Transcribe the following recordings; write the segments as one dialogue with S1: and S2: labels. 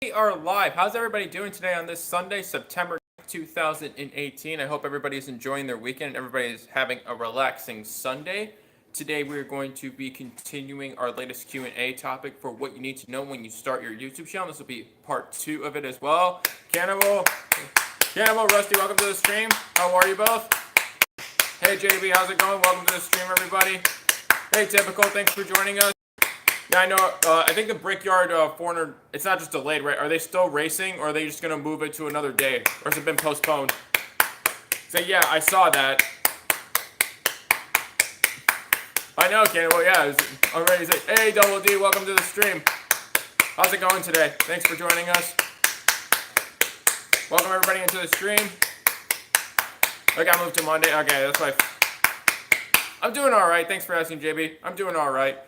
S1: We are live. How's everybody doing today on this Sunday, September 2018? I hope everybody's enjoying their weekend and everybody's having a relaxing Sunday. Today we're going to be continuing our latest Q&A topic for what you need to know when you start your YouTube channel. This will be part 2 of it as well. Cannibal, Rusty, welcome to the stream. How are you both? Hey JB, how's it going? Welcome to the stream, everybody. Hey Typical, thanks for joining us. Yeah, I know. I think the Brickyard 400, it's not just delayed, right? Are they still racing, or are they just going to move it to another day? Or has it been postponed? So, yeah, I saw that. I know, Cannibal, yeah. I'm ready to say, hey, Double D, welcome to the stream. How's it going today? Thanks for joining us. Welcome, everybody, into the stream. I got moved to Monday. Okay, that's why. I'm doing all right. Thanks for asking, JB. I'm doing all right.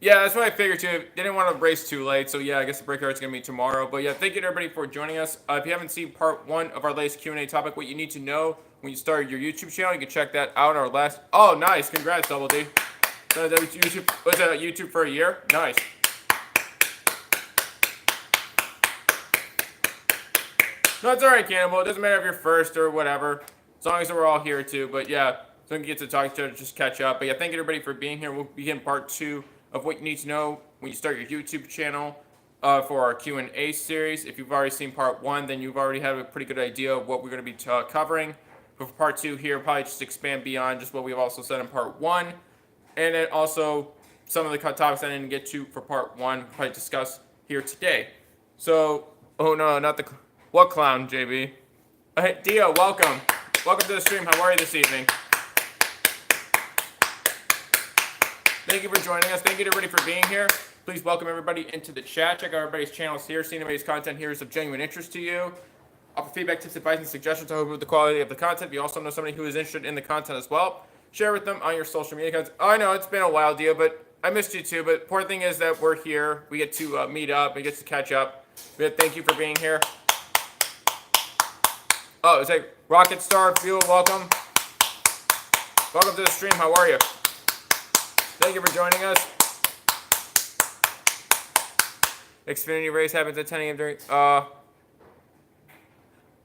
S1: Yeah, that's what I figured too. Didn't want to race too late, so yeah, I guess the Brickyard's going to be tomorrow. But yeah, thank you to everybody for joining us. If you haven't seen part 1 of our latest Q&A topic, what you need to know when you start your YouTube channel, you can check that out. Our last... Oh, nice. Congrats, Double D. Was that YouTube for a year? Nice. No, it's alright, Cannibal. It doesn't matter if you're first or whatever. As long as we're all here too. But yeah, so we can get to talk to each other, just catch up. But yeah, thank you everybody for being here. We'll begin part 2 of what you need to know when you start your YouTube channel for our Q&A series. If you've already seen part 1, then you've already had a pretty good idea of what we're going to be covering. But for part 2 here, probably just expand beyond just what we've also said in part 1. And then also some of the topics I didn't get to for part 1, we'll probably discuss here today. So, oh no, not the... What clown, JB? Hey, Dio, welcome. Welcome to the stream. How are you this evening? Thank you for joining us. Thank you to everybody for being here. Please welcome everybody into the chat. Check out everybody's channels here. See anybody's content here is of genuine interest to you. Offer feedback, tips, advice, and suggestions to improve the quality of the content. If you also know somebody who is interested in the content as well, share with them on your social media accounts. Oh, I know it's been a while, Dio, but I missed you too. But the important thing is that we're here. We get to meet up. We get to catch up. Thank you for being here. Oh, it's like Rocket Star Fuel. Welcome. Welcome to the stream. How are you? Thank you for joining us. Xfinity race happens at 10 a.m. during...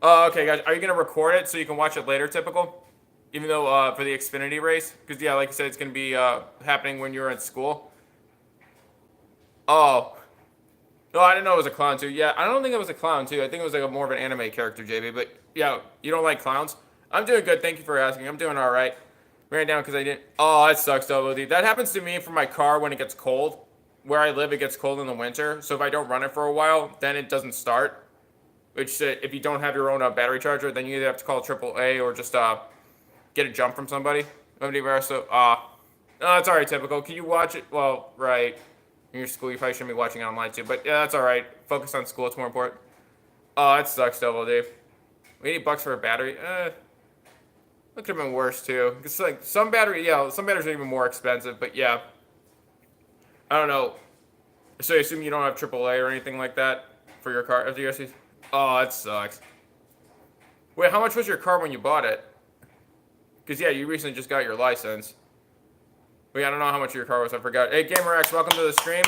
S1: okay, guys. Are you going to record it so you can watch it later, Typical? Even though for the Xfinity race? Because, yeah, like I said, it's going to be happening when you're at school. Oh. No, I didn't know it was a clown, too. Yeah, I don't think it was a clown, too. I think it was like more of an anime character, JB. But, yeah, you don't like clowns? I'm doing good. Thank you for asking. I'm doing all right. Ran down because I didn't... Oh, that sucks, WD. That happens to me for my car when it gets cold. Where I live, it gets cold in the winter. So if I don't run it for a while, then it doesn't start. Which, if you don't have your own battery charger, then you either have to call AAA or just get a jump from somebody. No, it's all right, Typical. Can you watch it? Well, right. In your school, you probably shouldn't be watching it online, too. But, yeah, that's all right. Focus on school. It's more important. Oh, that sucks, WD. $80 for a battery? It could have been worse too. It's like some batteries are even more expensive, but yeah. I don't know. So I assume you don't have AAA or anything like that for your car? Oh, that sucks. Wait, how much was your car when you bought it? Because yeah, you recently just got your license. Wait, I don't know how much your car was. I forgot. Hey, GamerX, welcome to the stream.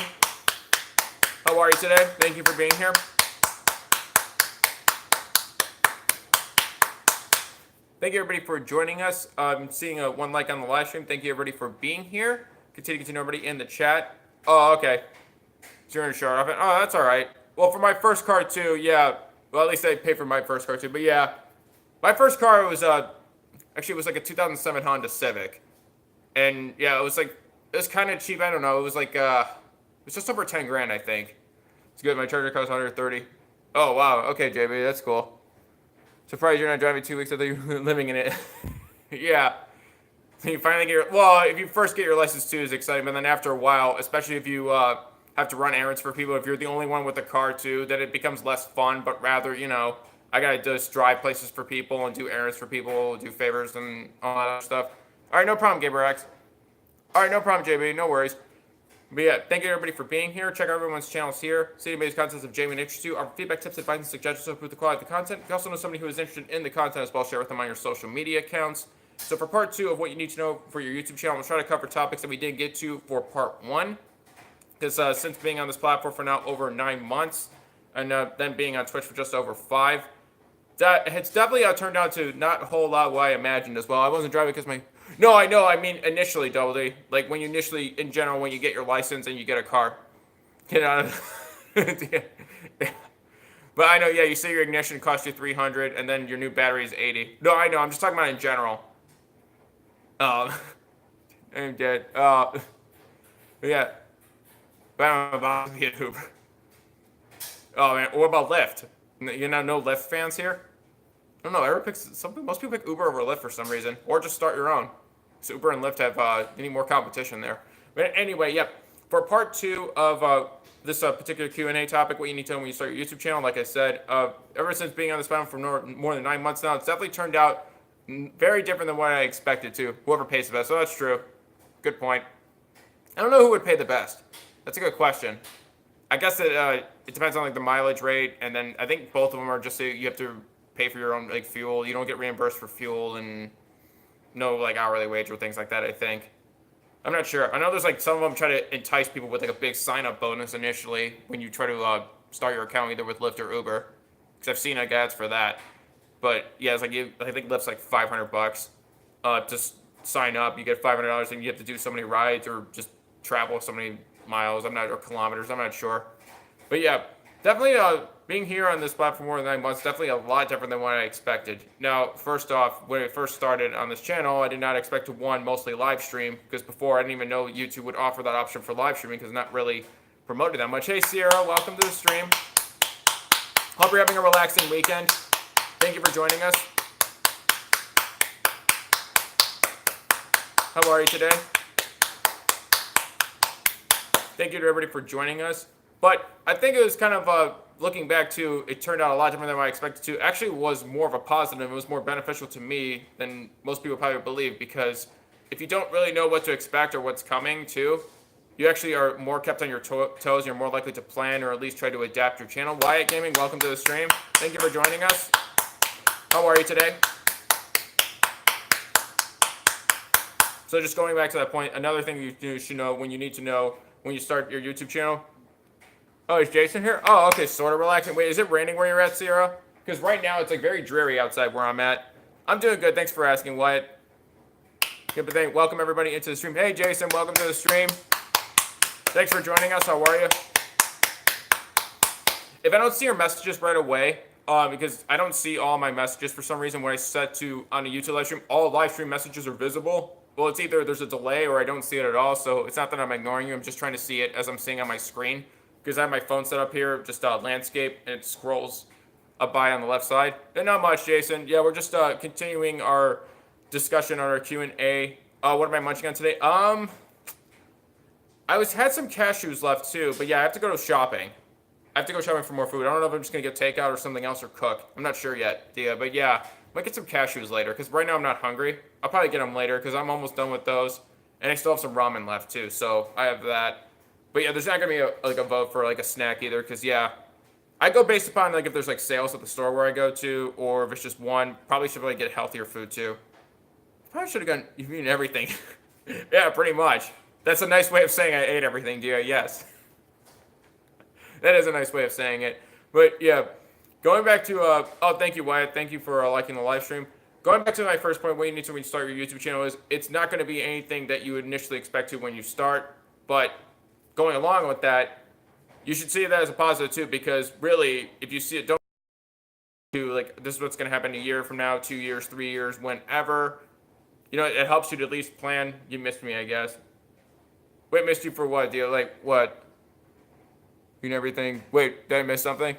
S1: How are you today? Thank you for being here. Thank you, everybody, for joining us. I'm seeing one like on the live stream. Thank you, everybody, for being here. Continue to get to know everybody in the chat. Oh, okay. So you're going to show it off. Oh, that's all right. Well, for my first car, too, yeah. Well, at least I paid for my first car, too. But, yeah. My first car was, actually, it was like a 2007 Honda Civic. And, yeah, it was kind of cheap. I don't know. It was like, it was just over 10 grand, I think. It's good. My charger costs 130. Oh, wow. Okay, JB, that's cool. Surprised you're not driving 2 weeks after you're living in it. Yeah. You finally get if you first get your license too, is exciting, but then after a while, especially if you have to run errands for people, if you're the only one with a car too, then it becomes less fun, but rather, I gotta just drive places for people and do errands for people, do favors and all that other stuff. Alright, no problem, GamerX. Alright, no problem, JB, no worries. But yeah, thank you everybody for being here. Check out everyone's channels here. See anybody's content of genuine interest to you. Our feedback, tips, advice, and suggestions to improve the quality of the content. If you also know somebody who is interested in the content as well, share with them on your social media accounts. So for part 2 of what you need to know for your YouTube channel, we'll try to cover topics that we didn't get to for part 1. Because since being on this platform for now over 9 months, and then being on Twitch for just over 5. It's definitely turned out to not a whole lot what I imagined as well. I wasn't driving because No, I know. I mean, initially, Double D. Like, when you initially, in general, when you get your license and you get a car. Get out of... yeah. But I know, yeah, you say your ignition costs you $300, and then your new battery is $80. No, I know. I'm just talking about in general. I'm dead. Yeah. But I'm about to get Uber. Oh, man. What about Lyft? You know, no Lyft fans here? I don't know. Most people pick Uber over Lyft for some reason. Or just start your own. So Uber and Lyft have any more competition there. But anyway, yep. For part 2 of this particular Q&A topic, what you need to know when you start your YouTube channel, like I said, ever since being on this platform for more than 9 months now, it's definitely turned out very different than what I expected to. Whoever pays the best. So that's true. Good point. I don't know who would pay the best. That's a good question. I guess it depends on like the mileage rate, and then I think both of them are just you have to pay for your own like fuel. You don't get reimbursed for fuel and no like hourly wage or things like that. I think. I'm not sure. I know there's like some of them try to entice people with like a big sign-up bonus initially when you try to start your account either with Lyft or Uber, because I've seen ads for that. But yeah, it's like I think Lyft's like $500 to sign up. You get $500 and you have to do so many rides or just travel so many miles. Or kilometers. I'm not sure. But yeah, definitely being here on this platform for more than 9 months, definitely a lot different than what I expected. Now, first off, when I first started on this channel, I did not expect to mostly live stream, because before I didn't even know YouTube would offer that option for live streaming, because it's not really promoted that much. Hey Sierra, welcome to the stream. Hope you're having a relaxing weekend. Thank you for joining us. How are you today? Thank you to everybody for joining us. But I think it was kind of, looking back to, it turned out a lot different than what I expected to. Actually, was more of a positive. It was more beneficial to me than most people probably believe, because if you don't really know what to expect or what's coming too, you actually are more kept on your toes. You're more likely to plan or at least try to adapt your channel. Wyatt Gaming, welcome to the stream. Thank you for joining us. How are you today? So just going back to that point, another thing you should know when you start your YouTube channel. Oh, is Jason here? Oh, okay, sort of relaxing. Wait, is it raining where you're at, Sierra? Because right now it's like very dreary outside where I'm at. I'm doing good. Thanks for asking, Wyatt. Good, but welcome everybody into the stream. Hey, Jason, welcome to the stream. Thanks for joining us. How are you? If I don't see your messages right away, because I don't see all my messages for some reason when I set to on a YouTube live stream, all live stream messages are visible. Well, it's either there's a delay or I don't see it at all. So it's not that I'm ignoring you. I'm just trying to see it as I'm seeing on my screen, because I have my phone set up here, just landscape, and it scrolls by on the left side. And not much, Jason. Yeah, we're just continuing our discussion on our Q&A. What am I munching on today? I had some cashews left too, but yeah, I have to go shopping. I have to go shopping for more food. I don't know if I'm just gonna get takeout or something else or cook. I'm not sure yet. Yeah, but yeah, might get some cashews later, because right now I'm not hungry. I'll probably get them later, because I'm almost done with those, and I still have some ramen left too, so I have that. But yeah, there's not gonna be a vote for like a snack either, because yeah, I go based upon like if there's like sales at the store where I go to, or if it's just one. Probably should really get healthier food too. Probably should have gone eaten everything. Yeah, pretty much. That's a nice way of saying I ate everything, dear. Yes. That is a nice way of saying it. But yeah, going back to oh, thank you, Wyatt. Thank you for liking the live stream. Going back to my first point, what you need to when you start your YouTube channel is it's not going to be anything that you would initially expect to when you start, but going along with that, you should see that as a positive too, because really, if you see it, don't do like this is what's going to happen a year from now, 2 years, 3 years, whenever. You know, it helps you to at least plan. You missed me, I guess. Wait, missed you for what, dear? Like what? You know everything. Wait, did I miss something?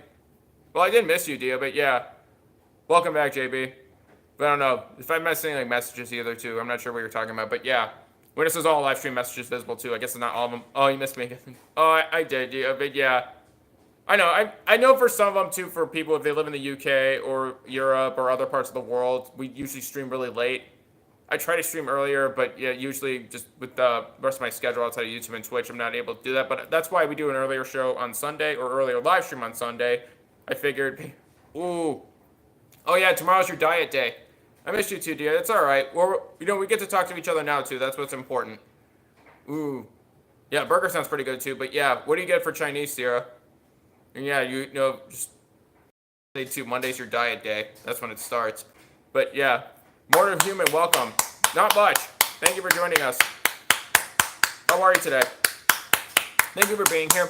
S1: Well, I didn't miss you, dear, but yeah. Welcome back, JB. But I don't know if I'm missing like messages either too. I'm not sure what you're talking about, but yeah. When it says all live stream messages visible too, I guess it's not all of them. Oh, you missed me. Oh, I did, yeah, but yeah. I know. I know for some of them too. For people if they live in the UK or Europe or other parts of the world, we usually stream really late. I try to stream earlier, but yeah, usually just with the rest of my schedule outside of YouTube and Twitch, I'm not able to do that. But that's why we do an earlier show on Sunday or earlier live stream on Sunday. I figured, ooh, oh yeah, tomorrow's your diet day. I missed you too, dear. That's all right. Well, you know, we get to talk to each other now too. That's what's important. Ooh, yeah, burger sounds pretty good too. But yeah, what do you get for Chinese, Sierra? And yeah, you know, just day 2, Monday's your diet day. That's when it starts. But yeah, Mortar Human, welcome. Not much. Thank you for joining us. How are you today? Thank you for being here.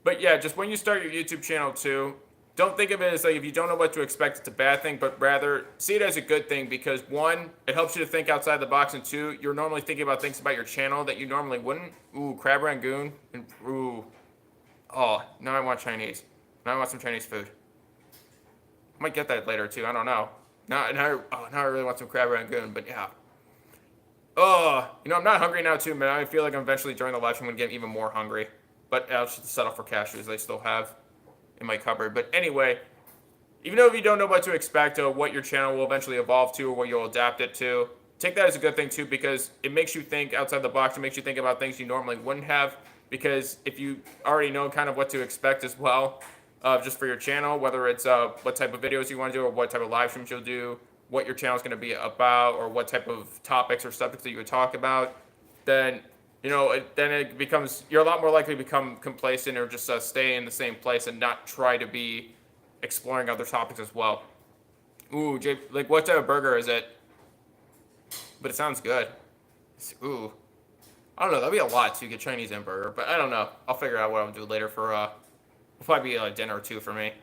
S1: But yeah, just when you start your YouTube channel too, don't think of it as like if you don't know what to expect, it's a bad thing, but rather see it as a good thing because one, it helps you to think outside the box, and two, you're normally thinking about things about your channel that you normally wouldn't. Ooh, crab rangoon, and ooh, oh, now I want Chinese. Now I want some Chinese food. I might get that later too. I don't know. Now I really want some crab rangoon, but yeah. Oh, you know, I'm not hungry now too, man. I feel like I'm eventually during the live stream gonna get even more hungry. But I'll just settle for cashews. They still have in my cupboard. But anyway, even though if you don't know what to expect or what your channel will eventually evolve to or what you'll adapt it to, take that as a good thing too because it makes you think outside the box. It makes you think about things you normally wouldn't have because if you already know kind of what to expect as well, just for your channel, whether it's what type of videos you want to do or what type of live streams you'll do, what your channel is going to be about or what type of topics or subjects that you would talk about, then you know, then it becomes, you're a lot more likely to become complacent or just stay in the same place and not try to be exploring other topics as well. Ooh, like what type of burger is it? But it sounds good. Ooh. I don't know, that'd be a lot to get Chinese and burger, but I don't know. I'll figure out what I'll do later for, will probably be a dinner or two for me.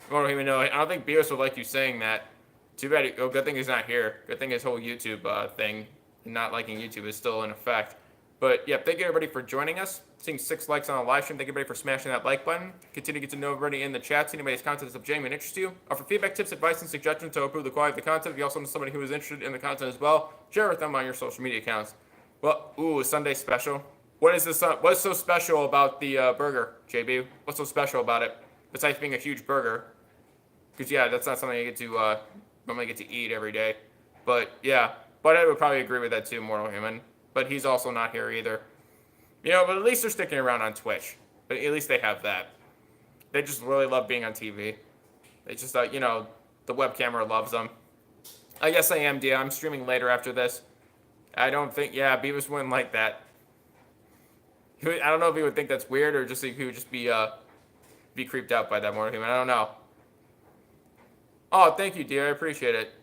S1: I don't even know. I don't think Beos would like you saying that. Too bad. Oh, good thing he's not here. Good thing his whole YouTube thing, not liking YouTube, is still in effect. But yeah, thank you everybody for joining us. Seeing 6 likes on the live stream. Thank you everybody for smashing that like button. Continue to get to know everybody in the chat. See anybody's content is of genuine interest to you. Offer feedback, tips, advice, and suggestions to improve the quality of the content. If you also know somebody who is interested in the content as well, share with them on your social media accounts. Well, ooh, Sunday special. What is this? What's so special about the burger, JB? What's so special about it? Besides being a huge burger. Because yeah, that's not something I get to normally get to eat every day. But yeah, but I would probably agree with that too, Mortal Human. But he's also not here either. You know, but at least they're sticking around on Twitch. But at least they have that. They just really love being on TV. They just, you know, the web camera loves them. I guess I am, dear. I'm streaming later after this. I don't think, yeah, Beavis wouldn't like that. I don't know if he would think that's weird or just he would just be creeped out by that Mortal Human. I don't know. Oh, thank you, dear. I appreciate it.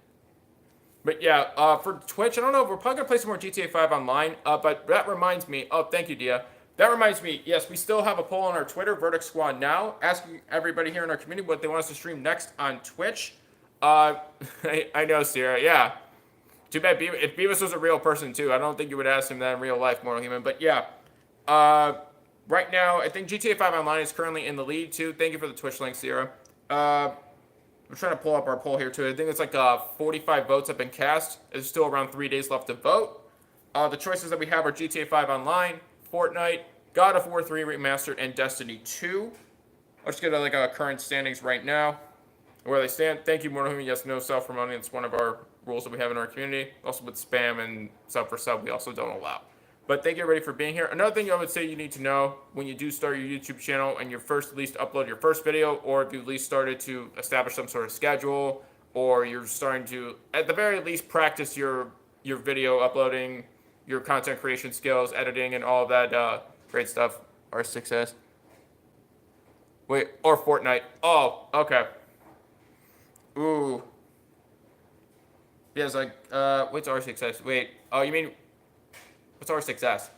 S1: But yeah, for Twitch, I don't know. We're probably going to play some more GTA 5 online. But that reminds me. Oh, thank you, Dia. That reminds me. Yes, we still have a poll on our Twitter, VerdictSquadNow, asking everybody here in our community what they want us to stream next on Twitch. I know, Sierra. Yeah. Too bad if Beavis was a real person, too. I don't think you would ask him that in real life, Mortal Human. But yeah. Right now, I think GTA 5 Online is currently in the lead, too. Thank you for the Twitch link, Sierra. I'm trying to pull up our poll here, too. I think it's like 45 votes have been cast. There's still around 3 days left to vote. The choices that we have are GTA 5 Online, Fortnite, God of War 3 Remastered, and Destiny 2. I'll just get like current standings right now, where they stand. Thank you, Mortal Human. Yes, no self-promoting. It's one of our rules that we have in our community. Also with spam and sub for sub, we also don't allow. But thank you everybody for being here. Another thing I would say you need to know when you do start your YouTube channel and you first at least upload your first video, or if you at least started to establish some sort of schedule, or you're starting to, at the very least, practice your video uploading, your content creation skills, editing, and all of that great stuff. R6S. Wait, or Fortnite. Oh, okay. Ooh. Yeah, it's like, what's R6S? Wait, oh, you mean... What's R6S? I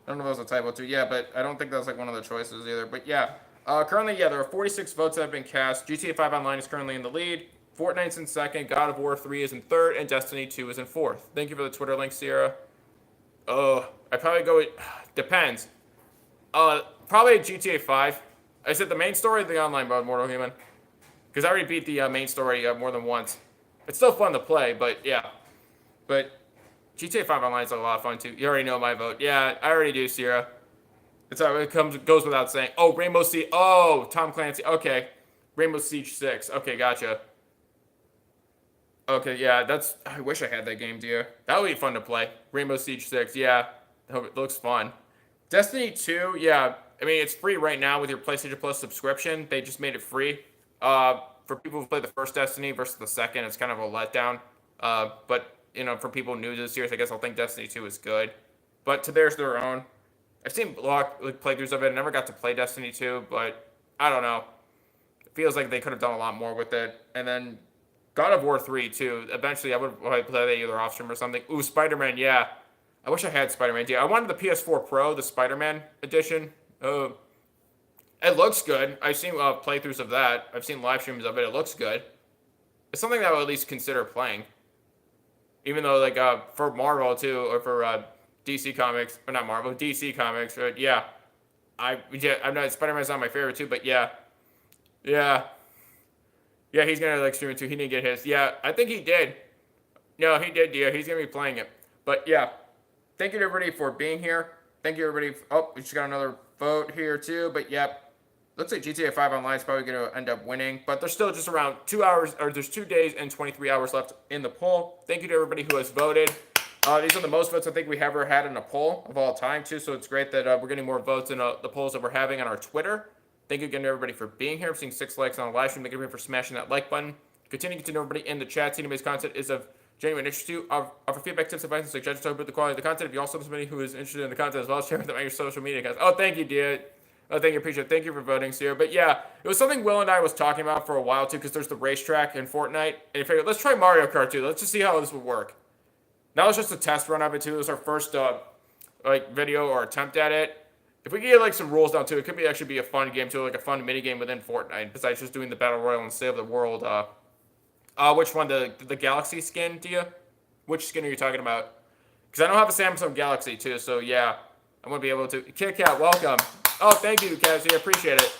S1: don't know if that was a typo too. Yeah, but I don't think that's like one of the choices either. But yeah, currently, yeah, there are 46 votes that have been cast. GTA 5 Online is currently in the lead. Fortnite's in second. God of War 3 is in third. And Destiny 2 is in fourth. Thank you for the Twitter link, Sierra. Oh, I probably go with... Depends. Probably GTA 5. I said the main story or the online mode, Mortal Human? Because I already beat the main story more than once. It's still fun to play, but yeah. But... GTA 5 Online is a lot of fun, too. You already know my vote. Yeah, I already do, Sierra. It goes without saying. Oh, Rainbow Siege. Oh, Tom Clancy. Okay. Rainbow Siege 6. Okay, gotcha. Okay, yeah, I wish I had that game, dear. That would be fun to play. Rainbow Siege 6. Yeah, it looks fun. Destiny 2, yeah. I mean, it's free right now with your PlayStation Plus subscription. They just made it free. For people who play the first Destiny versus the second, it's kind of a letdown. But... You know, for people new to the series, I guess I'll think Destiny 2 is good. But to theirs their own. I've seen like playthroughs of it. I never got to play Destiny 2, but I don't know. It feels like they could have done a lot more with it. And then God of War 3 too. Eventually, I would probably play that either off stream or something. Ooh, Spider-Man, yeah. I wish I had Spider-Man. Yeah, I wanted the PS4 Pro, the Spider-Man edition. It looks good. I've seen playthroughs of that. I've seen live streams of it. It looks good. It's something that I would at least consider playing. Even though, like, for Marvel too, or for DC Comics, or not Marvel, DC Comics, yeah. I'm not, Spider-Man's not my favorite too, but yeah. Yeah. Yeah, he's gonna, like, stream it too. He didn't get his. Yeah, I think he did. No, he did, yeah. He's gonna be playing it. But yeah. Thank you to everybody for being here. Thank you everybody. Oh, we just got another vote here too, but yep. Looks like GTA 5 Online is probably going to end up winning, but there's still just around 2 hours, or there's 2 days and 23 hours left in the poll. Thank you to everybody who has voted. These are the most votes I think we have ever had in a poll of all time, too, so it's great that we're getting more votes in the polls that we're having on our Twitter. Thank you again to everybody for being here. I'm seeing 6 likes on the live stream. Thank you everybody for smashing that like button. Continue to know everybody in the chat. See anybody's content is of genuine interest to you. Offer feedback, tips, advice, and suggestions to improve the quality of the content. If you also have somebody who is interested in the content as well, share with them on your social media accounts. Oh, thank you, dear. Oh, thank you, appreciate it. Thank you for voting, Sierra. But yeah, it was something Will and I was talking about for a while too, because there's the racetrack in Fortnite, and I figured let's try Mario Kart too. Let's just see how this would work. That was just a test run of it too. It was our first like video or attempt at it. If we could get like some rules down too, it could actually be a fun game too, like a fun mini game within Fortnite. Besides just doing the battle royale and save the world. Which one? The Galaxy skin, do you? Which skin are you talking about? Because I don't have a Samsung Galaxy too, so yeah, I'm gonna be able to. Kit Kat, welcome. Oh, thank you, Cassie. I appreciate it.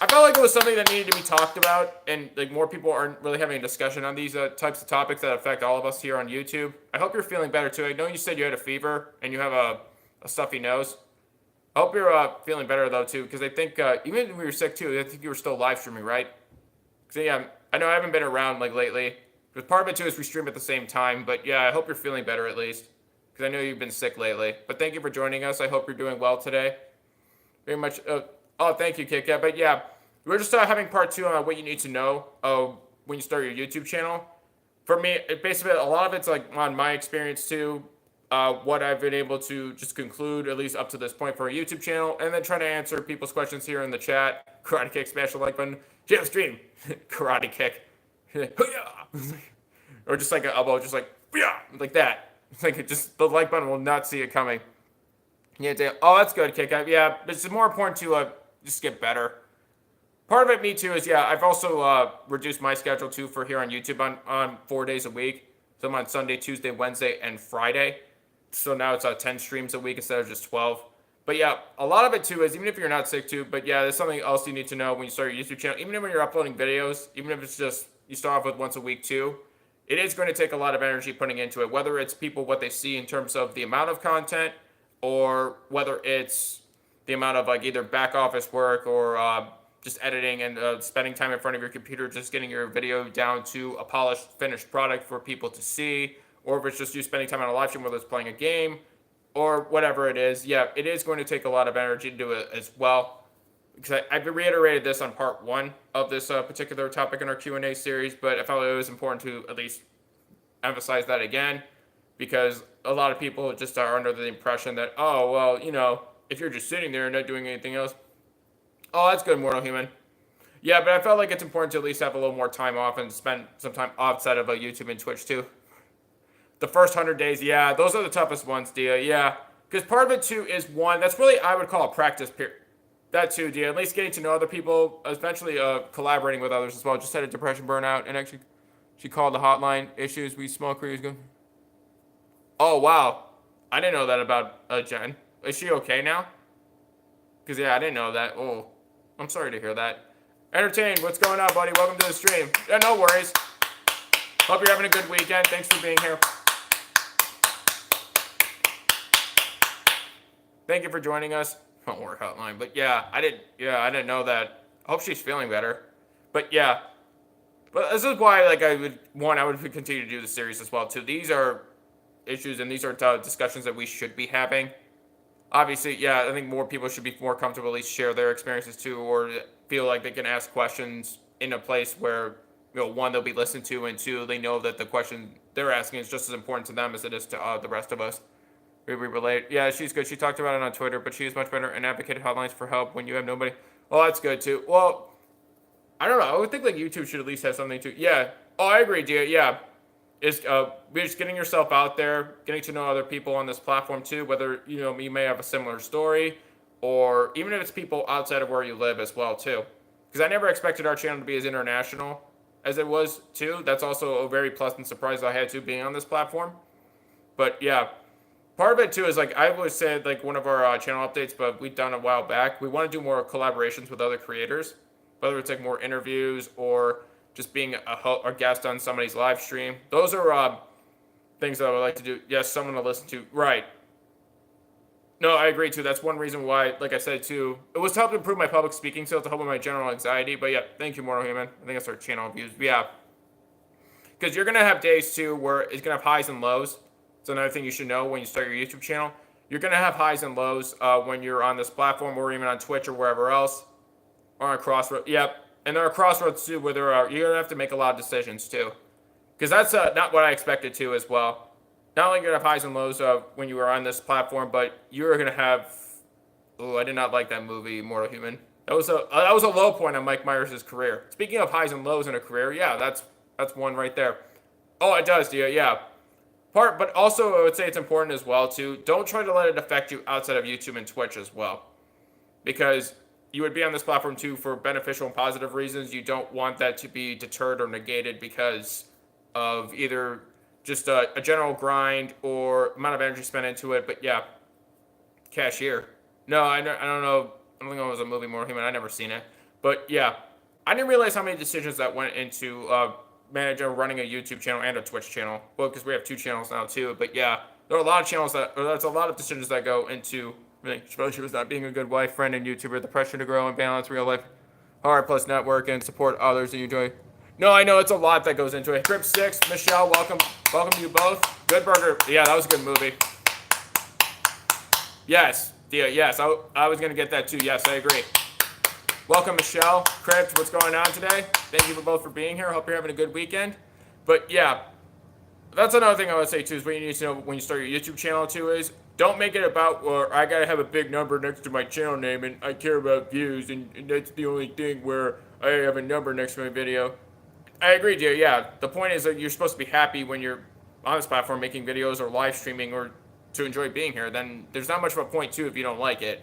S1: I felt like it was something that needed to be talked about, and like more people aren't really having a discussion on these types of topics that affect all of us here on YouTube. I hope you're feeling better too. I know you said you had a fever and you have a stuffy nose. I hope you're feeling better though too, because I think even when you were sick too, I think you were still live streaming, right? So yeah, I know I haven't been around like lately. But part of it too is we stream at the same time. But yeah, I hope you're feeling better at least, because I know you've been sick lately. But thank you for joining us. I hope you're doing well today. Very much. Oh, thank you, Kit Kat. But yeah, we're just having part 2 on what you need to know when you start your YouTube channel. For me, basically a lot of it's like on my experience too, what I've been able to just conclude at least up to this point for a YouTube channel, and then try to answer people's questions here in the chat. Karate kick, smash the like button, share the stream, karate kick, or just like an elbow, just like that. It's like just the like button will not see it coming. Yeah, oh, that's good, Kick. Yeah, but it's more important to just get better. Part of it, me too, is, yeah, I've also reduced my schedule too for here on YouTube on 4 days a week. So I'm on Sunday, Tuesday, Wednesday, and Friday. So now it's 10 streams a week instead of just 12. But yeah, a lot of it too is, even if you're not sick too, but yeah, there's something else you need to know when you start your YouTube channel. Even when you're uploading videos, even if it's just, you start off with once a week too, it is going to take a lot of energy putting into it, whether it's people, what they see in terms of the amount of content, or whether it's the amount of like either back office work or just editing and spending time in front of your computer, just getting your video down to a polished, finished product for people to see, or if it's just you spending time on a live stream, whether it's playing a game or whatever it is. Yeah, it is going to take a lot of energy to do it as well. Because I've reiterated this on part 1 of this particular topic in our Q&A series, but I felt it was important to at least emphasize that again, because a lot of people just are under the impression that, oh, well, you know, if you're just sitting there and not doing anything else, oh, that's good, Mortal Human. Yeah, but I felt like it's important to at least have a little more time off and spend some time outside of YouTube and Twitch too. The first 100 days, yeah, those are the toughest ones, Dia, yeah. Because part of it too is one, that's really, I would call a practice period. That too, Dia, at least getting to know other people, eventually collaborating with others as well. Just had a depression burnout, and actually, she called the hotline issues. We small crews go. Oh, wow. I didn't know that about Jen. Is she okay now? Because, yeah, I didn't know that. Oh, I'm sorry to hear that. Entertain, what's going on, buddy? Welcome to the stream. Yeah, no worries. Hope you're having a good weekend. Thanks for being here. Thank you for joining us. Won't work hotline, but yeah, I didn't know that. I hope she's feeling better. But yeah. But this is why, like, I would continue to do the series as well, too. These are issues and these are discussions that we should be having. Obviously, yeah, I think more people should be more comfortable at least share their experiences too, or feel like they can ask questions in a place where, you know, one, they'll be listened to, and two, they know that the question they're asking is just as important to them as it is to the rest of us. We relate. Yeah, she's good. She talked about it on Twitter, but she is much better and advocated hotlines for help when you have nobody. Well, that's good too. Well, I don't know. I would think like YouTube should at least have something to. Yeah. Oh, I agree, Gia. Yeah. Is just getting yourself out there, getting to know other people on this platform too. Whether you may have a similar story, or even if it's people outside of where you live as well too. Because I never expected our channel to be as international as it was too. That's also a very pleasant surprise I had too being on this platform. But yeah, part of it too is like I always said, like one of our channel updates, but we've done a while back. We want to do more collaborations with other creators, whether it's like more interviews or just being a guest on somebody's live stream. Those are things that I would like to do. Yes, someone to listen to. Right. No, I agree too. That's one reason why, like I said too, it was to help improve my public speaking skills, to help with my general anxiety. But yeah, thank you, Mortal Human. I think that's our channel views. But yeah, because you're gonna have days too where it's gonna have highs and lows. It's another thing you should know when you start your YouTube channel. You're gonna have highs and lows when you're on this platform, or even on Twitch or wherever else, or on Crossroads. Yep, and there are crossroads too where you're gonna have to make a lot of decisions too, because that's not what I expected to as well. Not only you're gonna have highs and lows when you were on this platform, but you're gonna have. Oh, I did not like that movie, Mortal Human. That was a low point on Mike Myers' career. Speaking of highs and lows in a career, yeah, that's one right there. Oh, it does, yeah. But also I would say it's important as well too. Don't try to let it affect you outside of YouTube and Twitch as well, because you would be on this platform too for beneficial and positive reasons. You don't want that to be deterred or negated because of either just a general grind or amount of energy spent into it. But yeah, Cashier. No, I don't know. I don't think it was a movie, More Human. I never seen it. But yeah, I didn't realize how many decisions that went into managing, running a YouTube channel and a Twitch channel. Well, because we have two channels now too. But yeah, there are a lot of channels there's a lot of decisions that go into. She was not being a good wife, friend, and YouTuber. The pressure to grow and balance real life, hard plus network and support others that you enjoy. No, I know it's a lot that goes into it. Grip 6, Michelle, welcome to you both. Good Burger. Yeah, that was a good movie. Yes, Dia, yes, I was going to get that too. Yes, I agree. Welcome, Michelle. Crypt, what's going on today? Thank you both for being here. Hope you're having a good weekend. But yeah, that's another thing I would say too, is what you need to know when you start your YouTube channel too is, don't make it about, well, I got to have a big number next to my channel name and I care about views and that's the only thing where I have a number next to my video. I agree, dear. Yeah, the point is that you're supposed to be happy when you're on this platform making videos or live streaming or to enjoy being here. Then there's not much of a point too if you don't like it,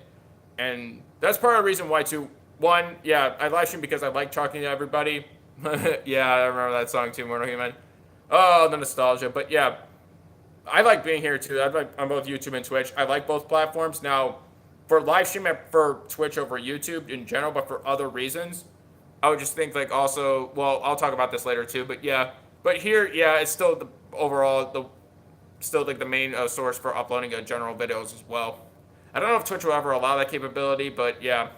S1: and that's part of the reason why too. One, yeah, I live stream because I like talking to everybody. Yeah, I remember that song too, Mortal Human. Oh, the nostalgia. But yeah, I like being here too. I like on both YouTube and Twitch. I like both platforms. Now, for live stream, I prefer Twitch over YouTube in general, but for other reasons. I would just think like also, well, I'll talk about this later too, but yeah. But here, yeah, it's still still like the main source for uploading general videos as well. I don't know if Twitch will ever allow that capability, but yeah.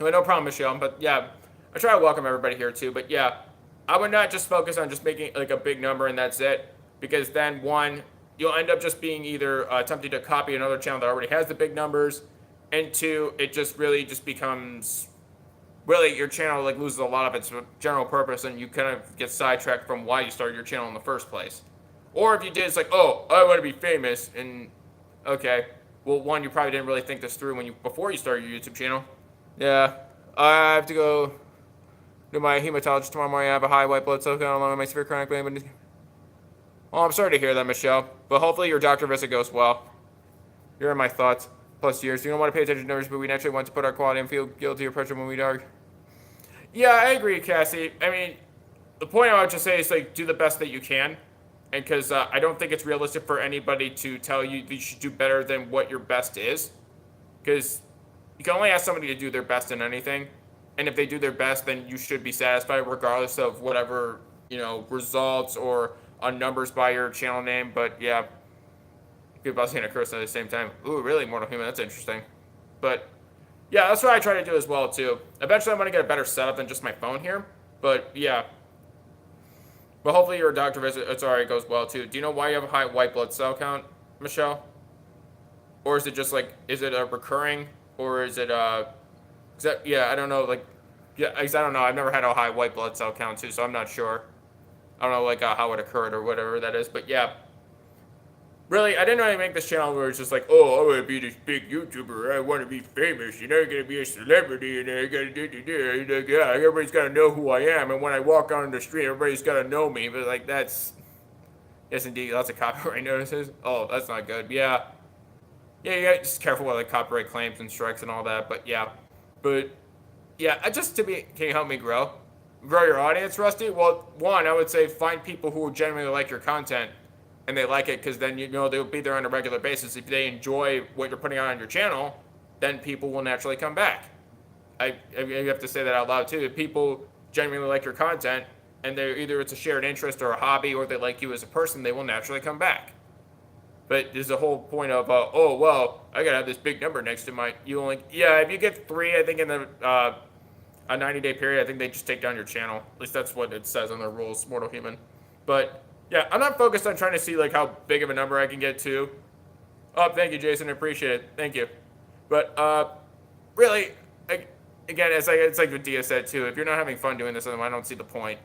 S1: Well, no problem, Michelle. But yeah, I try to welcome everybody here too. But yeah, I would not just focus on just making like a big number and that's it, because then one, you'll end up just being either attempting to copy another channel that already has the big numbers, and two, it just really just becomes. Really, your channel like loses a lot of its general purpose, and you kind of get sidetracked from why you started your channel in the first place. Or if you did, it's like, oh, I want to be famous, and okay, well, one, you probably didn't really think this through before you started your YouTube channel. Yeah, I have to go to my hematologist tomorrow morning. I have a high white blood cell count along with my severe chronic pain. Oh, I'm sorry to hear that, Michelle, but hopefully your doctor visit goes well. You're in my thoughts. Plus years. You don't want to pay attention to numbers, but we naturally want to put our quality and feel guilty or pressure when we dog. Yeah, I agree, Cassie. I mean, the point I would just say is like do the best that you can, and because I don't think it's realistic for anybody to tell you that you should do better than what your best is, because you can only ask somebody to do their best in anything, and if they do their best, then you should be satisfied regardless of whatever results or numbers by your channel name. But yeah. People saying a curse at the same time. Ooh, really, Mortal Human? That's interesting. But yeah, that's what I try to do as well too. Eventually, I'm gonna get a better setup than just my phone here. But yeah. But hopefully your doctor visit goes well too. Do you know why you have a high white blood cell count, Michelle? Or is it just like, is it a recurring, or is it yeah, I don't know. Like, yeah, I don't know. I've never had a high white blood cell count too, so I'm not sure. I don't know like how it occurred or whatever that is. But yeah. Really, I didn't really make this channel where it's just like, oh, I want to be this big YouTuber. I want to be famous. You know, I'm gonna be a celebrity, and I gotta do. Like, yeah, everybody's gotta know who I am, and when I walk on the street, everybody's gotta know me. But like, that's yes, indeed, lots of copyright notices. Oh, that's not good. Yeah, yeah, you gotta just careful with like copyright claims and strikes and all that. But yeah, just to be, can you help me grow your audience, Rusty? Well, one, I would say find people who genuinely like your content and they like it because then you know they'll be there on a regular basis. If they enjoy what you're putting on your channel, then people will naturally come back. I have to say that out loud too. If people genuinely like your content and they either it's a shared interest or a hobby or they like you as a person, they will naturally come back. But there's a whole point of oh well, I gotta have this big number next to my you only yeah if you get 3 I think in the a 90-day period, I think they just take down your channel. At least that's what it says on the rules, Mortal Human. But yeah, I'm not focused on trying to see like how big of a number I can get to. Oh, thank you, Jason. I appreciate it. Thank you. But really, again, it's like what Dia said too. If you're not having fun doing this, then I don't see the point.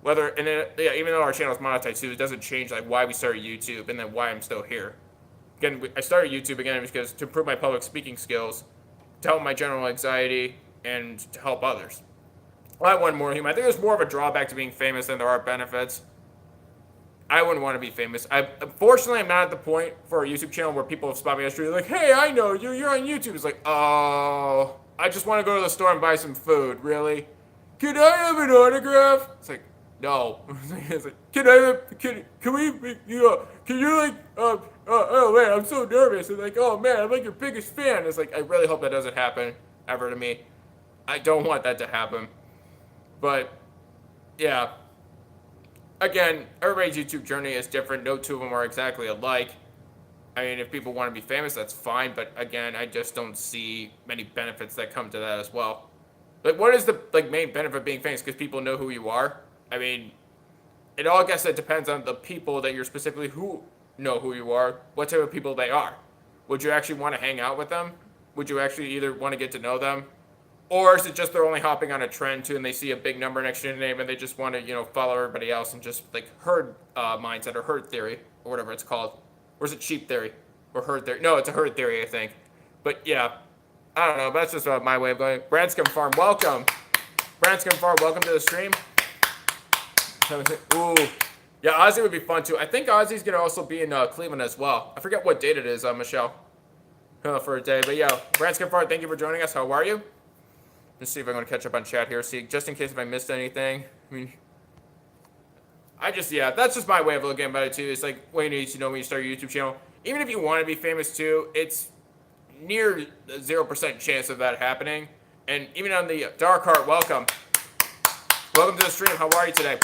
S1: Whether and then, yeah, even though our channel is monetized too, it doesn't change like why we started YouTube and then why I'm still here. Again, I started YouTube again because to improve my public speaking skills, to help my general anxiety, and to help others. I want more human. I think there's more of a drawback to being famous than there are benefits. I wouldn't want to be famous. Unfortunately, I'm not at the point for a YouTube channel where people have spotted me on the street like, hey, I know you. You're on YouTube. It's like, oh, I just want to go to the store and buy some food. Really? Can I have an autograph? It's like, no. It's like, can we, can you like, oh man, I'm so nervous. It's like, oh man, I'm like your biggest fan. It's like, I really hope that doesn't happen ever to me. I don't want that to happen. But, yeah. Again, everybody's YouTube journey is different. No two of them are exactly alike. I mean, if people want to be famous, that's fine. But again, I just don't see many benefits that come to that as well. Like, what is the main benefit of being famous? Because people know who you are? I mean, it all, I guess, it depends on the people that you're specifically who know who you are, what type of people they are. Would you actually want to hang out with them? Would you actually either want to get to know them? Or is it just they're only hopping on a trend too, and they see a big number next to their name, and they just want to, follow everybody else and just like herd mindset or herd theory or whatever it's called, or is it sheep theory or herd theory? No, it's a herd theory, I think. But yeah, I don't know. But that's just my way of going. Branscombe Farm, welcome. Branscombe Farm, welcome to the stream. Ooh, yeah, Ozzy would be fun too. I think Ozzy's gonna also be in Cleveland as well. I forget what date it is, Michelle. For a day, but yeah, Branscombe Farm, thank you for joining us. How are you? Let's see if I'm going to catch up on chat here. See, just in case if I missed anything. I mean, yeah, that's just my way of looking at it too. It's like, what you need to know when you start your YouTube channel. Even if you want to be famous too, it's near 0% chance of that happening. And even on the Dark Heart, welcome. Welcome to the stream. How are you today?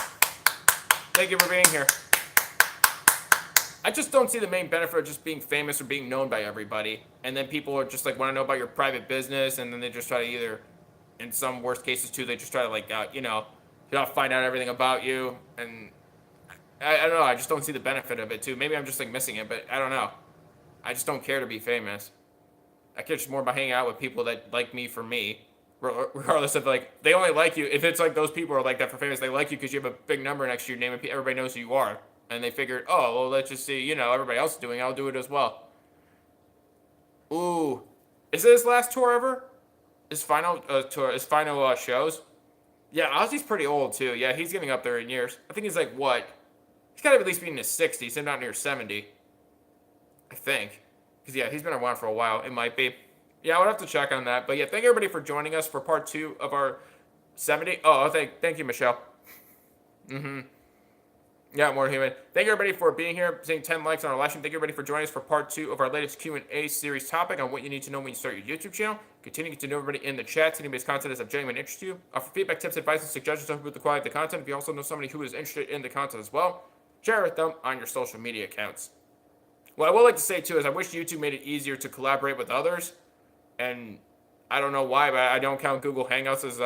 S1: Thank you for being here. I just don't see the main benefit of just being famous or being known by everybody. And then people are just like, want to know about your private business, and then they just try to either, in some worst cases too, they just try to like, find out everything about you. And I don't know, I just don't see the benefit of it too. Maybe I'm just like missing it, but I don't know. I just don't care to be famous. I care just more about hanging out with people that like me for me. Regardless of like, they only like you, if it's like those people are like that for famous, they like you because you have a big number next to your name and everybody knows who you are. And they figured, oh, well, let's just see, everybody else is doing it, I'll do it as well. Ooh. Is it his last tour ever? His final tour, his final shows? Yeah, Ozzy's pretty old, too. Yeah, he's getting up there in years. I think he's like, what? He's got to at least be in his 60s, if not near 70. I think. Because, yeah, he's been around for a while. It might be. Yeah, I would have to check on that. But, yeah, thank everybody for joining us for part 2 of our 70. Oh, thank you, Michelle. Yeah, more human. Thank you, everybody, for being here, seeing 10 likes on our live stream. Thank you, everybody, for joining us for part 2 of our latest Q&A series topic on what you need to know when you start your YouTube channel. Continue to get to know everybody in the chat. Anybody's content is of genuine interest to you. Offer feedback, tips, advice, and suggestions about the quality of the content. If you also know somebody who is interested in the content as well, share it with them on your social media accounts. What I would like to say, too, is I wish YouTube made it easier to collaborate with others. And I don't know why, but I don't count Google Hangouts as,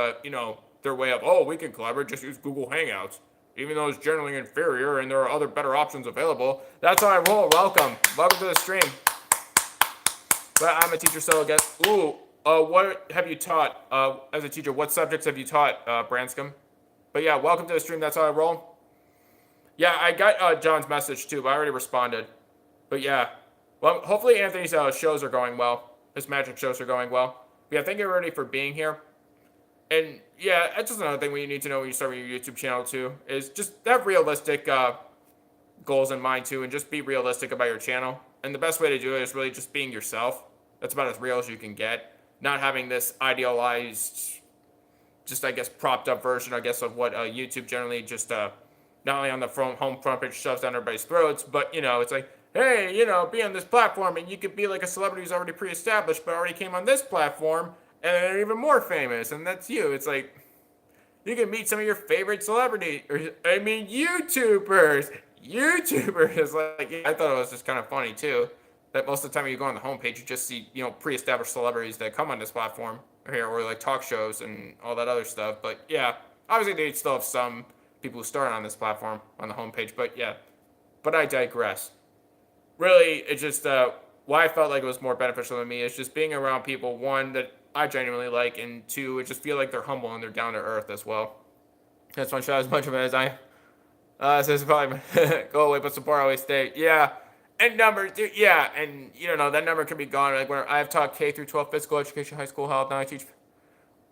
S1: their way of, oh, we can collaborate, just use Google Hangouts. Even though it's generally inferior and there are other better options available. That's how I roll. Welcome. Welcome to the stream. But I'm a teacher, so I guess. Ooh, what have you taught as a teacher? What subjects have you taught, Branscombe? But yeah, welcome to the stream. That's how I roll. Yeah, I got John's message too, but I already responded. But yeah, well, hopefully Anthony's shows are going well. His magic shows are going well. But yeah, thank you everybody for being here. And yeah, that's just another thing we need to know when you start your YouTube channel too, is just have realistic goals in mind too, and just be realistic about your channel. And the best way to do it is really just being yourself. That's about as real as you can get. Not having this idealized, just I guess propped up version, I guess, of what YouTube generally just not only on the home front page shoves down everybody's throats, but it's like, hey, be on this platform and you could be like a celebrity who's already pre-established but already came on this platform and they're even more famous, and that's you. It's like you can meet some of your favorite celebrities, YouTubers. YouTubers, like, yeah, I thought it was just kind of funny too. That most of the time when you go on the homepage, you just see pre-established celebrities that come on this platform here, or like talk shows and all that other stuff. But yeah, obviously they still have some people who start on this platform on the homepage. But yeah, but I digress. Really, it's just why I felt like it was more beneficial to me is just being around people, one, that I genuinely like, and two, it just feel like they're humble and they're down to earth as well. That's one shot as much of it as I. So it's probably go away, but support always stay. Yeah, and numbers, dude, yeah, and that number could be gone. Like when I've taught K through 12 physical education, high school health. Now I teach.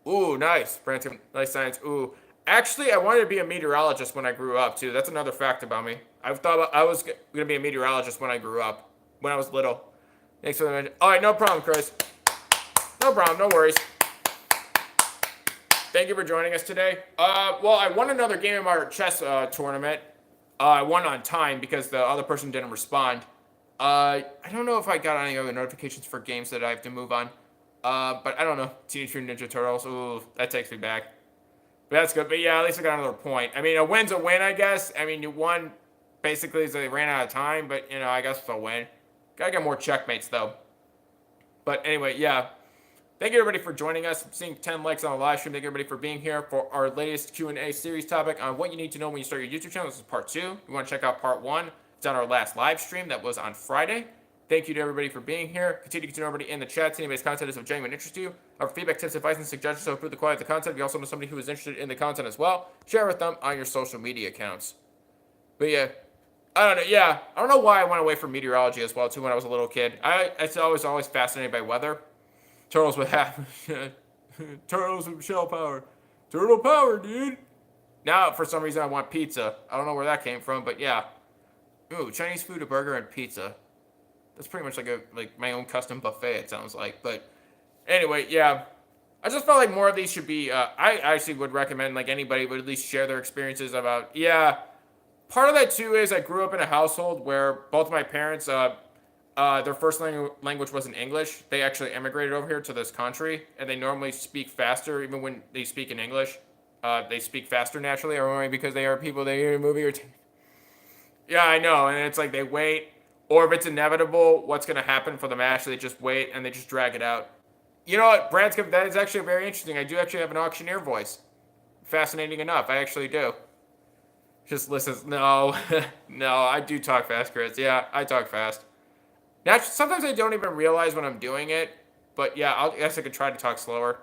S1: Ooh, nice, Branson, life science. Ooh, actually, I wanted to be a meteorologist when I grew up too. That's another fact about me. I thought I was gonna be a meteorologist when I grew up, when I was little. Thanks for the mention. All right, no problem, Chris. No problem, no worries. Thank you for joining us today. Well, I won another game of our chess tournament. I won on time because the other person didn't respond. I don't know if I got any other notifications for games that I have to move on. But I don't know. Teenage Mutant Ninja Turtles. Ooh, that takes me back. But that's good. But yeah, at least I got another point. I mean, a win's a win, I guess. I mean, you won basically so they ran out of time, but I guess it's a win. Gotta get more checkmates though. But anyway, yeah. Thank you everybody for joining us. I'm seeing 10 likes on the live stream. Thank you everybody for being here for our latest Q&A series topic on what you need to know when you start your YouTube channel. This is part 2. If you want to check out part 1, it's on our last live stream that was on Friday. Thank you to everybody for being here. Continue to everybody in the chat. Anybody's content is of genuine interest to you. Our feedback, tips, advice, and suggestions to improve the quality of the content. If you also know somebody who is interested in the content as well, share with them on your social media accounts. But yeah, I don't know. Yeah, I don't know why I went away from meteorology as well too when I was a little kid. I was always fascinated by weather. Turtles with turtles with shell power. Turtle power, dude. Now, for some reason, I want pizza. I don't know where that came from, but yeah. Ooh, Chinese food, a burger, and pizza. That's pretty much like my own custom buffet, it sounds like. But anyway, yeah. I just felt like more of these should be, I actually would recommend like anybody would at least share their experiences about, yeah. Part of that too is I grew up in a household where both my parents, their first language wasn't English. They actually emigrated over here to this country, and they normally speak faster, even when they speak in English. They speak faster naturally, or only because they are people they hear a movie or Yeah, I know, and it's like they wait, or if it's inevitable, what's going to happen for them actually, they just wait, and they just drag it out. You know what, Branscombe, that is actually very interesting. I do actually have an auctioneer voice. Fascinating enough, I actually do. Just listens. No, no, I do talk fast, Chris. Yeah, I talk fast. Now, sometimes I don't even realize when I'm doing it, but yeah, I guess I could try to talk slower.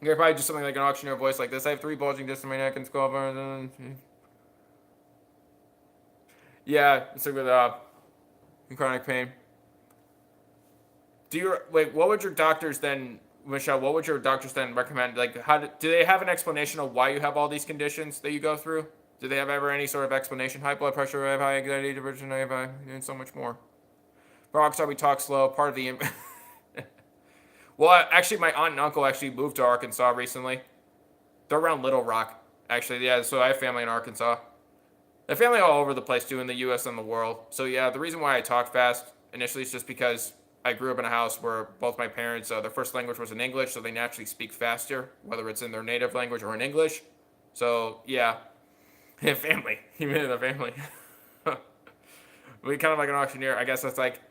S1: I could probably do something like an auctioneer voice like this. I have 3 bulging discs in my neck and skull. Yeah, it's like with chronic pain. What would your doctors then, Michelle? What would your doctors then recommend? Like, do they have an explanation of why you have all these conditions that you go through? Do they have ever any sort of explanation? High blood pressure, I have high anxiety, depression, I have high, and so much more. Rockstar, we talk slow. Part of the. Well, actually, my aunt and uncle actually moved to Arkansas recently. They're around Little Rock, actually. Yeah, so I have family in Arkansas. I have family all over the place, too, in the U.S. and the world. So, yeah, the reason why I talk fast initially is just because I grew up in a house where both my parents, their first language was in English, so they naturally speak faster, whether it's in their native language or in English. So, yeah. Family. Even in the family. We kind of like an auctioneer. I guess that's like,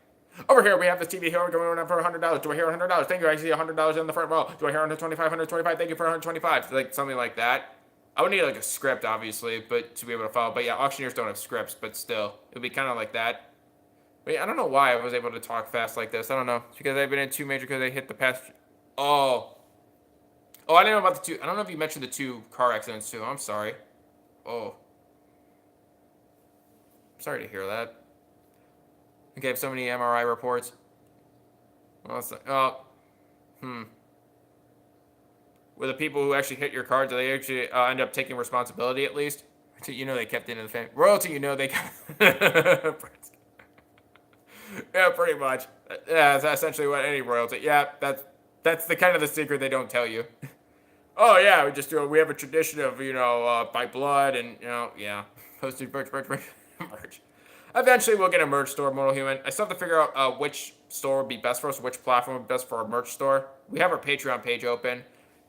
S1: over here we have the TV here going on for $100. Do I hear $100? Thank you. I see $100 in the front row. Do I hear 125? 125. Thank you for 125. Like something like that. I would need like a script, obviously, but to be able to follow. But yeah, auctioneers don't have scripts, but still, it would be kind of like that. But yeah, I don't know why I was able to talk fast like this. I don't know. It's because I've been in 2 major because I hit the past. Oh, I didn't know about the 2. I don't know if you mentioned the 2 car accidents too. I'm sorry. Oh, sorry to hear that. Okay, so many MRI reports. Well, it's like, oh, Were the people who actually hit your car, do they actually end up taking responsibility at least? You know they kept it in the family. Royalty, you know they kept... Yeah, pretty much. Yeah, that's essentially what any royalty. Yeah, that's the kind of the secret they don't tell you. Oh yeah, we just do it. We have a tradition of by blood and yeah, postage merch. Eventually, we'll get a merch store, Mortal Human. I still have to figure out which store would be best for us, which platform would be best for our merch store. We have our Patreon page open.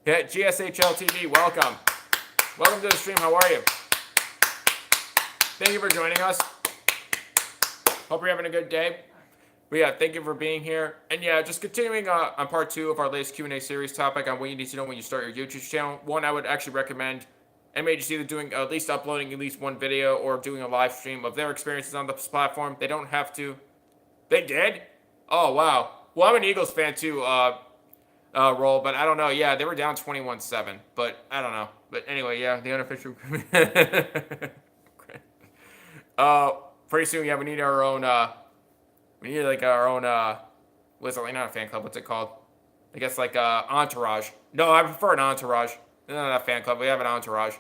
S1: Yeah, GSHL TV, welcome. Welcome to the stream. How are you? Thank you for joining us. Hope you're having a good day. But yeah, thank you for being here. And yeah, just continuing on part 2 of our latest Q&A series topic on what you need to know when you start your YouTube channel. One, I would actually recommend anybody just either doing at least uploading at least one video or doing a live stream of their experiences on this platform. They don't have to. They did? Oh, wow. Well, I'm an Eagles fan too, Roll, but I don't know. Yeah, they were down 21-7, but I don't know. But anyway, yeah, the unofficial. Pretty soon, yeah, we need our own, we need like our own, what's it, like, not a fan club, what's it called? I guess like entourage. No, I prefer an entourage. No, not a fan club, we have an entourage.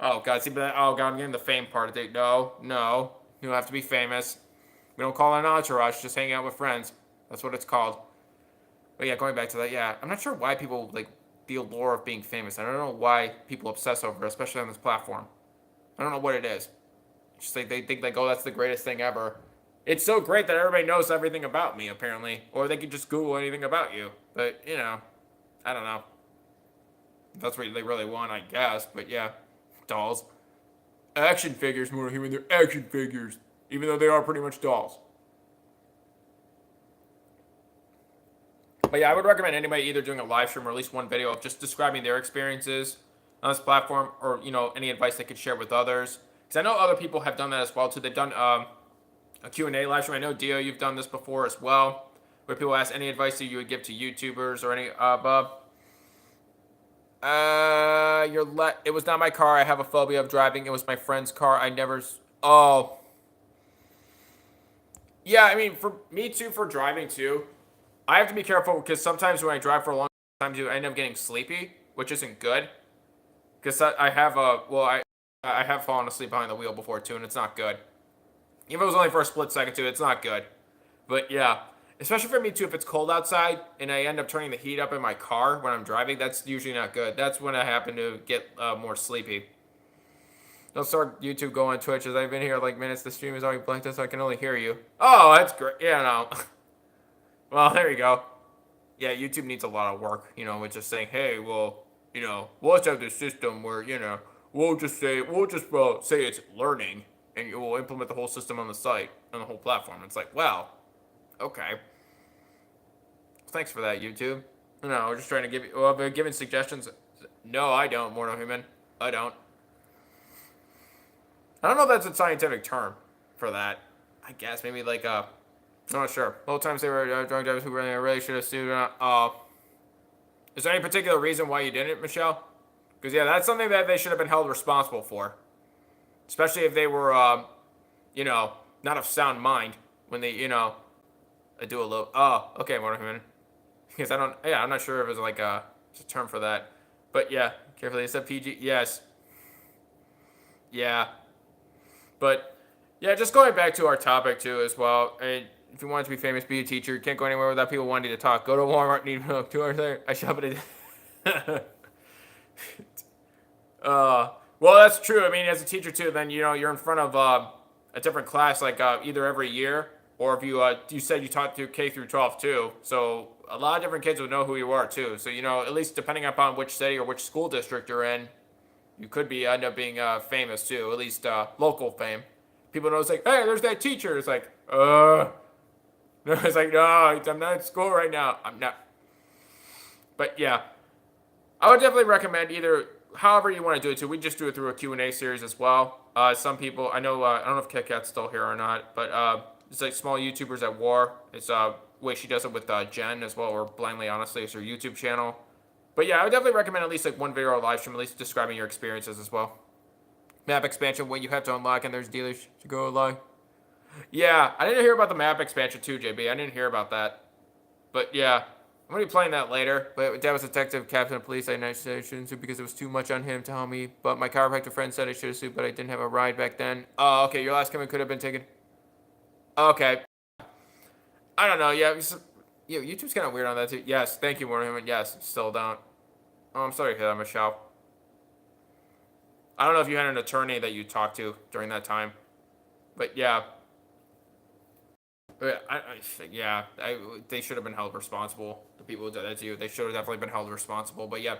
S1: Oh god, see, but oh god, I'm getting the fame part of it. No, you don't have to be famous. We don't call it an entourage, just hanging out with friends. That's what it's called. But yeah, going back to that, yeah, I'm not sure why people like the allure of being famous. I don't know why people obsess over it, especially on this platform. I don't know what it is. It's just like they think like, oh, that's the greatest thing ever. It's so great that everybody knows everything about me, apparently. Or they can just Google anything about you. But, I don't know. That's what they really want, I guess. But yeah, dolls. Action figures, more human. They're action figures. Even though they are pretty much dolls. But yeah, I would recommend anybody either doing a live stream or at least one video of just describing their experiences on this platform. Or, any advice they could share with others. Because I know other people have done that as well, too. They've done a Q&A live stream. I know, Dio, you've done this before as well, where people ask any advice that you would give to YouTubers or any, Bob. It was not my car. I have a phobia of driving. It was my friend's car. Oh. Yeah, I mean, for me too, for driving too, I have to be careful because sometimes when I drive for a long time, I end up getting sleepy, which isn't good. Because I have I have fallen asleep behind the wheel before too, and it's not good. Even if it was only for a split second too, it's not good. But yeah, especially for me too, if it's cold outside and I end up turning the heat up in my car when I'm driving, that's usually not good. That's when I happen to get more sleepy. Don't start YouTube, go on Twitch, as I've been here like minutes. The stream is already blanked out, so I can only hear you. Oh, that's great. Yeah, no. Well, there you go. Yeah, YouTube needs a lot of work, with just saying, hey, well, let's have this system where, we'll just say it's learning. And you will implement the whole system on the site, on the whole platform. It's like, wow, okay. Thanks for that, YouTube. No, we're just trying to give you, well, I've given suggestions. No, I don't, Mortal Human. I don't. I don't know if that's a scientific term for that. I guess maybe like, I'm not sure. Most times they were drunk drivers who really should have sued. Is there any particular reason why you didn't, Michelle? Because, yeah, that's something that they should have been held responsible for. Especially if they were, not of sound mind when they, I do a little. Oh, okay, Mortal Human. Because I'm not sure if it's like a term for that. But yeah, carefully, it's a PG. Yes. Yeah. But yeah, just going back to our topic too as well. And if you want to be famous, be a teacher. You can't go anywhere without people wanting to talk. Go to Walmart, need milk. 2 hours there. I shop it. Well, that's true. I mean, as a teacher too, then you're in front of a different class, like either every year, or if you said you taught through K through 12 too. So a lot of different kids would know who you are too. So at least depending upon which city or which school district you're in, you could end up being famous too. At least local fame. People know it's like, hey, there's that teacher. It's like, no, it's like, no, I'm not at school right now. I'm not. But yeah, I would definitely recommend either. However you want to do it too. We just do it through a Q&A series as well. Some people, I know, I don't know if Kit Kat's still here or not, but it's like Small YouTubers at War. It's way she does it with Jen as well, or Blindly Honestly, it's her YouTube channel. But yeah, I would definitely recommend at least like one video or live stream, at least describing your experiences as well. Map expansion, what you have to unlock, and there's dealers to go live. Yeah, I didn't hear about the map expansion too, JB. I didn't hear about that. But yeah, I'm gonna be playing that later. But Dad was detective, captain of police. I shouldn't sue because it was too much on him to help me. But my chiropractor friend said I should have sued, but I didn't have a ride back then. Oh, okay. Your last comment could have been taken. Okay. I don't know. Yeah, YouTube's kind of weird on that too. Yes, thank you, Warren. Yes, still don't. Oh, I'm sorry to hear that, Michelle. I don't know if you had an attorney that you talked to during that time, but yeah. They should have been held responsible. The people who did that to you, they should have definitely been held responsible. But yeah,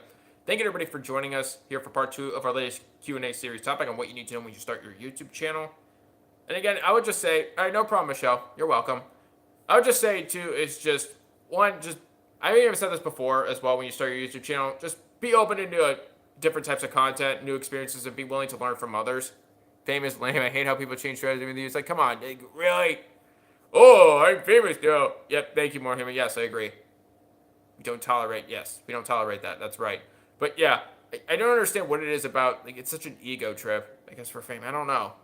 S1: thank you everybody for joining us here for part 2 of our latest Q&A series topic on what you need to know when you start your YouTube channel. And again, I would just say, all right, no problem, Michelle. You're welcome. I would just say too, it's just one, just I may have said this before as well. When you start your YouTube channel, just be open to different types of content, new experiences, and be willing to learn from others. Famous lame. I hate how people change strategy with you. It's like, come on, like, really? Oh, I'm famous now. Yep, thank you, Moorhuman. Yes, I agree. We don't tolerate that. That's right. But yeah, I don't understand what it is about, like, it's such an ego trip, I guess, for fame. I don't know.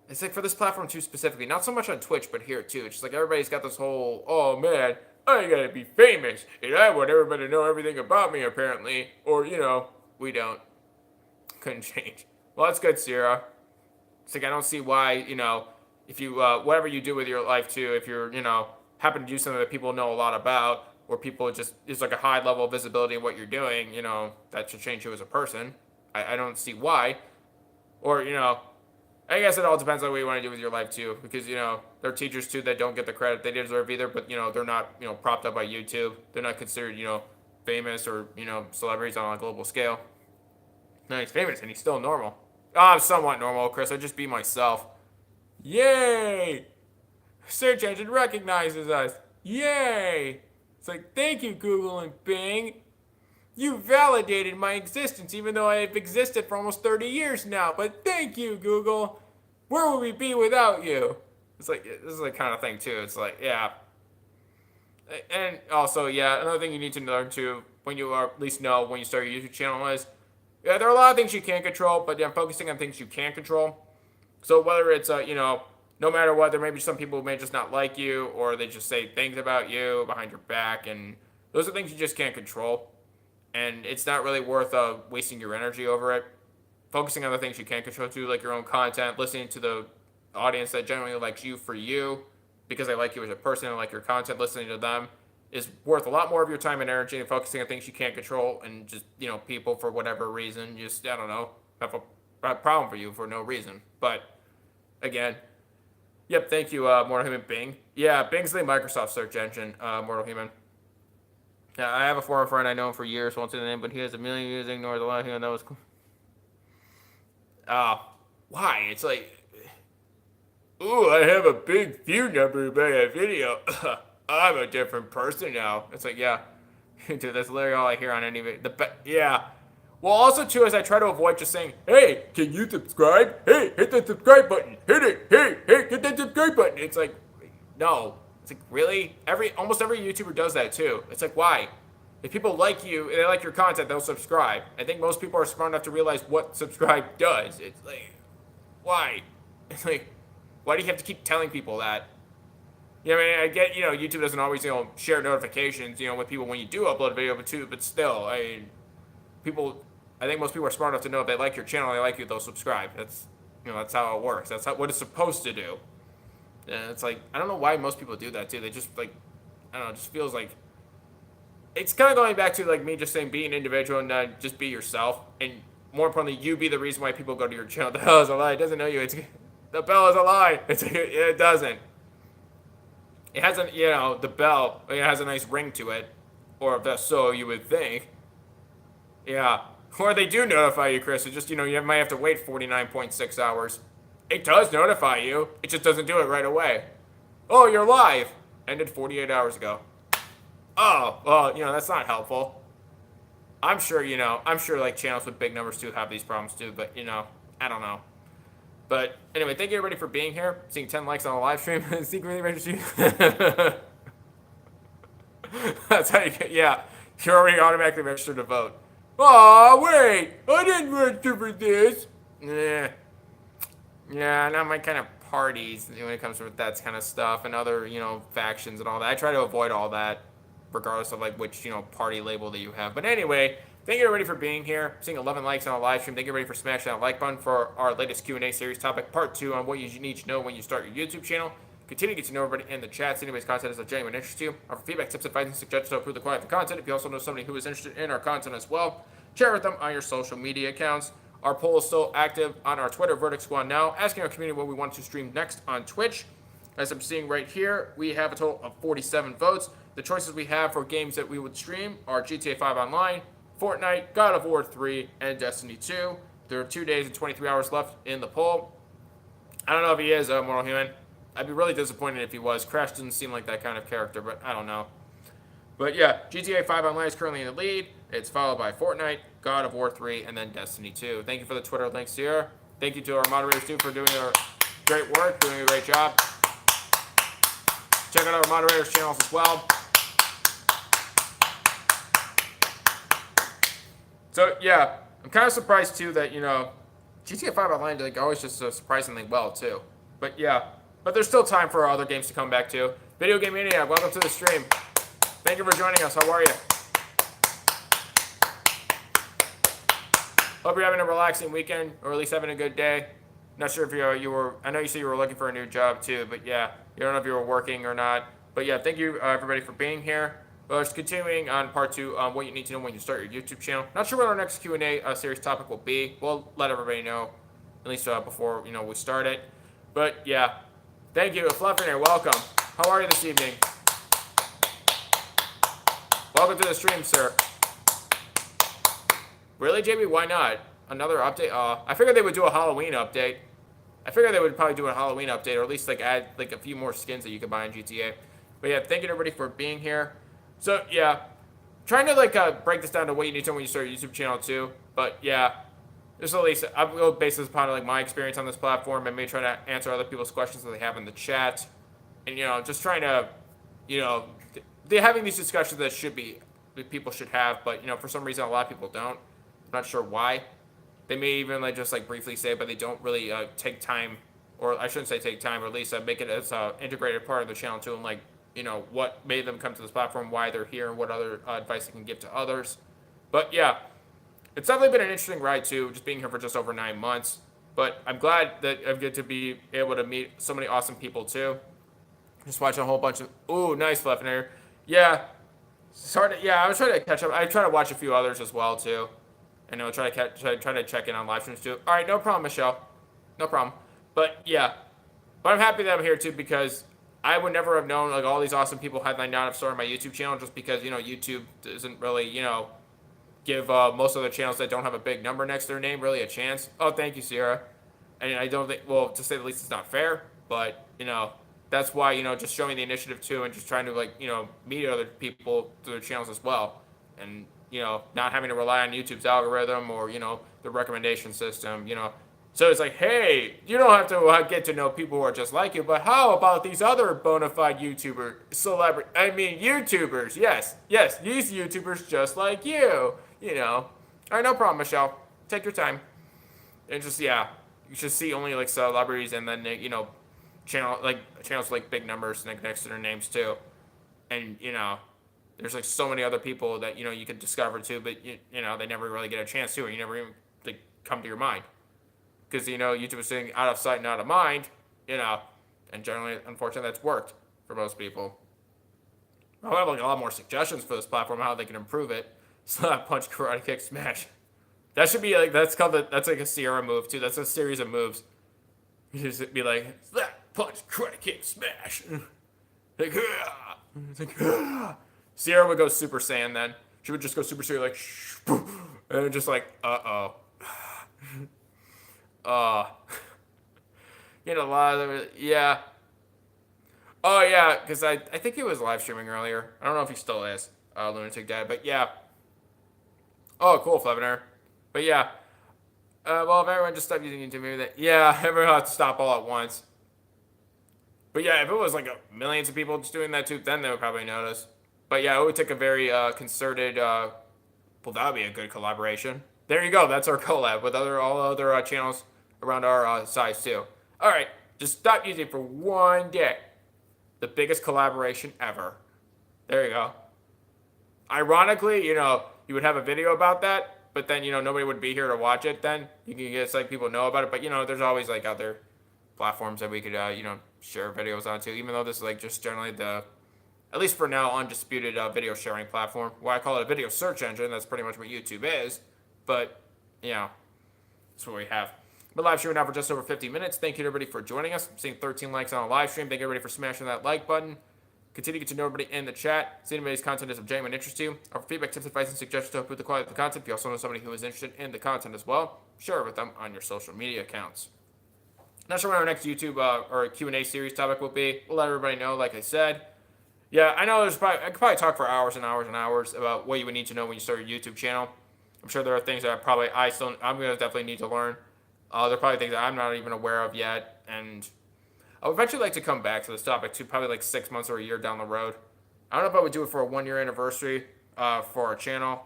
S1: It's like for this platform too specifically, not so much on Twitch, but here too. It's just like everybody's got this whole, oh man, I gotta be famous, and I want everybody to know everything about me, apparently. Or, we don't. Couldn't change. Well, that's good, Sierra. It's like, I don't see why, if you, whatever you do with your life too, if you're, happen to do something that people know a lot about, or people just, there's like a high level of visibility in what you're doing, that should change you as a person. I don't see why. Or, I guess it all depends on what you want to do with your life too, because, there are teachers too that don't get the credit they deserve either, but, they're not, propped up by YouTube. They're not considered, famous or, celebrities on a global scale. No, he's famous and he's still normal. Oh, I'm somewhat normal, Chris. I just be myself. Yay! Search engine recognizes us. Yay! It's like, thank you, Google and Bing. You validated my existence, even though I have existed for almost 30 years now. But thank you, Google. Where would we be without you? It's like, this is the kind of thing, too. It's like, yeah. And also, yeah, another thing you need to learn, too, when you at least know when you start your YouTube channel is, yeah, there are a lot of things you can't control, but I'm focusing on things you can control. So whether it's, no matter what, there may be some people who may just not like you, or they just say things about you behind your back, and those are things you just can't control. And it's not really worth wasting your energy over it. Focusing on the things you can control too, like your own content, listening to the audience that generally likes you for you, because they like you as a person and like your content, listening to them is worth a lot more of your time and energy than focusing on things you can't control and just, people for whatever reason, just, I don't know, have a problem for you for no reason. But, again, yep, thank you, Mortal Human Bing. Yeah, Bing's the Microsoft search engine, Mortal Human. Yeah, I have a former friend I know him for years, won't say the name, but he has a million views, ignores a lot of him, that was cool. Why? It's like, ooh, I have a big view number by a video. I'm a different person now. It's like, yeah. Dude, that's literally all I hear on any video. Yeah. Well, also, too, as I try to avoid just saying, hey, can you subscribe? Hey, hit the subscribe button. Hit it. Hey, hit that subscribe button. It's like, no. It's like, really? Almost every YouTuber does that, too. It's like, why? If people like you and they like your content, they'll subscribe. I think most people are smart enough to realize what subscribe does. It's like, why? It's like, why do you have to keep telling people that? I mean, I get, YouTube doesn't always, share notifications, with people when you do upload a video, but still, I think most people are smart enough to know if they like your channel, they like you, they'll subscribe. That's, that's how it works. That's what it's supposed to do. And it's like, I don't know why most people do that, too. They just, like, I don't know, it just feels like, it's kind of going back to, like, me just saying be an individual and just be yourself. And more importantly, you be the reason why people go to your channel. The hell is a lie. It doesn't know you. The bell is a lie. It doesn't. It has the bell, it has a nice ring to it. Or so you would think. Yeah. Or they do notify you, Chris. It's just, you might have to wait 49.6 hours. It does notify you. It just doesn't do it right away. Oh, you're live. Ended 48 hours ago. Oh, well, that's not helpful. I'm sure, like, channels with big numbers, too, have these problems, too. But, I don't know. But anyway, thank you everybody for being here. Seeing 10 likes on the live stream. Secretly registered. That's how you get, yeah. You're already automatically registered to vote. Aw, wait. I didn't register for this. Yeah, not my kind of parties when it comes to that kind of stuff and other, factions and all that. I try to avoid all that, regardless of like which, party label that you have. But anyway, thank you everybody for being here. Seeing 11 likes on a live stream. Thank you everybody for smashing that like button for our latest Q&A series topic, part 2 on what you need to know when you start your YouTube channel. Continue to get to know everybody in the chat. Anyways, content is of genuine interest to you. Offer feedback, tips, advice, and suggestions to improve the quality of the content. If you also know somebody who is interested in our content as well, share with them on your social media accounts. Our poll is still active on our Twitter, VerdictSquadNow, asking our community what we want to stream next on Twitch. As I'm seeing right here, we have a total of 47 votes. The choices we have for games that we would stream are GTA 5 Online, Fortnite, God of War 3, and Destiny 2. There are 2 days and 23 hours left in the poll. I don't know if he is a Mortal Human. I'd be really disappointed if he was. Crash doesn't seem like that kind of character, but I don't know. But yeah, GTA 5 Online is currently in the lead. It's followed by Fortnite, God of War 3, and then Destiny 2. Thank you for the Twitter links here. Thank you to our moderators, too, for doing their great work, doing a great job. Check out our moderators' channels as well. So, yeah, I'm kind of surprised, too, that, GTA 5 Online like, always just does surprisingly well, too. But, yeah, but there's still time for our other games to come back, too. Video Game Mania, welcome to the stream. Thank you for joining us. How are you? Hope you're having a relaxing weekend, or at least having a good day. Not sure if you were, I know you said you were looking for a new job, too, but, yeah, you don't know if you were working or not. But, yeah, thank you, everybody, for being here. Well, just continuing on part 2, what you need to know when you start your YouTube channel. Not sure what our next Q&A series topic will be. We'll let everybody know, at least before, we start it. But, yeah, thank you. Fluffiner, welcome. How are you this evening? Welcome to the stream, sir. Really, JB? Why not? Another update? I figured they would do a Halloween update. I figured they would probably do a Halloween update, or at least like add like a few more skins that you could buy in GTA. But yeah, thank you to everybody for being here. So yeah, trying to break this down to what you need to know when you start your YouTube channel too. But yeah, just at least I will base this upon like my experience on this platform and maybe try to answer other people's questions that they have in the chat, and just trying to, they're having these discussions that people should have, but for some reason a lot of people don't. I'm not sure why. They may even just briefly say it, but they don't really take time, or I shouldn't say take time, or at least make it as an integrated part of the channel too, and what made them come to this platform, why they're here, and what other advice they can give to others. But yeah, it's definitely been an interesting ride too, just being here for just over 9 months. But I'm glad that I get to be able to meet so many awesome people too. Just watching a whole bunch of, ooh, nice Fluffiner. Yeah, I was trying to catch up. I try to watch a few others as well too. And I'll try to check in on live streams too. All right, no problem, Michelle. No problem. But yeah, but I'm happy that I'm here too, because I would never have known all these awesome people had I not have started my YouTube channel, just because YouTube doesn't really give most of the channels that don't have a big number next to their name really a chance. Oh, thank you, Sierra. And I don't think, well, to say the least, it's not fair, but that's why just showing the initiative too, and just trying to meet other people through their channels as well, and not having to rely on YouTube's algorithm or the recommendation system. So it's like, hey, you don't have to get to know people who are just like you, but how about these other bona fide YouTubers? Yes, these YouTubers just like you. All right, no problem, Michelle. Take your time. And just, yeah, you should see only celebrities, and then channels like big numbers next to their names too. And there's so many other people that you could discover too, but they never really get a chance to, or you never even come to your mind, because YouTube is saying out of sight and out of mind, and generally, unfortunately, that's worked for most people. I'll have a lot more suggestions for this platform, how they can improve it. Slap, punch, karate kick, smash. That should be that's a Sierra move too. That's a series of moves. You just be like, slap, punch, karate kick, smash. Sierra would go Super Saiyan then. She would just go Super Saiyan and just uh-oh. A lot of it, yeah. Oh, yeah, because I think he was live streaming earlier. I don't know if he still is, Lunatic Dad, but yeah. Oh, cool, Flevener. But yeah. Well, if everyone just stopped using YouTube, maybe that, yeah, everyone had to stop all at once. But yeah, if it was millions of people just doing that too, then they would probably notice. But yeah, it would take a very concerted, well, that would be a good collaboration. There you go, that's our collab with all other channels around our size too. All right, Just stop using it for one day. The biggest collaboration ever. There you go. Ironically, you would have a video about that, but then, nobody would be here to watch it then. You can get, like, people know about it, but, there's always, like, other platforms that we could, share videos onto, even though this is, like, just generally the, at least for now, undisputed video sharing platform. Why I call it a video search engine, that's pretty much what YouTube is, but, that's what we have. We're live streaming now for just over 50 minutes. Thank you to everybody for joining us. I'm seeing 13 likes on a live stream. Thank you everybody for smashing that like button. Continue to get to know everybody in the chat. See anybody's content is of genuine interest to you. Our feedback, tips, advice, and suggestions to improve the quality of the content. If you also know somebody who is interested in the content as well, share it with them on your social media accounts. Not sure when our next YouTube or Q&A series topic will be. We'll let everybody know, like I said. Yeah, I know I could probably talk for hours and hours and hours about what you would need to know when you start your YouTube channel. I'm sure there are things that I'm going to definitely need to learn. There are probably things that I'm not even aware of yet, and I would eventually like to come back to this topic too, probably like 6 months or a year down the road. I don't know if I would do it for a 1 year anniversary for our channel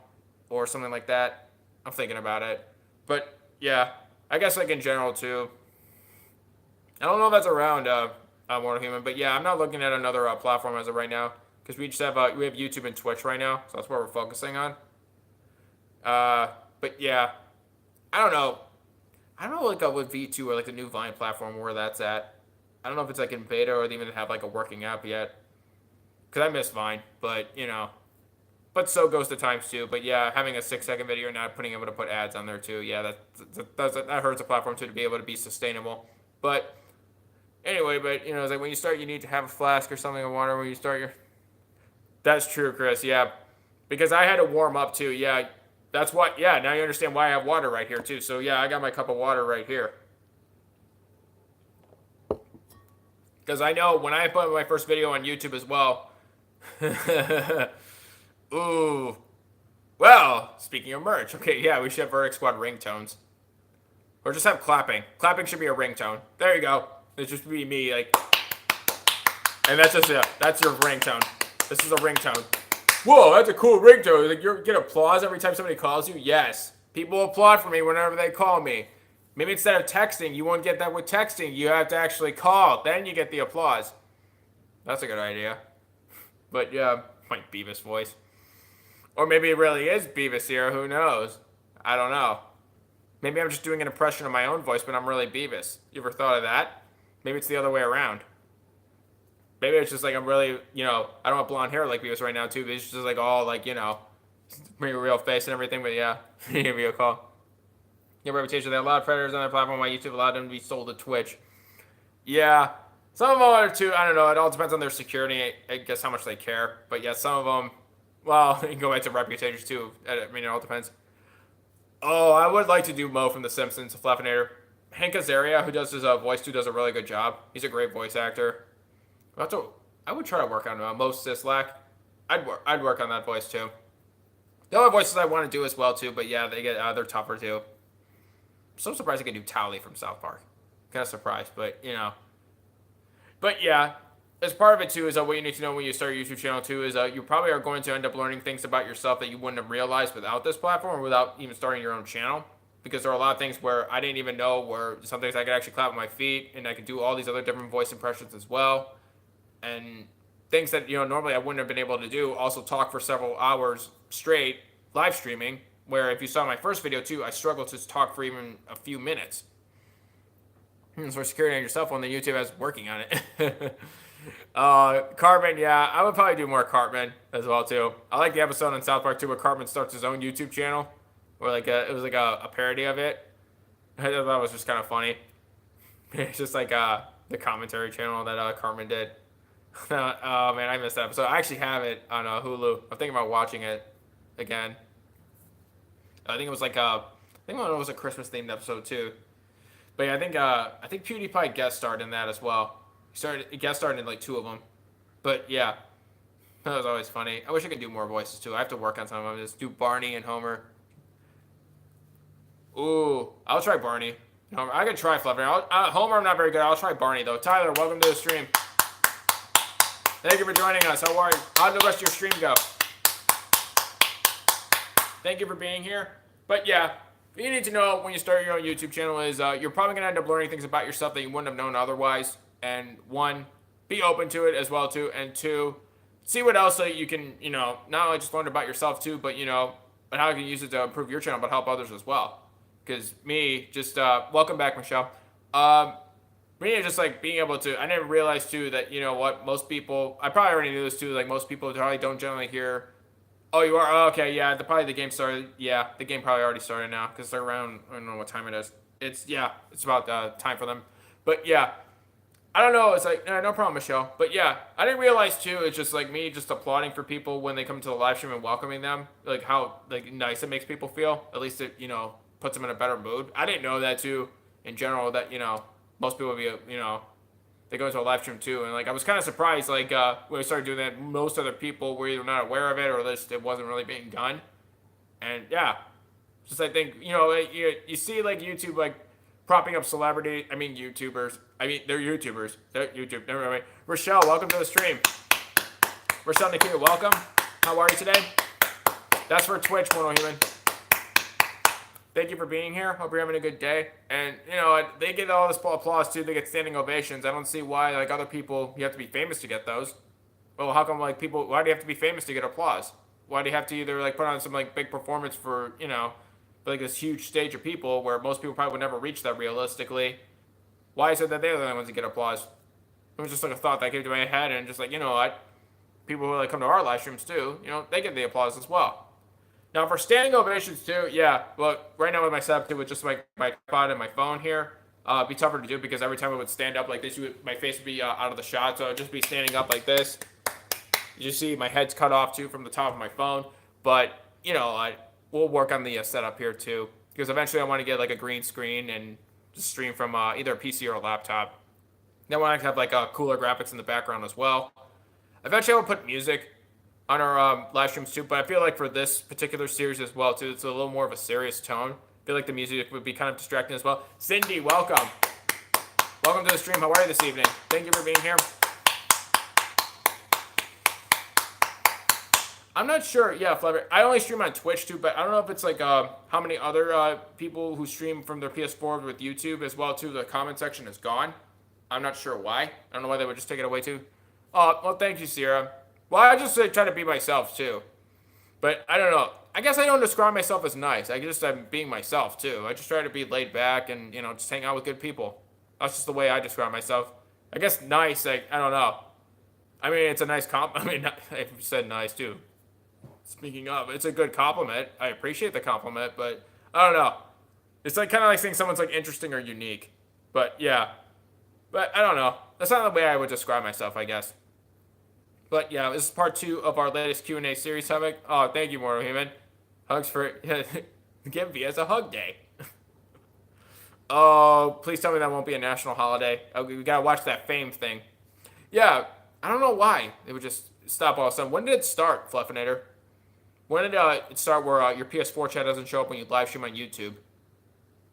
S1: or something like that. I'm thinking about it. But yeah, I guess like in general too. I don't know if that's around Mortal Human, but yeah, I'm not looking at another platform as of right now because we just have we have YouTube and Twitch right now, so that's what we're focusing on. But yeah, I don't know like with V2 or like the new Vine platform where that's at. I don't know if it's like in beta or they even have like a working app yet. Because I miss Vine, but but so goes the times too. But yeah, having a 6-second video and not being able to put ads on there too. Yeah, that hurts the platform too to be able to be sustainable. But anyway, it's like when you start, you need to have a flask or something of water when you start your. That's true, Chris. Yeah, because I had to warm up too. Yeah, that's what. Yeah, now you understand why I have water right here too. So yeah, I got my cup of water right here. Because I know when I put my first video on YouTube as well. Ooh. Well, speaking of merch. Okay, yeah, we should have Verdict Squad ringtones. Or just have clapping. Clapping should be a ringtone. There you go. It just be me, like. And that's just it. That's your ringtone. This is a ringtone. Whoa, that's a cool ringtone. Like, you get applause every time somebody calls you? Yes. People applaud for me whenever they call me. Maybe instead of texting, you won't get that with texting. You have to actually call. Then you get the applause. That's a good idea. But yeah, my Beavis voice. Or maybe it really is Beavis here. Who knows? I don't know. Maybe I'm just doing an impression of my own voice, but I'm really Beavis. You ever thought of that? Maybe it's the other way around. Maybe it's just like I'm really, I don't have blonde hair like Beavis right now too. But it's just like all like, pretty real face and everything. But yeah, give me a call. Your reputation. They allowed predators on their platform while YouTube allowed them to be sold to Twitch. Yeah. Some of them are too, I don't know. It all depends on their security. I guess how much they care. But yeah, some of them, well, you can go back to reputations too. I mean, it all depends. Oh, I would like to do Mo from The Simpsons, Flaffinator. Hank Azaria, who does his voice too, does a really good job. He's a great voice actor. I would try to work on Mo Sislak. I'd work on that voice too. The other voices I want to do as well too, but yeah, they're tougher too. I'm so surprised I could do Tally from South Park. Kind of surprised, but But yeah, as part of it too is what you need to know when you start your YouTube channel too is you probably are going to end up learning things about yourself that you wouldn't have realized without this platform or without even starting your own channel. Because there are a lot of things where I didn't even know where some things I could actually clap with my feet and I could do all these other different voice impressions as well. And things that normally I wouldn't have been able to do. Also talk for several hours straight live streaming. Where if you saw my first video too, I struggled to talk for even a few minutes. For security on your cell phone, then YouTube is working on it. Cartman, yeah, I would probably do more Cartman as well too. I like the episode on South Park too where Cartman starts his own YouTube channel, where like it was like a parody of it. I thought that was just kind of funny. It's just like the commentary channel that Cartman did. Oh man, I missed that episode. I actually have it on Hulu. I'm thinking about watching it again. I think it was like it was a Christmas themed episode too. But yeah, I think PewDiePie guest starred in that as well. He guest starred in like 2 of them. But yeah, that was always funny. I wish I could do more voices too. I have to work on some of them. Just do Barney and Homer. Ooh, I'll try Barney. Homer. I could try Fluffy. Homer, I'm not very good. I'll try Barney though. Tyler, welcome to the stream. Thank you for joining us. How are you? How did the rest of your stream go? Thank you for being here. But yeah, What you need to know when you start your own YouTube channel is you're probably going to end up learning things about yourself that you wouldn't have known otherwise. And one, be open to it as well too. And two, see what else that you can, not only just learn about yourself too, but but how you can use it to improve your channel, but help others as well. Because me, just welcome back, Michelle. Me, just like being able to, I never realized too that most people, I probably already knew this too. Like most people probably don't generally hear. Oh, you are? Oh, okay, yeah. Probably the game started. Yeah, the game probably already started now because they're around. I don't know what time it is. It's about time for them. But yeah, I don't know. It's like no problem, Michelle. But yeah, I didn't realize too. It's just like me just applauding for people when they come to the live stream and welcoming them. Like how nice it makes people feel. At least it puts them in a better mood. I didn't know that too. In general, that most people would be they go into a live stream too, and like I was kind of surprised when we started doing that. Most other people were either not aware of it or just it wasn't really being done. And yeah, just I think you see like YouTube like propping up celebrity. I mean YouTubers. I mean they're YouTubers. They're YouTube. Never mind. Rochelle, welcome to the stream. Rochelle Nikita, welcome. How are you today? That's for Twitch, Mono Human. Thank you for being here. Hope you're having a good day. And, they get all this applause, too. They get standing ovations. I don't see why, like, other people, you have to be famous to get those. Well, how come, like, people, why do you have to be famous to get applause? Why do you have to either, like, put on some, like, big performance for, like, this huge stage of people where most people probably would never reach that realistically? Why is it that they're the only ones that get applause? It was just, like, a thought that came to my head and just, like, what? People who, like, come to our live streams, too, they get the applause as well. Now, for standing ovations, too, yeah, but right now with my setup, too, with just my tripod and my phone here, it'd be tougher to do because every time I would stand up like this, my face would be out of the shot, so I'd just be standing up like this. You see my head's cut off, too, from the top of my phone, but, we'll work on the setup here, too, because eventually I want to get, like, a green screen and just stream from either a PC or a laptop. Then I want to have, like, cooler graphics in the background as well. Eventually I will put music on our live streams too, but I feel like for this particular series as well too, it's a little more of a serious tone. I feel like the music would be kind of distracting as well. Cindy, welcome. Welcome to the stream. How are you this evening? Thank you for being here. I'm not sure. Yeah, Flavor. I only stream on Twitch too, but I don't know if it's like how many other people who stream from their PS4 with YouTube as well too. The comment section is gone. I'm not sure why. I don't know why they would just take it away too. Well, thank you, Sierra. Well, I just try to be myself, too. But, I don't know. I guess I don't describe myself as nice. I'm being myself, too. I just try to be laid back and, just hang out with good people. That's just the way I describe myself. I guess nice, I don't know. I mean, it's a nice compliment. I mean, I said nice, too. Speaking of, it's a good compliment. I appreciate the compliment, but I don't know. It's like kind of like saying someone's, like, interesting or unique. But, yeah. But, I don't know. That's not the way I would describe myself, I guess. But yeah, this is part 2 of our latest Q&A series topic. Oh, thank you, Mortal Human. Hugs for give me as a hug day. Oh, please tell me that won't be a national holiday. We gotta watch that Fame thing. Yeah, I don't know why they would just stop all of a sudden. When did it start, Fluffinator? When did it start where your PS4 chat doesn't show up when you live stream on YouTube?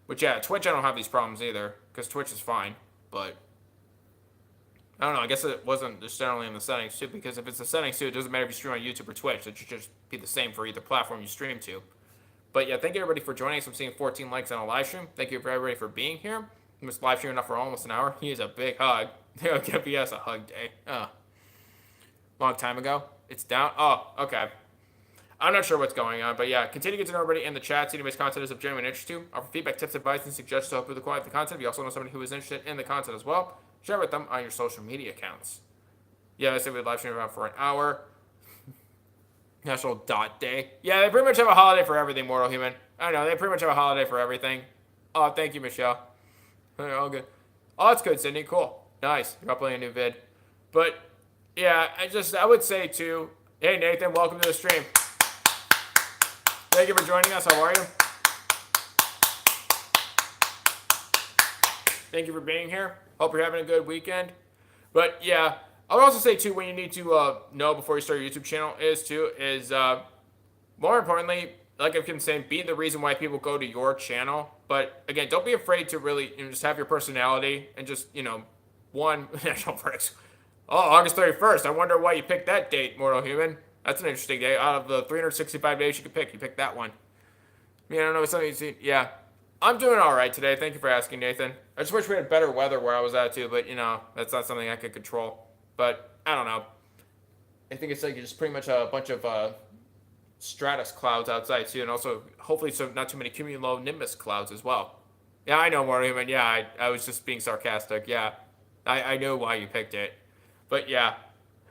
S1: Which yeah, Twitch I don't have these problems either because Twitch is fine, but. I don't know, I guess it wasn't necessarily in the settings too, because if it's the settings too, it doesn't matter if you stream on YouTube or Twitch. It should just be the same for either platform you stream to. But yeah, thank you everybody for joining us. I'm seeing 14 likes on a live stream. Thank you for everybody for being here. I'm just live streaming up for almost an hour. He is a big hug. They'll give us a hug day. Long time ago. It's down. Oh, okay. I'm not sure what's going on, but yeah, continue to get to know everybody in the chat. See anybody's content is of genuine interest to. Offer feedback, tips, advice, and suggestions to help you acquire the content. If you also know somebody who is interested in the content as well, share with them on your social media accounts. Yeah, I said we'd live stream about for an hour. National Dot Day. Yeah, they pretty much have a holiday for everything, Mortal Human. I know, they pretty much have a holiday for everything. Oh, thank you, Michelle. All good. Oh, that's good, Sydney. Cool. Nice. You're uploading a new vid. But, yeah, I would say, too, hey, Nathan, welcome to the stream. Thank you for joining us. How are you? Thank you for being here. Hope you're having a good weekend. But, yeah, I would also say, too, what you need to know before you start your YouTube channel is more importantly, like I've been saying, be the reason why people go to your channel. But, again, don't be afraid to really just have your personality and just, one national verdicts. Oh, August 31st. I wonder why you picked that date, Mortal Human. That's an interesting day. Out of the 365 days you could pick, you picked that one. I mean, I don't know, something you see. Yeah. I'm doing all right today. Thank you for asking, Nathan. I just wish we had better weather where I was at, too, but, that's not something I could control. But, I don't know. I think it's like just pretty much a bunch of stratus clouds outside, too, and also, hopefully, not too many cumulonimbus clouds as well. Yeah, I know, Morgan. Yeah, I was just being sarcastic. Yeah. I know why you picked it. But, yeah.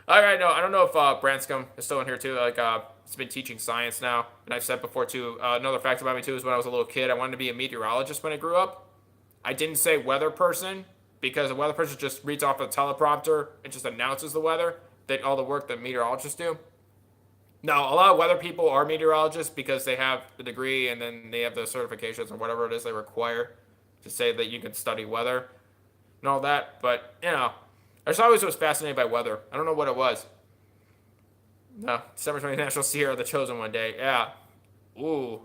S1: I know. I don't know if Branscombe is still in here too. Like, he's been teaching science now, and I've said before too. Another fact about me too is when I was a little kid, I wanted to be a meteorologist when I grew up. I didn't say weather person because a weather person just reads off a teleprompter and just announces the weather. That all the work that meteorologists do. Now, a lot of weather people are meteorologists because they have the degree and then they have the certifications or whatever it is they require to say that you can study weather and all that. But I just always was fascinated by weather. I don't know what it was. No, December 20th, National Sierra, the chosen one day. Yeah. Ooh.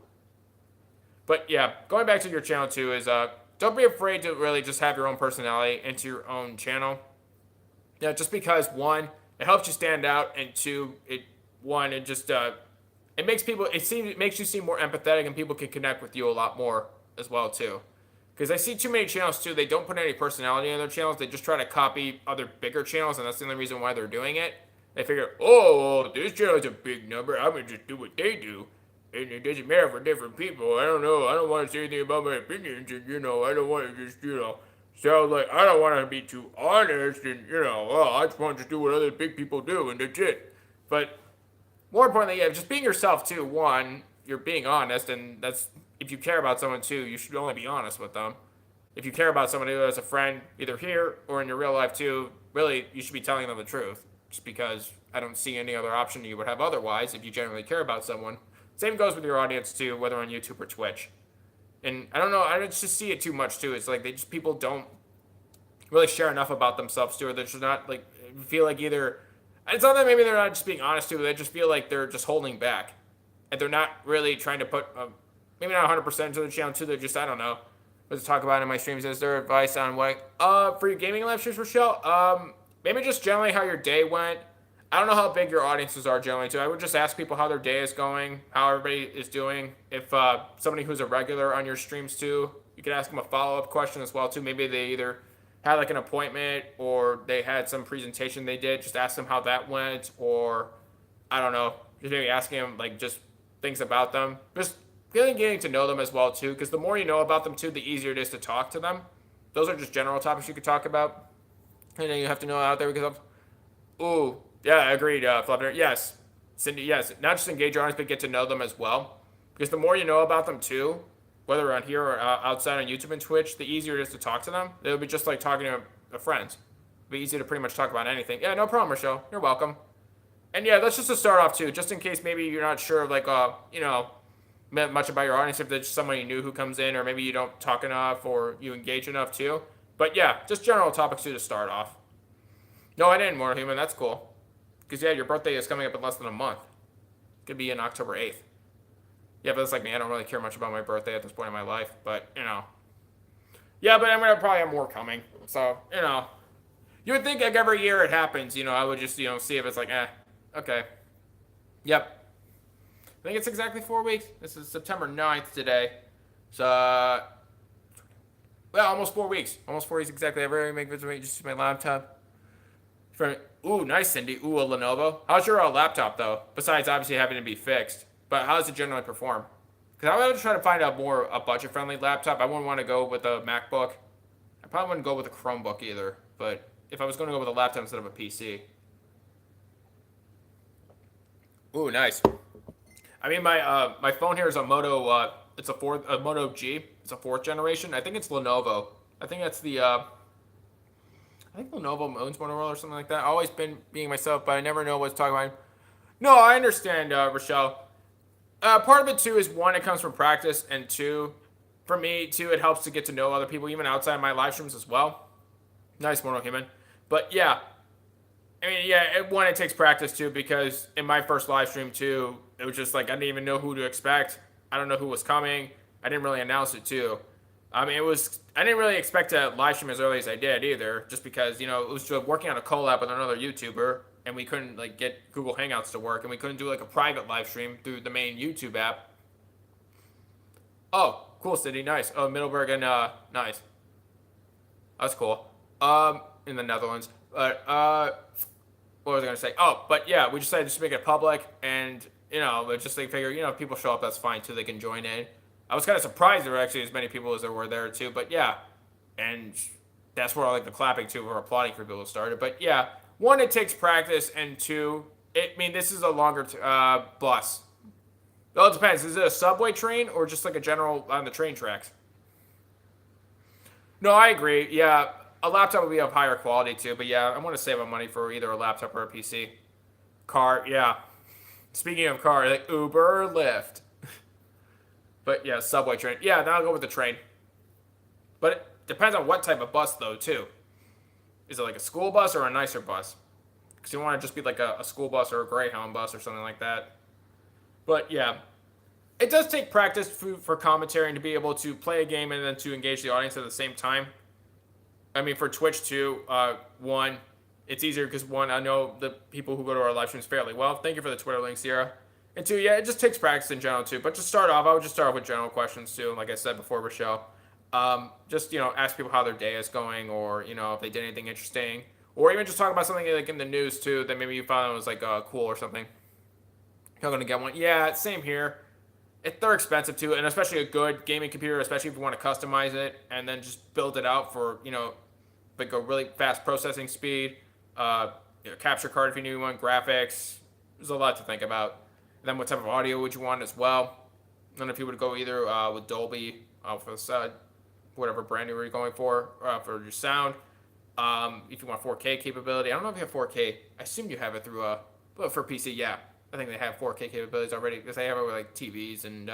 S1: But yeah, going back to your channel too is don't be afraid to really just have your own personality into your own channel. Yeah, just because one, it helps you stand out, and two, it just it makes people it makes you seem more empathetic, and people can connect with you a lot more as well too. Because I see too many channels too, they don't put any personality in their channels. They just try to copy other bigger channels, and that's the only reason why they're doing it. They figure, oh, well, this channel is a big number. I'm going to just do what they do. And it doesn't matter for different people. I don't know. I don't want to say anything about my opinions. And, I don't want to just, sound like I don't want to be too honest. And, I just want to do what other big people do, and that's it. But more importantly, yeah, just being yourself too. One, you're being honest, and that's, if you care about someone too, you should only be honest with them. If you care about someone who has a friend, either here or in your real life too, really, you should be telling them the truth. Just because I don't see any other option you would have otherwise if you genuinely care about someone. Same goes with your audience too, whether on YouTube or Twitch. And I don't know, I just see it too much too. It's like people don't really share enough about themselves too, or they're just not like, feel like either, it's not that maybe they're not just being honest too, but they just feel like they're just holding back. And they're not really trying to put, maybe not 100% into the channel too, they're just, I don't know. Let's talk about it in my streams. Is there advice on what, for your gaming live streams, Rochelle? Maybe just generally how your day went. I don't know how big your audiences are generally too. I would just ask people how their day is going, how everybody is doing. If somebody who's a regular on your streams too, you could ask them a follow-up question as well too. Maybe they either had like an appointment or they had some presentation they did. Just ask them how that went, or I don't know, just maybe asking them like just things about them. Just really getting to know them as well too, because the more you know about them too, the easier it is to talk to them. Those are just general topics you could talk about. And then you have to know out there because of, ooh, yeah, agreed, Flubber. Yes, Cindy, yes. Not just engage your audience, but get to know them as well. Because the more you know about them too, whether on here or outside on YouTube and Twitch, the easier it is to talk to them. It'll be just like talking to a friend. It'll be easy to pretty much talk about anything. Yeah, no problem, Rochelle. You're welcome. And yeah, that's just to start off too, just in case maybe you're not sure of like, much about your audience, if there's somebody new who comes in, or maybe you don't talk enough or you engage enough too. But yeah, just general topics too to start off. No, I didn't, More Human. That's cool. Because yeah, your birthday is coming up in less than a month. It could be in October 8th. Yeah, but it's like me. I don't really care much about my birthday at this point in my life. But, Yeah, but I'm going to probably have more coming. So, You would think like every year it happens, I would just, see if it's like, okay. Yep. I think it's exactly 4 weeks. This is September 9th today. So, well, almost 4 weeks. Almost 4 weeks exactly. I rarely make videos. Just use my laptop. Ooh, nice, Cindy. Ooh, a Lenovo. How's your laptop, though? Besides, obviously, having to be fixed. But how does it generally perform? Because I would try to find a budget-friendly laptop. I wouldn't want to go with a MacBook. I probably wouldn't go with a Chromebook either. But if I was going to go with a laptop instead of a PC. Ooh, nice. I mean, my phone here is a Moto. It's a Moto G. It's a 4th generation. I think it's Lenovo. I think that's the. I think Lenovo owns Motorola or something like that. I've always been being myself, but I never know what to talk about. No, I understand, Rochelle. Part of it too is one, it comes from practice, and two, for me too, it helps to get to know other people, even outside my live streams as well. Nice, Mono Human. But yeah, I mean, yeah, one, it takes practice too, because in my first live stream too, it was just like I didn't even know who to expect. I don't know who was coming. I didn't really announce it too. I mean, I didn't really expect to live stream as early as I did either, just because, it was just working on a collab with another YouTuber, and we couldn't like get Google Hangouts to work, and we couldn't do like a private live stream through the main YouTube app. Oh, cool city, nice. Oh, Middleburg and nice. That's cool. In the Netherlands. But what was I gonna say? Oh, but yeah, we decided just to make it public, and but just like figure, if people show up, that's fine too. They can join in. I was kind of surprised there were actually as many people as there were there too. But yeah, and that's where the clapping too, or applauding for people started. But yeah, one, it takes practice, and two, this is a longer bus. Well, it depends. Is it a subway train or just like a general on the train tracks? No, I agree. Yeah, a laptop would be of higher quality too. But yeah, I want to save up money for either a laptop or a PC. Car, yeah. Speaking of car, like Uber or Lyft. But yeah, subway train. Yeah, then I'll go with the train. But it depends on what type of bus though too. Is it like a school bus or a nicer bus? Because you want to just be like a school bus or a Greyhound bus or something like that. But yeah, it does take practice for commentary and to be able to play a game and then to engage the audience at the same time. I mean, for Twitch too, one, it's easier because one, I know the people who go to our live streams fairly well. Thank you for the Twitter link, Sierra. And two, yeah, it just takes practice in general too. But to start off, I would just start off with general questions too. Like I said before, Rochelle, just ask people how their day is going, or if they did anything interesting, or even just talk about something like in the news too that maybe you found was like cool or something. You're gonna get one. Yeah, same here. They're expensive too, and especially a good gaming computer, especially if you want to customize it and then just build it out for like a really fast processing speed, capture card if you need one, graphics. There's a lot to think about. And then what type of audio would you want as well? And if you would go either with Dolby for the side, whatever brand you were going for your sound. If you want 4K capability, I don't know if you have 4K. I assume you have it through but for PC, yeah. I think they have 4K capabilities already because they have it with like TVs and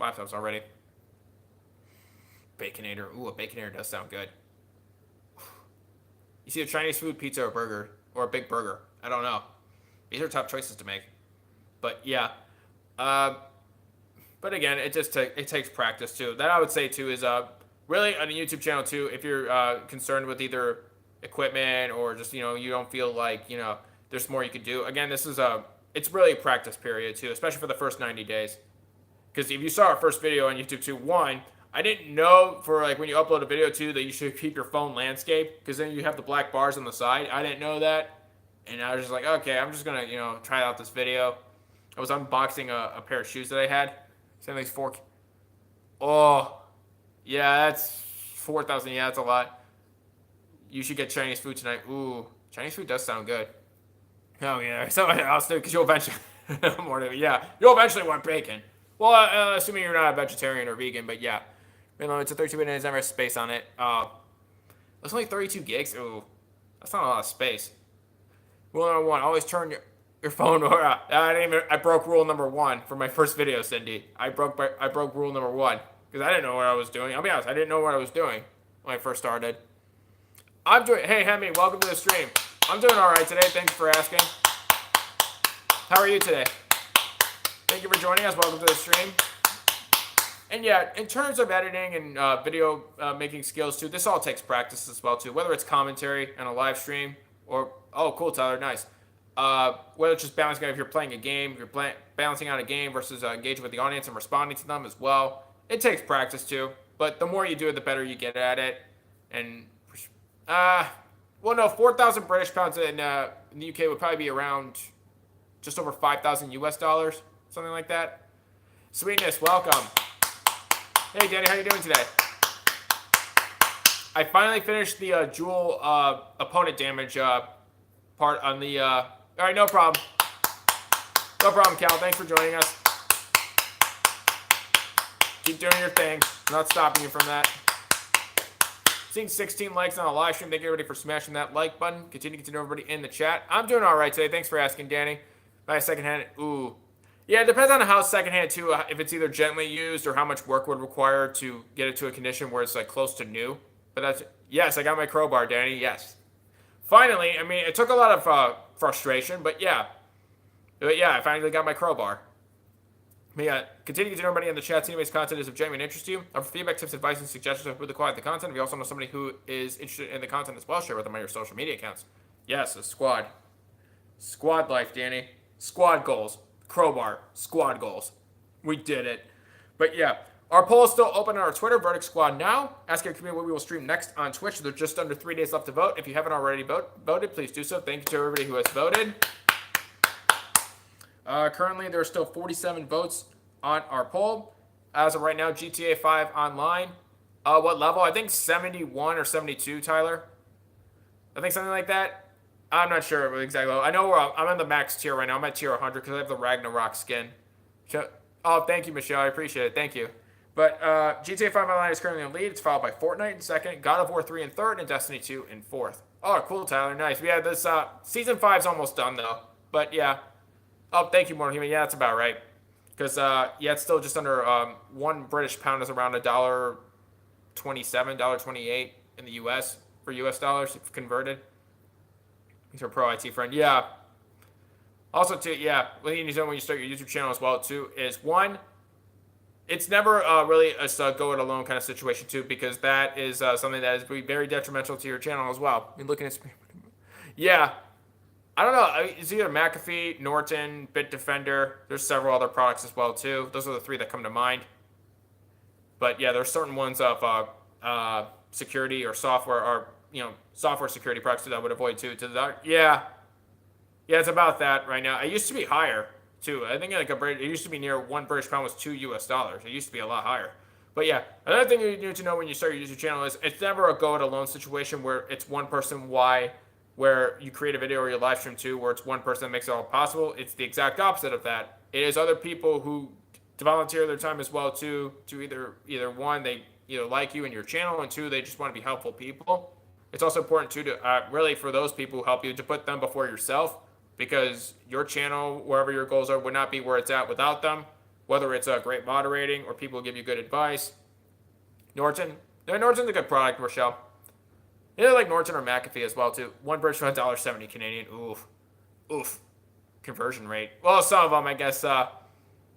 S1: laptops already. Baconator. Ooh, a Baconator does sound good. You see a Chinese food, pizza, or burger, or a big burger. I don't know. These are tough choices to make. But yeah. But again, it takes practice too. That I would say too is really on a YouTube channel too. If you're concerned with either equipment or just you don't feel like there's more you could do. Again, this is it's really a practice period too, especially for the first 90 days. Because if you saw our first video on YouTube too, one, I didn't know for like when you upload a video too that you should keep your phone landscape because then you have the black bars on the side. I didn't know that, and I was just like, okay, I'm just gonna try out this video. I was unboxing a pair of shoes that I had. Same these 4K. Oh, yeah, that's 4,000. Yeah, that's a lot. You should get Chinese food tonight. Ooh, Chinese food does sound good. Oh yeah, something else too, because you'll eventually you'll eventually want bacon. Well, assuming you're not a vegetarian or vegan, but yeah, it's a 32-bit and it never has space on it. That's only 32 gigs. Ooh, that's not a lot of space. Rule number one: always turn your phone. I broke rule number one for my first video, Cindy. I broke rule number one because I didn't know what I was doing. I'll be honest, I didn't know what I was doing when I first started. Hey, Hemi, welcome to the stream. I'm doing all right today. Thanks for asking. How are you today? Thank you for joining us. Welcome to the stream. And yeah, in terms of editing and video making skills too, this all takes practice as well too. Whether it's commentary and a live stream or cool, Tyler, nice. Whether it's just balancing out if you're playing a game, if you're balancing out a game versus engaging with the audience and responding to them as well. It takes practice too, but the more you do it, the better you get at it. And 4,000 British pounds in the UK would probably be around just over 5,000 US dollars, something like that. Sweetness, welcome. Hey, Danny, how you doing today? I finally finished the dual opponent damage part on the. All right, no problem. No problem, Cal. Thanks for joining us. Keep doing your thing. I'm not stopping you from that. Seeing 16 likes on a live stream. Thank you everybody for smashing that like button. Continue to everybody in the chat. I'm doing all right today. Thanks for asking, Danny. Buy a secondhand. Ooh. Yeah, it depends on how secondhand too. If it's either gently used or how much work would require to get it to a condition where it's like close to new. But yes, I got my crowbar, Danny. Yes. Finally, I mean, it took a lot of frustration, but yeah. I finally got my crowbar. But yeah, continue to get everybody in the chat. See anybody's content is of genuine interest to you. For feedback, tips, advice, and suggestions of who to acquire the content. If you also know somebody who is interested in the content as well, share with them on your social media accounts. Yes, a squad. Squad life, Danny. Squad goals. Crowbar. Squad goals. We did it. But yeah. Our poll is still open on our Twitter, VerdictSquadNow. Ask your community what we will stream next on Twitch. There's just under 3 days left to vote. If you haven't already voted, please do so. Thank you to everybody who has voted. Currently, there are still 47 votes on our poll. As of right now, GTA 5 online. What level? I think 71 or 72, Tyler. I think something like that. I'm not sure exactly. I know I'm on the max tier right now. I'm at tier 100 because I have the Ragnarok skin. Oh, thank you, Michelle. I appreciate it. Thank you. But GTA 5 Online is currently in lead. It's followed by Fortnite in second, God of War 3 in third, and Destiny 2 in fourth. Oh, cool, Tyler. Nice. Yeah, this season 5's almost done though. But yeah. Oh, thank you, Morning Human. Yeah, that's about right. Because yeah, it's still just under one British pound is around $1.27, $1.28 in the U.S. for U.S. dollars if converted. He's our pro IT friend. Yeah. Also, too, yeah, what you need to know when you start your YouTube channel as well, too, is one, it's never really a go it alone kind of situation, too, because that is something that is very detrimental to your channel as well. You're looking at, yeah, I don't know. It's either McAfee, Norton, Bitdefender. There's several other products as well, too. Those are the three that come to mind. But yeah, there's certain ones of security or software, or software security products that I would avoid too. Yeah, it's about that right now. It used to be higher too. I think it used to be near one British pound was $2. It used to be a lot higher. But yeah, another thing you need to know when you start your YouTube channel is it's never a go it alone situation where it's one person where you create a video or you live stream too, where it's one person that makes it all possible. It's the exact opposite of that. It is other people who volunteer their time as well too, to either one, they like you and your channel, and two, they just want to be helpful people. It's also important too to really, for those people who help you, to put them before yourself, because your channel, wherever your goals are, would not be where it's at without them. Whether it's great moderating or people who give you good advice. Norton's a good product, Rochelle. Either like Norton or McAfee as well too. One British for $1.70 Canadian. Oof. Conversion rate. Well, some of them, I guess. There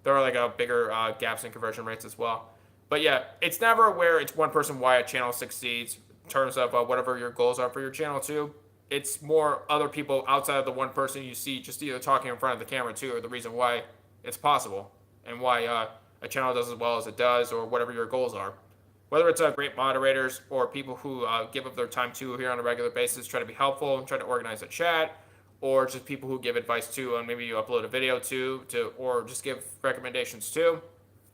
S1: are like bigger gaps in conversion rates as well. But yeah, it's never where it's one person why a channel succeeds in terms of whatever your goals are for your channel too. It's more other people outside of the one person you see just either talking in front of the camera too, or the reason why it's possible and why a channel does as well as it does, or whatever your goals are. Whether it's great moderators or people who give up their time too here on a regular basis, try to be helpful, try to organize a chat, or just people who give advice too, and maybe you upload a video or just give recommendations too.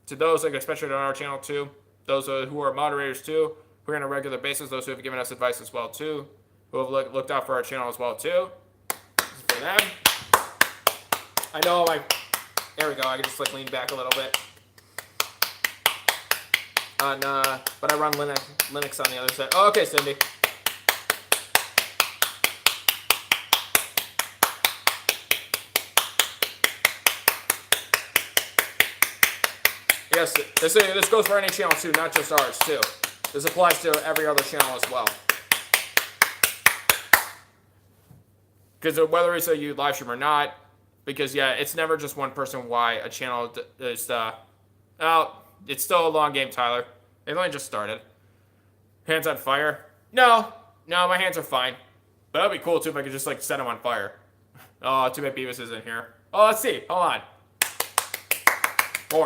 S1: To those, like especially on our channel too, those who are moderators too, who are on a regular basis, those who have given us advice as well too, who have looked out for our channel as well too. This is for them. I know there we go, I can just lean back a little bit. But I run Linux on the other side. Oh, okay, Cindy. Yes, this goes for any channel too, not just ours too. This applies to every other channel as well. Because whether it's you live stream or not, because yeah, it's never just one person why a channel is. It's still a long game, Tyler. They've only just started. Hands on fire? No, my hands are fine. But that'd be cool too if I could just set them on fire. Oh, too bad Beavis isn't here. Oh, let's see. Hold on. More.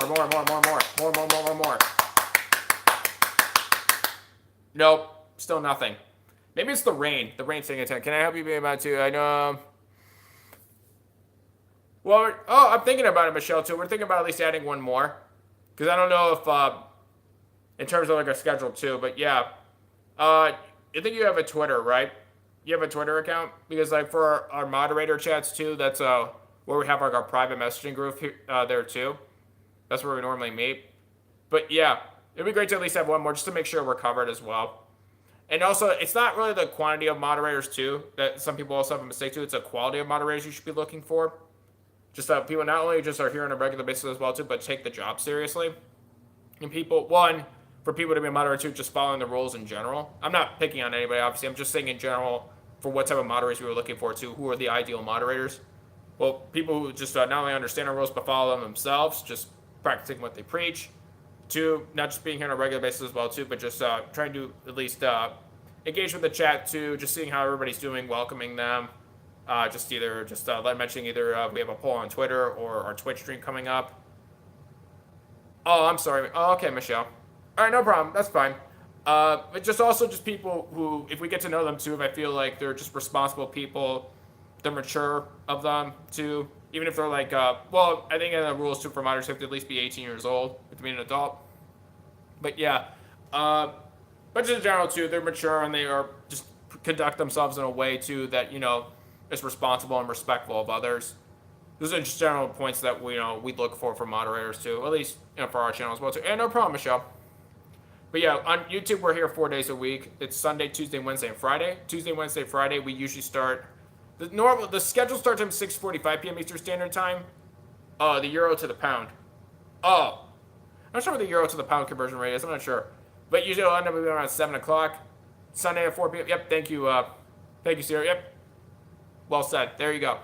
S1: Nope, still nothing. Maybe it's the rain. The rain's taking a turn. Can I help you be about to? I know. Well, I'm thinking about it, Michelle, too. We're thinking about at least adding one more. Because I don't know if, in terms of a schedule, too. But yeah. I think you have a Twitter, right? You have a Twitter account? Because for our moderator chats, too, that's where we have our private messaging group there, too. That's where we normally meet. But yeah, it'd be great to at least have one more just to make sure we're covered as well. And also, it's not really the quantity of moderators too that some people also have a mistake to. It's a quality of moderators you should be looking for. Just that people not only just are here on a regular basis as well too, but take the job seriously. And for people to be a moderator too, just following the rules in general. I'm not picking on anybody, obviously. I'm just saying in general for what type of moderators we were looking for too. Who are the ideal moderators? Well, people who just not only understand our rules but follow them themselves, just practicing what they preach. Two, not just being here on a regular basis as well too, but just trying to at least engage with the chat too, just seeing how everybody's doing, welcoming them. Mentioning either we have a poll on Twitter or our Twitch stream coming up. Oh, I'm sorry. Oh, okay, Michelle. All right, no problem. That's fine. But just also just people who, if we get to know them too, if I feel like they're just responsible people, they're mature of them too. Even if they're like, well, I think in the rules too for minors, have to at least be 18 years old to be an adult. But yeah, but just in general too, they're mature and they are just conduct themselves in a way too that is responsible and respectful of others. Those are just general points that we look for moderators too, at least for our channel as well too. And no problem, Michelle. But yeah, on YouTube we're here 4 days a week. It's Sunday, Tuesday, Wednesday, and Friday. Tuesday, Wednesday, Friday we usually start. The schedule starts at 6:45 p.m. Eastern Standard Time. The euro to the pound. Oh, I'm not sure what the euro to the pound conversion rate is. I'm not sure, but usually it'll end up being around 7 o'clock. Sunday at 4 p.m. Yep, thank you. Thank you, Sarah. Yep, well said. There you go.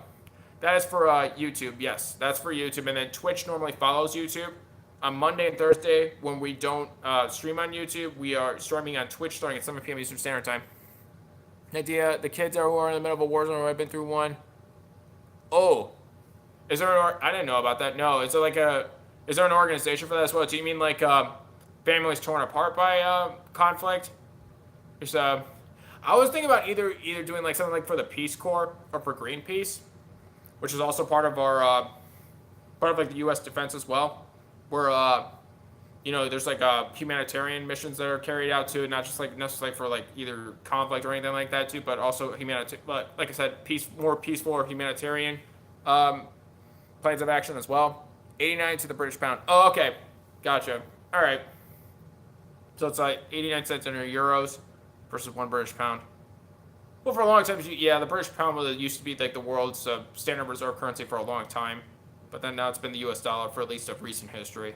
S1: That is for YouTube. Yes, that's for YouTube. And then Twitch normally follows YouTube. On Monday and Thursday, when we don't stream on YouTube, we are streaming on Twitch starting at 7 p.m. Eastern Standard Time. Idea, the kids who are in the middle of a war zone or have been through one. Oh, is there I didn't know about that. No, is there an organization for that as well? Do you mean like families torn apart by conflict? I was thinking about either doing like something like for the Peace Corps or for Greenpeace, which is also part of our like the U.S. defense as well, where there's like humanitarian missions that are carried out too, not just like necessarily for like either conflict or anything like that too, but also but like I said, more peaceful or humanitarian plans of action as well. 89 to the British pound. Oh, okay, gotcha. All right. So it's like 89 cents in euros versus 1 British pound. Well, for a long time, yeah, the British pound used to be like the world's standard reserve currency for a long time, but then now it's been the U.S. dollar for at least of recent history.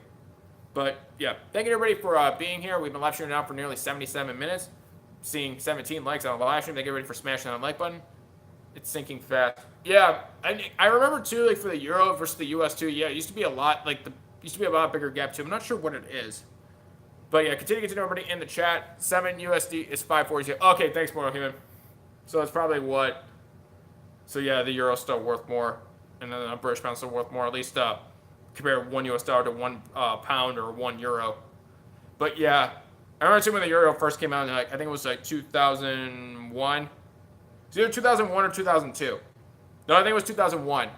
S1: But yeah, thank you everybody for being here. We've been live streaming now for nearly 77 minutes, seeing 17 likes on the live stream. Thank you everybody for smashing that like button. It's sinking fast. Yeah, I remember too, like for the euro versus the U.S. too. Yeah, it used to be a lot a lot bigger gap too. I'm not sure what it is. But yeah, continue to get to know everybody in the chat. 7 USD is 540. Okay, thanks, Mortal Human. So it's probably what. So yeah, the euro's still worth more, and then the British pound's still worth more. At least compare $1 US to £1 pound or €1. But yeah, I remember too when the euro first came out. I think it was like 2001. It's either 2001 or 2002. No, I think it was 2001.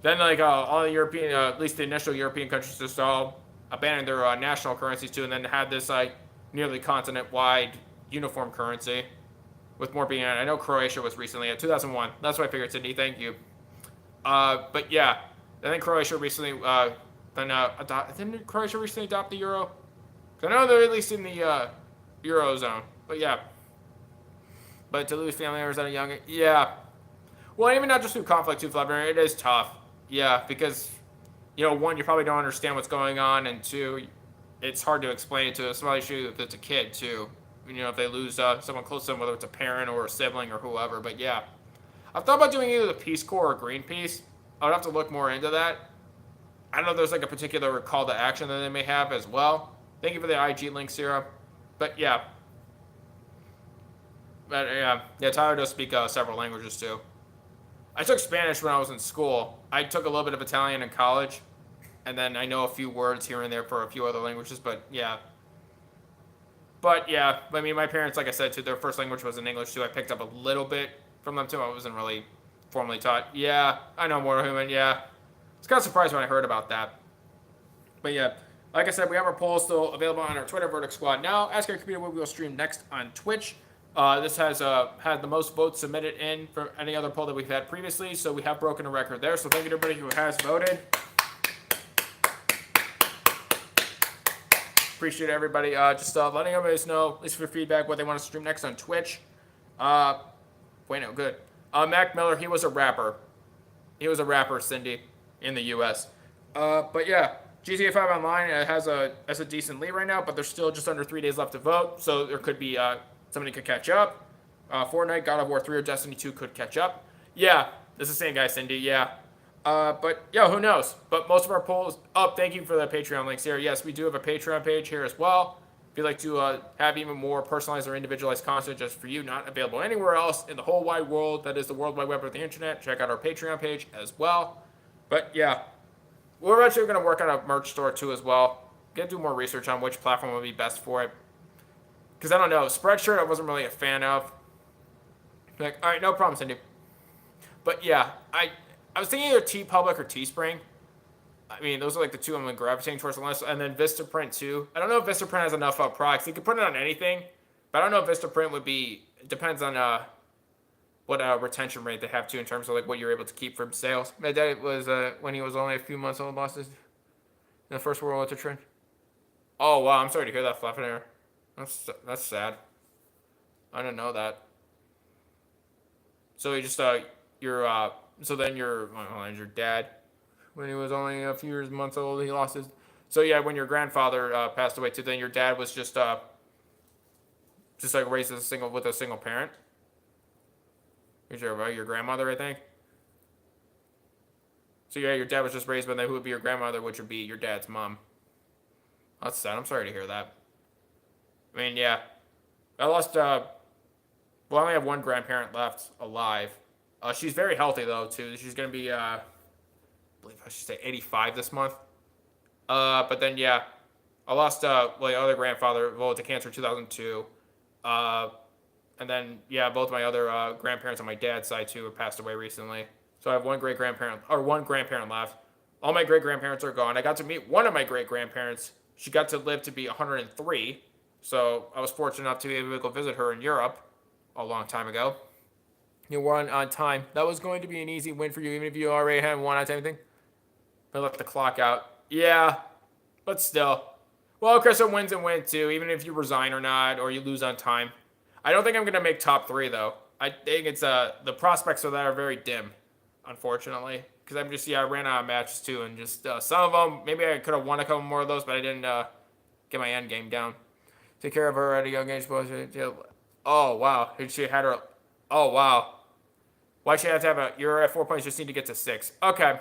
S1: Then like all the European, at least the initial European countries, just all abandoned their national currencies too, and then had this like nearly continent-wide uniform currency, with more being. I know Croatia was recently at 2001. That's what I figured, Sydney. Thank you. But yeah, I think Croatia recently. Didn't Croatia recently adopt the euro? I know they're at least in the eurozone. But yeah. But to lose family members at a young age, yeah. Well, even not just through conflict, too, Flubber, it is tough. Yeah, because, one, you probably don't understand what's going on, and two, it's hard to explain it to somebody if it's a kid, too. If they lose someone close to them, whether it's a parent or a sibling or whoever. But yeah, I've thought about doing either the Peace Corps or Greenpeace. I would have to look more into that. I don't know if there's like a particular call to action that they may have as well. Thank you for the IG link, Sarah. But yeah. But yeah, Tyler does speak several languages too. I took Spanish when I was in school. I took a little bit of Italian in college, and then I know a few words here and there for a few other languages. But yeah, I mean, my parents, like I said, too, their first language was in English too. I picked up a little bit from them too. I wasn't really formally taught. Yeah, I know Mortal Human. Yeah, I was kind of surprised when I heard about that. But yeah, like I said, we have our poll still available on our Twitter, VerdictSquadNow. Ask our computer what we will stream next on Twitch. This has had the most votes submitted in from any other poll that we've had previously, so we have broken a record there. So thank you to everybody who has voted. Appreciate everybody. Just letting everybody know, at least for feedback, what they want to stream next on Twitch. Good. Mac Miller, he was a rapper. He was a rapper, Cindy, in the U.S. But yeah, GTA 5 Online has a decent lead right now, but there's still just under 3 days left to vote, so there could be somebody could catch up. Fortnite, God of War 3, or Destiny 2 could catch up. Yeah, it's the same guy, Cindy. Yeah. But yeah, who knows? But most of our polls. Oh, thank you for the Patreon links here. Yes, we do have a Patreon page here as well. If you'd like to have even more personalized or individualized content just for you, not available anywhere else in the whole wide world, that is the World Wide Web of the internet, check out our Patreon page as well. But yeah, we're actually going to work on a merch store too as well. Gotta do more research on which platform would be best for it. Because I don't know. Spreadshirt I wasn't really a fan of. Like, all right, no problem, Cindy. But yeah, I was thinking either TeePublic or Teespring. I mean, those are like the two I'm gravitating towards the list. And then Vistaprint too. I don't know if Vistaprint has enough products. You could put it on anything, but I don't know if Vistaprint would be. It depends on what retention rate they have too in terms of like what you're able to keep from sales. My dad was when he was only a few months old, lost his in the first World War II trend. Oh wow, I'm sorry to hear that, Fluffer. That's sad. I didn't know that. So you just so then your dad, when he was only a few months old, he lost his. So yeah, when your grandfather passed away too, then your dad was just like raised as with a single parent. Your grandmother, I think. So yeah, your dad was just raised, but then who would be your grandmother, which would be your dad's mom. That's sad. I'm sorry to hear that. I mean, yeah, I lost. Well, I only have one grandparent left alive. She's very healthy though too. She's gonna be, I believe I should say 85 this month. But then yeah, I lost my other grandfather to cancer in 2002. And then yeah, both my other grandparents on my dad's side too have passed away recently. So I have one grandparent left. All my great grandparents are gone. I got to meet one of my great grandparents. She got to live to be 103. So I was fortunate enough to be able to go visit her in Europe a long time ago. You won on time. That was going to be an easy win for you, even if you already hadn't won on anything. I left the clock out. Yeah, but still. Well, Crystal wins and wins too, even if you resign or not, or you lose on time. I don't think I'm going to make top 3, though. I think it's the prospects of that are very dim, unfortunately. Because I ran out of matches too, and just some of them, maybe I could have won a couple more of those, but I didn't get my end game down. Take care of her at a young age. Oh, wow. She had her. Oh, wow. Why should I have to have a. You're at 4 points, just need to get to 6. Okay.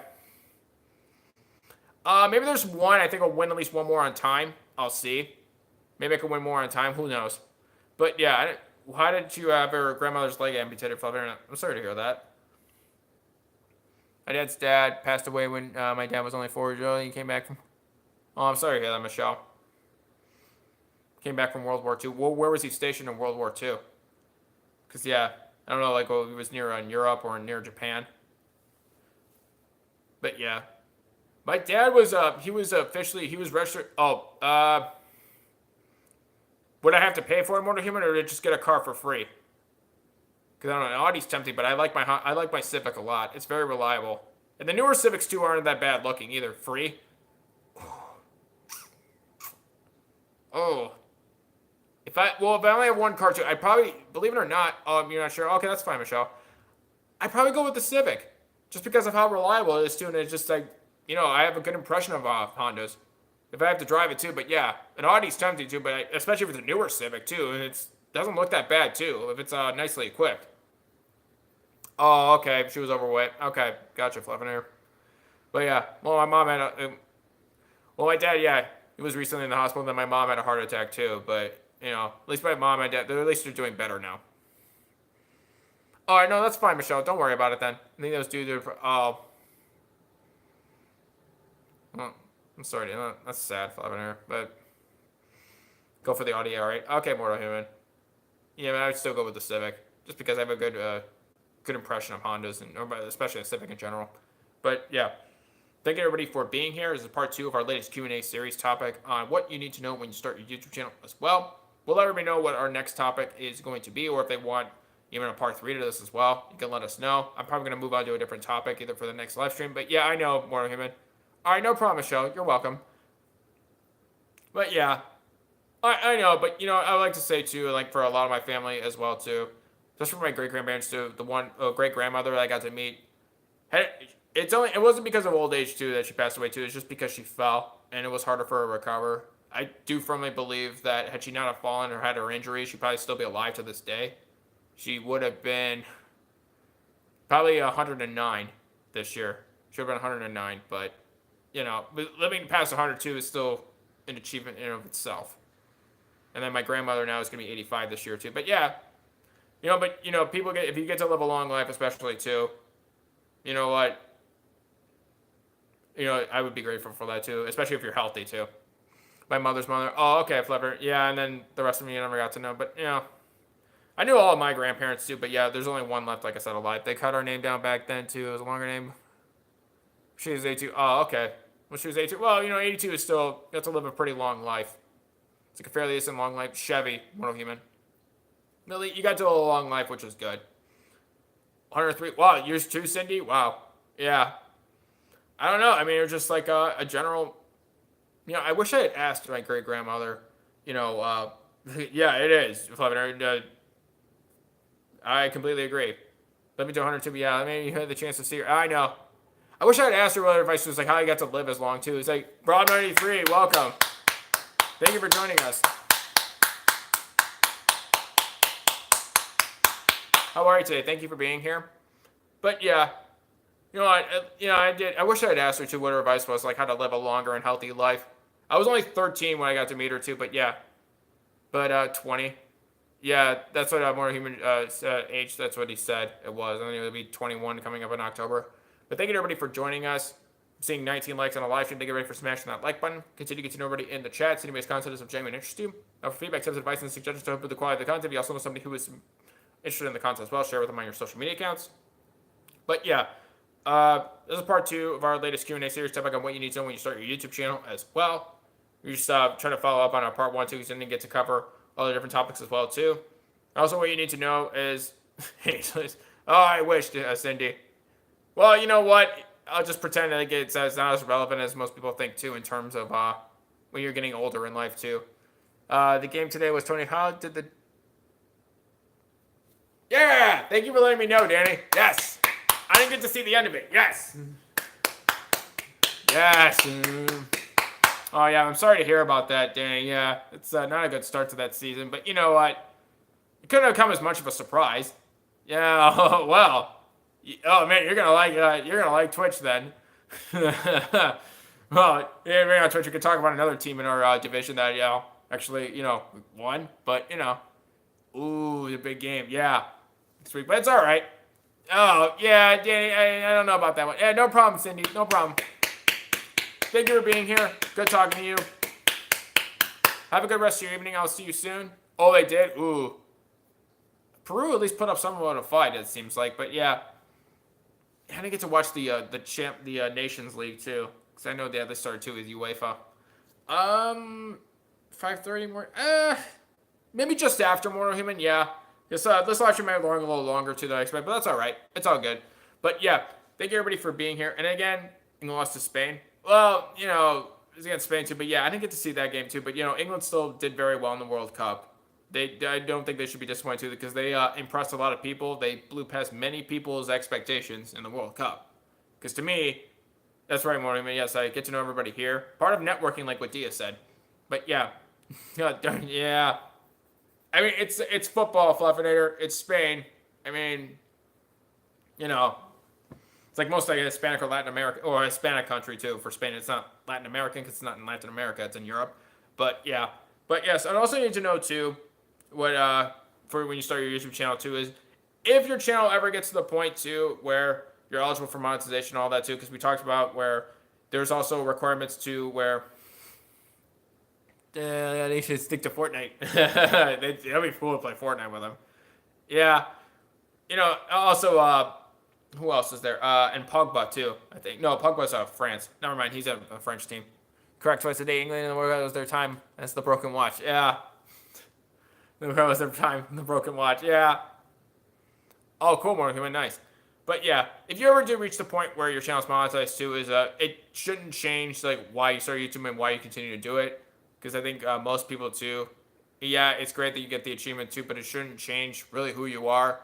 S1: Maybe there's one. I think I'll win at least one more on time. I'll see. Maybe I can win more on time. Who knows? But yeah, how did you have your grandmother's leg amputated, Fluffy? I'm sorry to hear that. My dad's dad passed away when my dad was only 4 years old. He came back from. Oh, I'm sorry to hear that, Michelle. Came back from World War II. Well, where was he stationed in World War II? Because, yeah, I don't know, like, he was near Europe or near Japan. But, yeah. My dad was, he was registered. Would I have to pay for a motor human, or did I just get a car for free? Because I don't know, Audi's tempting, but I like my Civic a lot. It's very reliable. And the newer Civics, too, aren't that bad looking either. Free. Oh. If I only have one car too, I'd probably, believe it or not, you're not sure. Okay, that's fine, Michelle. I'd probably go with the Civic, just because of how reliable it is too, and it's just like, I have a good impression of Hondas. If I have to drive it too, but yeah, an Audi's tempting too, but especially if it's a newer Civic too, and it doesn't look that bad too, if it's nicely equipped. Oh, okay, she was overweight. Okay, gotcha, fluffing her. But yeah, well, my mom had my dad, yeah, he was recently in the hospital, and then my mom had a heart attack too, but. At least my mom and dad, at least they're doing better now. All right, no, that's fine, Michelle. Don't worry about it then. I think those dudes are. Oh, I'm sorry, that's sad, flapping her. But go for the Audi, all right? Okay, Mortal Human. Yeah, but I would still go with the Civic, just because I have a good impression of Hondas, and especially the Civic in general. But yeah. Thank you, everybody, for being here. This is part 2 of our latest Q&A series topic on what you need to know when you start your YouTube channel as well. We'll let everybody know what our next topic is going to be, or if they want even a part 3 to this as well, you can let us know. I'm probably going to move on to a different topic, either for the next live stream. But yeah, I know, Mortal Human. All right, no problem, Michelle. You're welcome. But yeah, I know. But, I would like to say, too, like for a lot of my family as well, too, especially for my great-grandparents, too, the one great-grandmother that I got to meet, it wasn't because of old age, too, that she passed away, too. It's just because she fell, and it was harder for her to recover. I do firmly believe that had she not have fallen or had her injury, she'd probably still be alive to this day. She would have been probably 109 this year. She would have been 109, but, living past 102 is still an achievement in and of itself. And then my grandmother now is going to be 85 this year, too. But, yeah, people if you get to live a long life, especially, too, you know what? I would be grateful for that, too, especially if you're healthy, too. My mother's mother. Oh, okay, Flipper. Yeah, and then the rest of me I never got to know. But, I knew all of my grandparents too. But, yeah, there's only one left, like I said, alive. They cut our name down back then, too. It was a longer name. She was 82. Oh, okay. Well, she was 82. Well, 82 is still, you have to live a pretty long life. It's like a fairly decent long life. Chevy, mortal human. Millie, you got to a long life, which is good. 103. Wow, yours too, Cindy? Wow. Yeah. I don't know. I mean, it was just like a general. I wish I had asked my great grandmother. Yeah, it is. I completely agree. Let me do 102. Yeah, I mean, you had the chance to see her. I know. I wish I had asked her whether advice was like how you got to live as long too. It's like Broad 93, welcome. Thank you for joining us. How are you today? Thank you for being here. But yeah, I did. I wish I had asked her too what her advice was, like how to live a longer and healthy life. I was only 13 when I got to meet her too, but yeah. But 20. Yeah, that's what more human age. That's what he said it was. I think it'll be 21 coming up in October. But thank you to everybody for joining us. I'm seeing 19 likes on a live stream. Thank you everybody for smashing that like button. Continue to get to know everybody in the chat. Send anybody's content is of genuine interest to you. Now for feedback, tips, advice, and suggestions to improve the quality of the content, if you also know somebody who is interested in the content as well, share with them on your social media accounts. But yeah, this is part 2 of our latest Q&A series, topic on what you need to know when you start your YouTube channel as well. We're just trying to follow up on our part 1 too, because we didn't get to cover all the different topics as well too. Also, what you need to know is, I wish, Cindy. Well, you know what? I'll just pretend that it's not as relevant as most people think too, in terms of when you're getting older in life too. The game today was Tony. How did the? Yeah, thank you for letting me know, Danny. Yes, I didn't get to see the end of it. Yes. Yes. Oh yeah, I'm sorry to hear about that, Danny. Yeah, it's not a good start to that season, but you know what? It couldn't have come as much of a surprise. Yeah. Well. Oh man, you're gonna like Twitch then. Well, yeah, on Twitch we could talk about another team in our division that actually won, but ooh, the big game, yeah, this week, but it's all right. Oh yeah, Danny, I don't know about that one. Yeah, no problem, Cindy, no problem. Thank you for being here. Good talking to you. Have a good rest of your evening. I'll see you soon. Oh, they did. Ooh, Peru at least put up somewhat of a fight, it seems like, but yeah. I didn't get to watch the Nations League too, because I know they started too with UEFA. 5:30 more. Maybe just after Mortal Human. Yeah, this live stream might have gone a little longer too than I expect, but that's all right. It's all good. But yeah, thank you everybody for being here. And again, England lost to Spain. Well, it was against Spain too, but yeah, I didn't get to see that game too. But England still did very well in the World Cup. I don't think they should be disappointed too, because they impressed a lot of people. They blew past many people's expectations in the World Cup. Because to me, that's right, Morning. Yes, I get to know everybody here. Part of networking, like what Dia said. But yeah, yeah. I mean, it's football, Fluffinator. It's Spain. I mean, it's like most Hispanic or Latin America, or Hispanic country too. For Spain, it's not Latin American because it's not in Latin America. It's in Europe. But yeah. But yes, I also need to know too, what for when you start your YouTube channel too, is if your channel ever gets to the point too where you're eligible for monetization and all that too, because we talked about where there's also requirements too where they should stick to Fortnite. That'd be cool to play Fortnite with them. Yeah, also who else is there? And Pogba too, I think. No, Pogba's France. Never mind, he's a French team. Correct twice a day. England and the world was their time. That's the broken watch. Yeah. The world was their time. The broken watch. Yeah. Oh, cool, Morgan. Nice. But yeah, if you ever do reach the point where your channel's monetized too, is it shouldn't change like why you start YouTube and why you continue to do it. Because I think most people too, yeah, it's great that you get the achievement too, but it shouldn't change really who you are.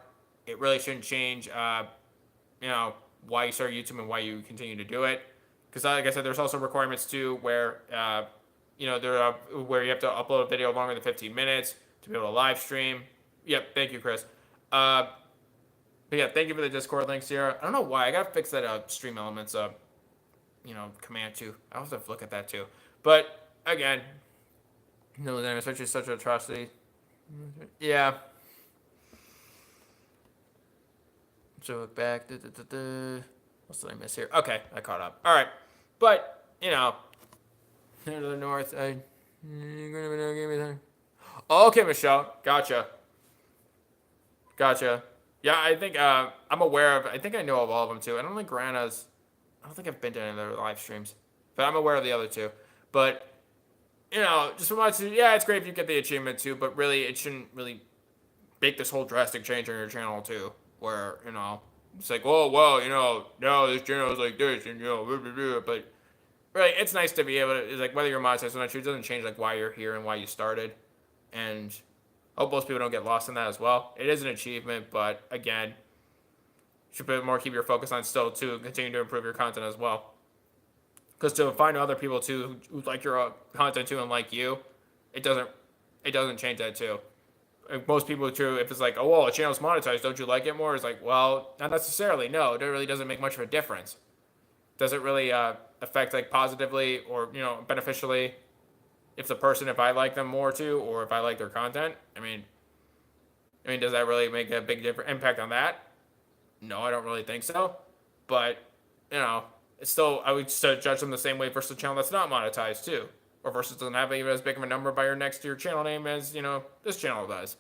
S1: It really shouldn't change, why you start YouTube and why you continue to do it. Because like I said, there's also requirements too where, where you have to upload a video longer than 15 minutes to be able to live stream. Yep, thank you, Chris. But yeah, thank you for the Discord links here. I don't know why. I got to fix that Stream Elements, command too. I'll have to look at that too. But again, especially such an atrocity. Yeah. So look back. What did I miss here? Okay, I caught up. All right. But, to the north, Okay, Michelle. Gotcha. Yeah, I think I'm aware of. I think I know of all of them too. I don't think Grana's. I don't think I've been to any of their live streams, but I'm aware of the other two. But just from to yeah, it's great if you get the achievement too. But really, it shouldn't really make this whole drastic change on your channel too, where it's like, oh well, now this channel is like this, and blah, blah, blah. But really, it's nice to be able to. It's like whether you're monetized or not, it doesn't change like why you're here and why you started, and I hope most people don't get lost in that as well. It is an achievement, but again, you should put more keep your focus on still to continue to improve your content as well. Because to find other people too who like your content too and like you, it doesn't change that too. Most people too, if it's like, oh well, a channel's monetized, don't you like it more? It's like, well, not necessarily. No, it really doesn't make much of a difference. Does it really affect like positively or beneficially if I like them more too, or if I like their content? I mean, does that really make a big different impact on that? No, I don't really think so. But it's still I would still judge them the same way versus a channel that's not monetized too, or versus doesn't have even as big of a number by your next to your channel name as this channel does.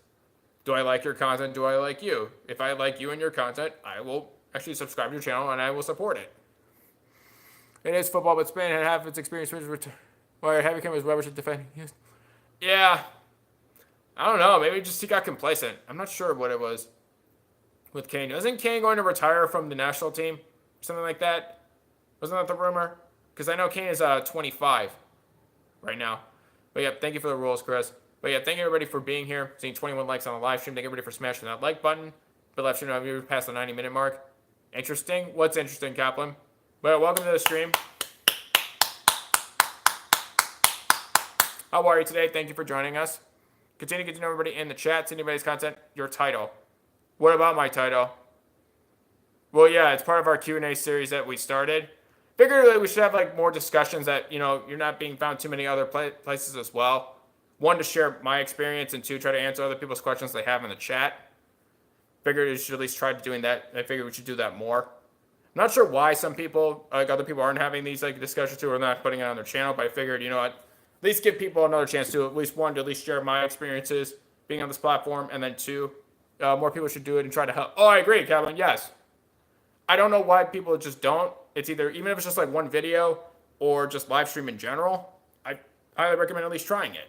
S1: Do I like your content? Do I like you? If I like you and your content, I will actually subscribe to your channel and I will support it. It is football, but Spain had half its experience with why Heavy Cam was rubbish at defending. Yeah, I don't know. Maybe just he got complacent. I'm not sure what it was with Kane. Isn't Kane going to retire from the national team? Something like that? Wasn't that the rumor? Because I know Kane is 25 right now. But yeah, thank you for the rules, Chris. But yeah, thank you everybody for being here. Seeing 21 likes on the live stream. Thank everybody for smashing that like button. But live stream, you past the 90-minute mark. Interesting? What's interesting, Kaplan? But welcome to the stream. How are you today? Thank you for joining us. Continue to get to know everybody in the chat. See anybody's content. Your title. What about my title? Well, yeah, it's part of our Q&A series that we started. Figured we should have like more discussions that you're not being found too many other places as well. One, to share my experience, and two, try to answer other people's questions they have in the chat. Figured we should at least try doing that. I figured we should do that more. I'm not sure why some people, like other people, aren't having these like discussions too, or not putting it on their channel. But I figured, at least give people another chance to at least one to at least share my experiences being on this platform, and then two, more people should do it and try to help. Oh, I agree, Kevin. Yes. I don't know why people just don't. It's either, even if it's just like one video or just live stream in general, I highly recommend at least trying it.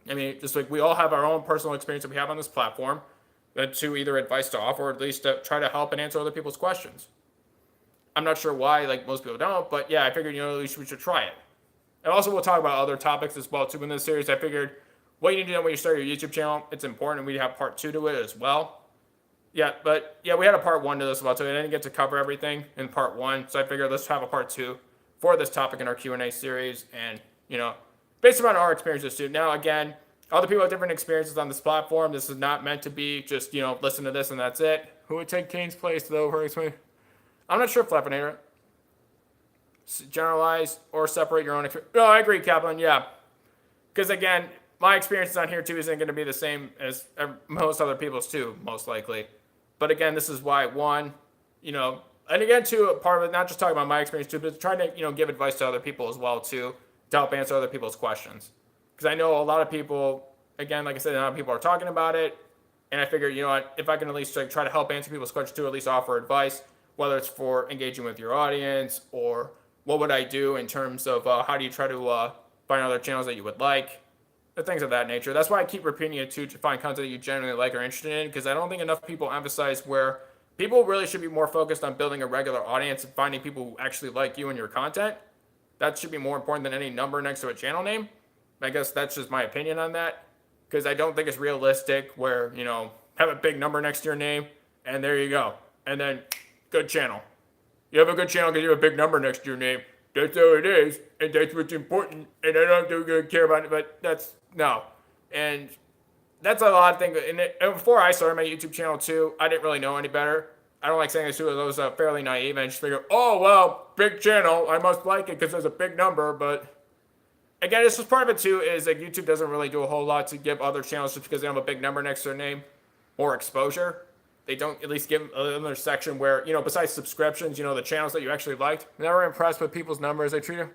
S1: I mean, just like we all have our own personal experience that we have on this platform, to either advice to offer or at least to try to help and answer other people's questions. I'm not sure why, like most people don't, but yeah, I figured, at least we should try it. And also we'll talk about other topics as well too in this series. I figured what you need to know when you start your YouTube channel, it's important, and we have part 2 to it as well. Yeah, but yeah, we had a part 1 to this as well too. I didn't get to cover everything in part 1, so I figured let's have a part 2 for this topic in our Q&A series, and based on our experiences too. Now again, other people have different experiences on this platform. This is not meant to be just listen to this and that's it. Who would take Kane's place though? I'm not sure, Flappinator. Generalize or separate your own experience. No, I agree, Kaplan. Yeah, because again, my experiences on here too isn't going to be the same as most other people's too, most likely. But again, this is why one, and again too, a part of it, not just talking about my experience too, but trying to give advice to other people as well too, to help answer other people's questions. Because I know a lot of people, again, like I said, a lot of people are talking about it, and I figured, if I can at least try to help answer people's questions too, at least offer advice, whether it's for engaging with your audience or what would I do in terms of how do you try to find other channels that you would like, or things of that nature. That's why I keep repeating it too, to find content that you genuinely like or interested in, because I don't think enough people emphasize where people really should be more focused on building a regular audience and finding people who actually like you and your content. That should be more important than any number next to a channel name. I guess that's just my opinion on that, because I don't think it's realistic where, have a big number next to your name, and there you go. And then, good channel. You have a good channel because you have a big number next to your name. That's how it is, and that's what's important, and I don't really care about it, but no. And that's a lot of things. And before I started my YouTube channel too, I didn't really know any better. I don't like saying this too, I was fairly naive, and I just figured, oh, well, big channel, I must like it because there's a big number, but again, this is part of it too, is that YouTube doesn't really do a whole lot to give other channels just because they have a big number next to their name more exposure. They don't at least give another section where, besides subscriptions, the channels that you actually liked. Never impressed with people's numbers. They treat them.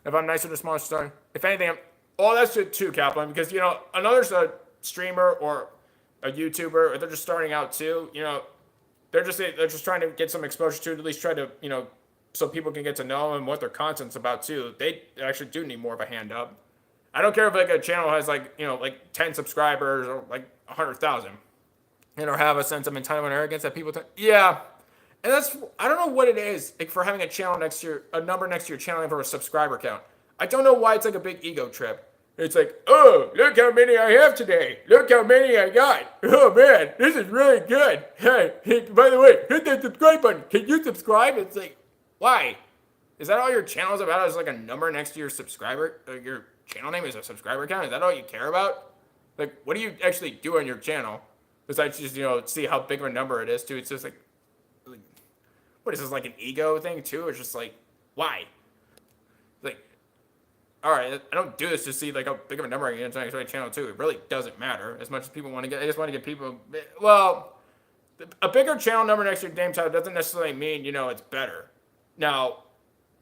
S1: If I'm nicer to smaller star. If anything, Oh, that's it too, Kaplan, because, another's a streamer or a YouTuber, or they're just starting out too, they're just trying to get some exposure to it, at least try to, so people can get to know them and what their content's about too. They actually do need more of a hand up. I don't care if like a channel has like 10 subscribers or like 100,000, or have a sense of entitlement and arrogance that people. Yeah, and that's, I don't know what it is like for having a channel next to a number next to your channel for a subscriber count. I don't know why it's like a big ego trip. It's like, oh, look how many I have today. Look how many I got. Oh man, this is really good. Hey, by the way, hit that subscribe button. Can you subscribe? It's like, why? Is that all your channel's about? Is like a number next to your subscriber? Your channel name is a subscriber count? Is that all you care about? Like, what do you actually do on your channel? Besides just, see how big of a number it is, too. It's just like, what is this, like an ego thing, too? It's just like, why? Like, all right, I don't do this to see like how big of a number I get on my channel too. It really doesn't matter as much as people want to get. I just want to get people. Well, a bigger channel number next to your name title doesn't necessarily mean it's better. Now,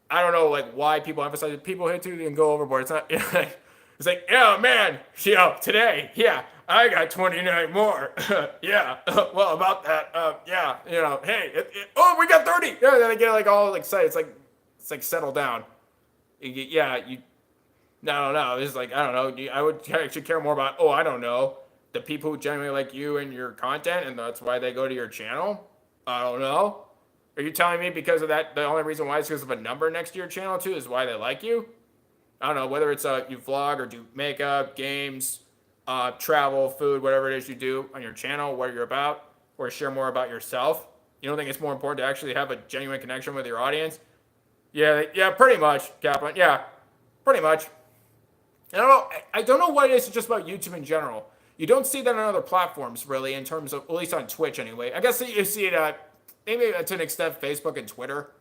S1: I don't know like why people emphasize it. People hit you and go overboard. It's not. It's like, oh man, today, yeah, I got 29 more. Yeah, well about that, yeah, hey, oh we got 30. Yeah, then they get like all excited. It's like settle down. Yeah, you. No. It's like, I don't know. I would actually care more about, I don't know, the people who genuinely like you and your content, and that's why they go to your channel. I don't know. Are you telling me because of that, the only reason why is because of a number next to your channel too is why they like you? I don't know, whether it's you vlog or do makeup, games, travel, food, whatever it is you do on your channel, what you're about, or share more about yourself. You don't think it's more important to actually have a genuine connection with your audience? Yeah, pretty much, Kaplan. Yeah, pretty much. I don't know what it is just about YouTube in general. You don't see that on other platforms, really, in terms of, at least on Twitch anyway. I guess you see it maybe to an extent, Facebook and Twitter.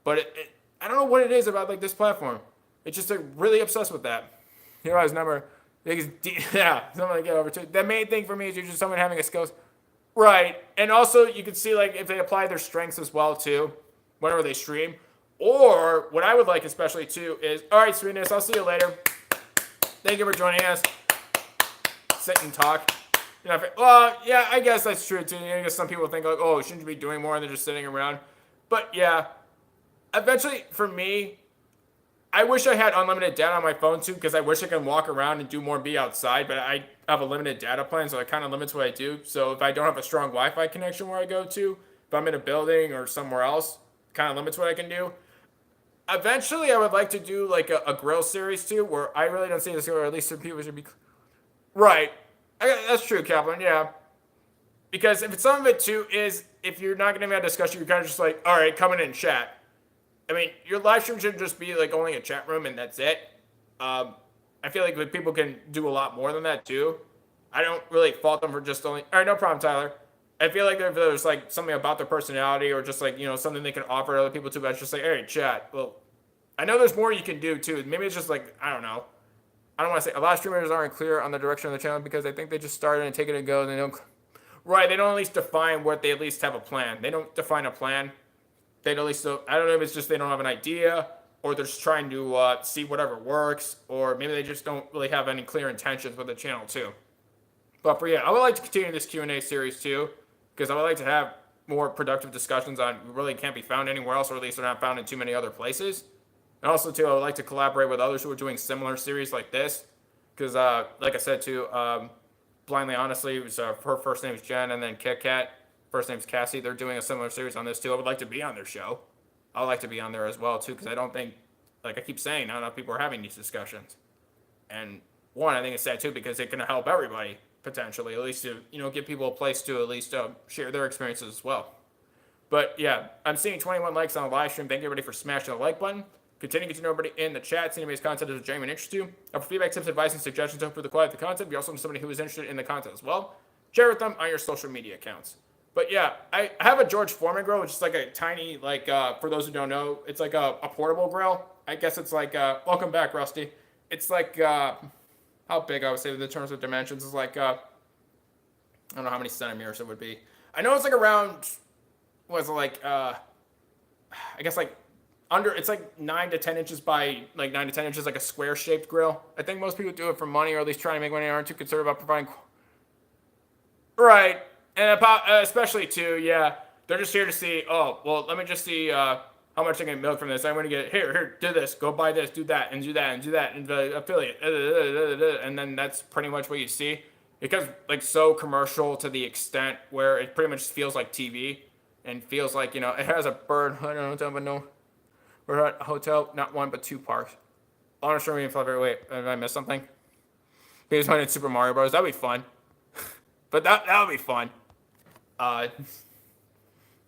S1: But I don't know what it is about like this platform. It's just really obsessed with that. His number. Yeah, something like get over to. The main thing for me is usually someone having a skills. Right. And also, you can see like if they apply their strengths as well, too, whenever they stream. Or what I would like especially, too, is, all right, sweetness, I'll see you later. Thank you for joining us. Sit and talk. Well, yeah, I guess that's true too. I guess some people think like, shouldn't you be doing more than just sitting around? But yeah, eventually for me, I wish I had unlimited data on my phone too, because I wish I could walk around and do more and be outside, but I have a limited data plan, so it kind of limits what I do. So if I don't have a strong Wi-Fi connection where I go to, if I'm in a building or somewhere else, it kind of limits what I can do. Eventually, I would like to do like a grill series too, where I really don't see this, or at least some people should be. Right. That's true, Kaplan, yeah. Because if some of it too is, if you're not going to have a discussion, you're kind of just like, all right, come in and chat. I mean, your live stream should just be like only a chat room and that's it. I feel like people can do a lot more than that too. I don't really fault them for just only, all right, no problem, Tyler. I feel like if there's like something about their personality or just like, something they can offer to other people too, but it's just like, hey, chat. Well, I know there's more you can do too. Maybe it's just like, I don't know. I don't want to say, a lot of streamers aren't clear on the direction of the channel because they think they just started and take it and go. And they don't, right, they don't at least define what they at least have a plan. They don't define a plan. They at least, I don't know if it's just they don't have an idea or they're just trying to see whatever works, or maybe they just don't really have any clear intentions with the channel too. But for I would like to continue this Q&A series too, because I would like to have more productive discussions on really can't be found anywhere else, or at least they're not found in too many other places. And also, too, I would like to collaborate with others who are doing similar series like this. Because, like I said, too, Blindly Honestly, was, her first name is Jen, and then Kit Kat, first name's Cassie. They're doing a similar series on this, too. I would like to be on their show. I would like to be on there as well, too, because I don't think, like I keep saying, not enough people are having these discussions. And, one, I think it's sad, too, because it can help everybody, potentially, at least to, give people a place to at least share their experiences as well. But, yeah, I'm seeing 21 likes on the live stream. Thank you, everybody, for smashing the like button. Continue to get to know everybody in the chat. See anybody's content is genuine interest to you. For feedback, tips, advice, and suggestions to improve the quality of the content, you also know somebody who is interested in the content as well. Share with them on your social media accounts. But yeah, I have a George Foreman grill, which is like a tiny, like, for those who don't know, it's like a portable grill. I guess it's like, welcome back, Rusty. It's like, how big I would say in terms of dimensions is like, I don't know how many centimeters it would be. I know it's like around, what is it, like, I guess like
S2: it's like 9 to 10 inches by like 9 to 10 inches, like a square shaped grill. I think most people do it for money, or at least trying to make money, aren't too concerned about providing. Right. And especially too, yeah, they're just here to see, oh, well, let me just see how much I can milk from this. I'm going to get, here, do this, go buy this, do that, and do that, and do that, and the affiliate, and then that's pretty much what you see. It becomes like so commercial to the extent where it pretty much feels like TV and feels like, it has a bird, I don't know, but no, we're at a hotel, not one, but 2 parks. I'm not sure we can wait, did I miss something? Maybe playing Super Mario Bros. That'd be fun. But that would be fun.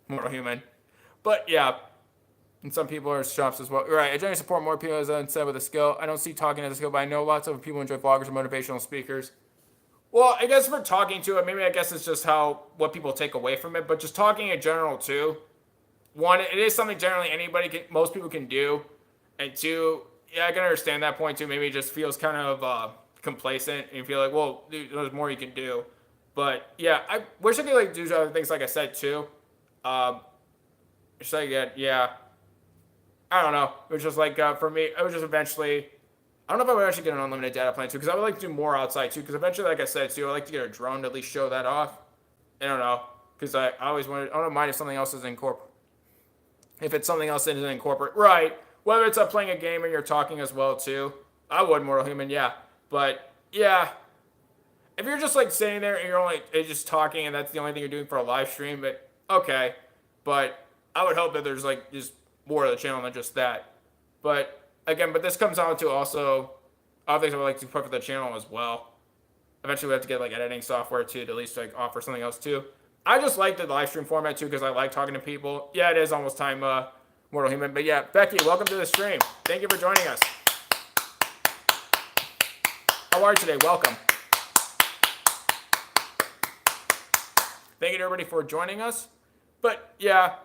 S2: Mortal human. But yeah. And some people are shops as well. Right. I generally support more people as I said with a skill. I don't see talking as a skill, but I know lots of people enjoy vloggers and motivational speakers. Well, I guess for talking to it, maybe I guess it's just what people take away from it. But just talking in general too. One, it is something generally most people can do. And two, yeah, I can understand that point too. Maybe it just feels kind of complacent and you feel like, well, there's more you can do. But yeah, I wish I could do other things like I said too. Just like yeah. I don't know. It was just like for me, it was just eventually. I don't know if I would actually get an unlimited data plan too, because I would like to do more outside too. Because eventually, like I said too, I like to get a drone to at least show that off. I don't know, because I always wanted. I don't mind if something else is in corporate. If it's something else that isn't in corporate, right? Whether it's playing a game or you're talking as well too. I would Mortal Human, yeah. But yeah. If you're just like sitting there and you're only just talking and that's the only thing you're doing for a live stream, but okay. But I would hope that there's like just more of the channel than just that. But again, this comes down to also other things I would like to put for the channel as well. Eventually we have to get like editing software too to at least like offer something else too. I just like the live stream format too because I like talking to people. Yeah, it is almost time Mortal Human. But yeah, Becky, welcome to the stream. Thank you for joining us. How are you today? Welcome. Thank you to everybody for joining us. But yeah,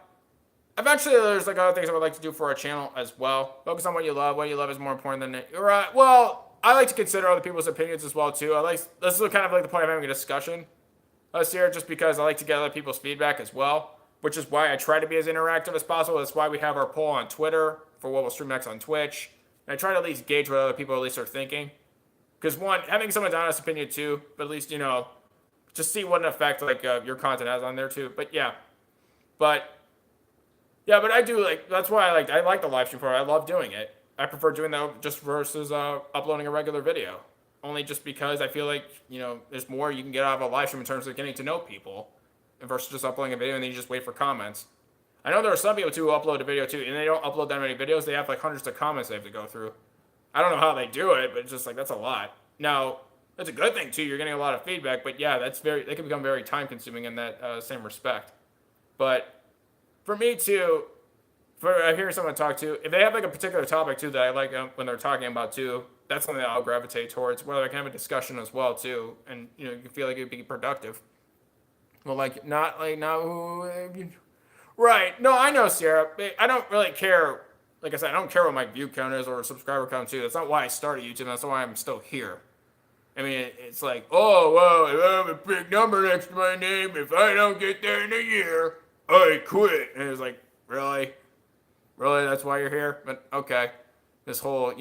S2: eventually there's like other things I would like to do for our channel as well. Focus on what you love. What you love is more important than it. Right. Well, I like to consider other people's opinions as well too. This is kind of like the point of having a discussion us here, just because I like to get other people's feedback as well, which is why I try to be as interactive as possible. That's why we have our poll on Twitter for what we'll stream next on Twitch. And I try to at least gauge what other people at least are thinking. Because one, having someone's honest opinion too, but at least just see what an effect like your content has on there too. But yeah, but I do that's why I like the live stream for it. I love doing it. I prefer doing that just versus uploading a regular video. Only just because I feel like there's more you can get out of a live stream in terms of getting to know people, versus just uploading a video and then you just wait for comments. I know there are some people too who upload a video too, and they don't upload that many videos. They have like hundreds of comments they have to go through. I don't know how they do it, but it's just like that's a lot. Now, that's a good thing too. You're getting a lot of feedback, but yeah, they can become very time consuming in that same respect. But for me too, for hearing someone talk to, if they have like a particular topic too that I like when they're talking about too, that's something that I'll gravitate towards. Whether I can have a discussion as well too, and you can feel like it'd be productive. Well, right? No, I know, Sierra. I don't really care. Like I said, I don't care what my view count is or subscriber count too. That's not why I started YouTube. That's not why I'm still here. I mean, it's like, oh, well, if I have a big number next to my name, if I don't get there in a year, I quit. And it's like, really? Really? That's why you're here? But okay. This whole,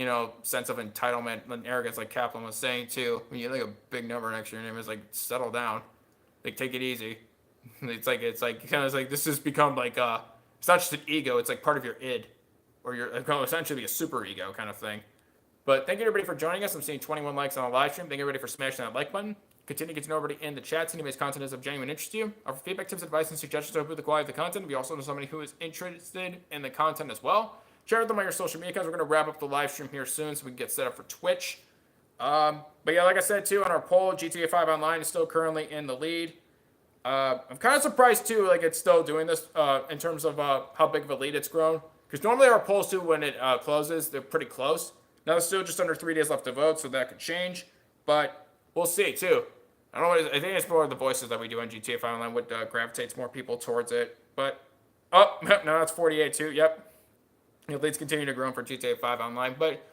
S2: sense of entitlement and arrogance, like Kaplan was saying too, when you have like a big number next to your name, it's like, settle down. Like, take it easy. It's like kind of like, this has become like, it's not just an ego, it's like part of your id. Or you're essentially a super ego kind of thing. But thank you everybody for joining us. I'm seeing 21 likes on the live stream. Thank you everybody for smashing that like button. Continue to get to know everybody in the chat. See anybody's content is of genuine interest to you. Offer feedback, tips, advice, and suggestions to improve the quality of the content. We also know somebody who is interested in the content as well. Share with them on your social media accounts. We're going to wrap up the live stream here soon so we can get set up for Twitch. But yeah, like I said too, on our poll, GTA 5 Online is still currently in the lead. I'm kind of surprised too, like it's still doing this in terms of how big of a lead it's grown. Because normally our polls too, when it closes, they're pretty close. Now there's still just under 3 days left to vote, so that could change. But we'll see too. I don't know. I think it's more the voices that we do on GTA 5 Online what gravitates more people towards it. But no, that's 48 too. Yep. Leads continue to grow for GTA 5 Online, but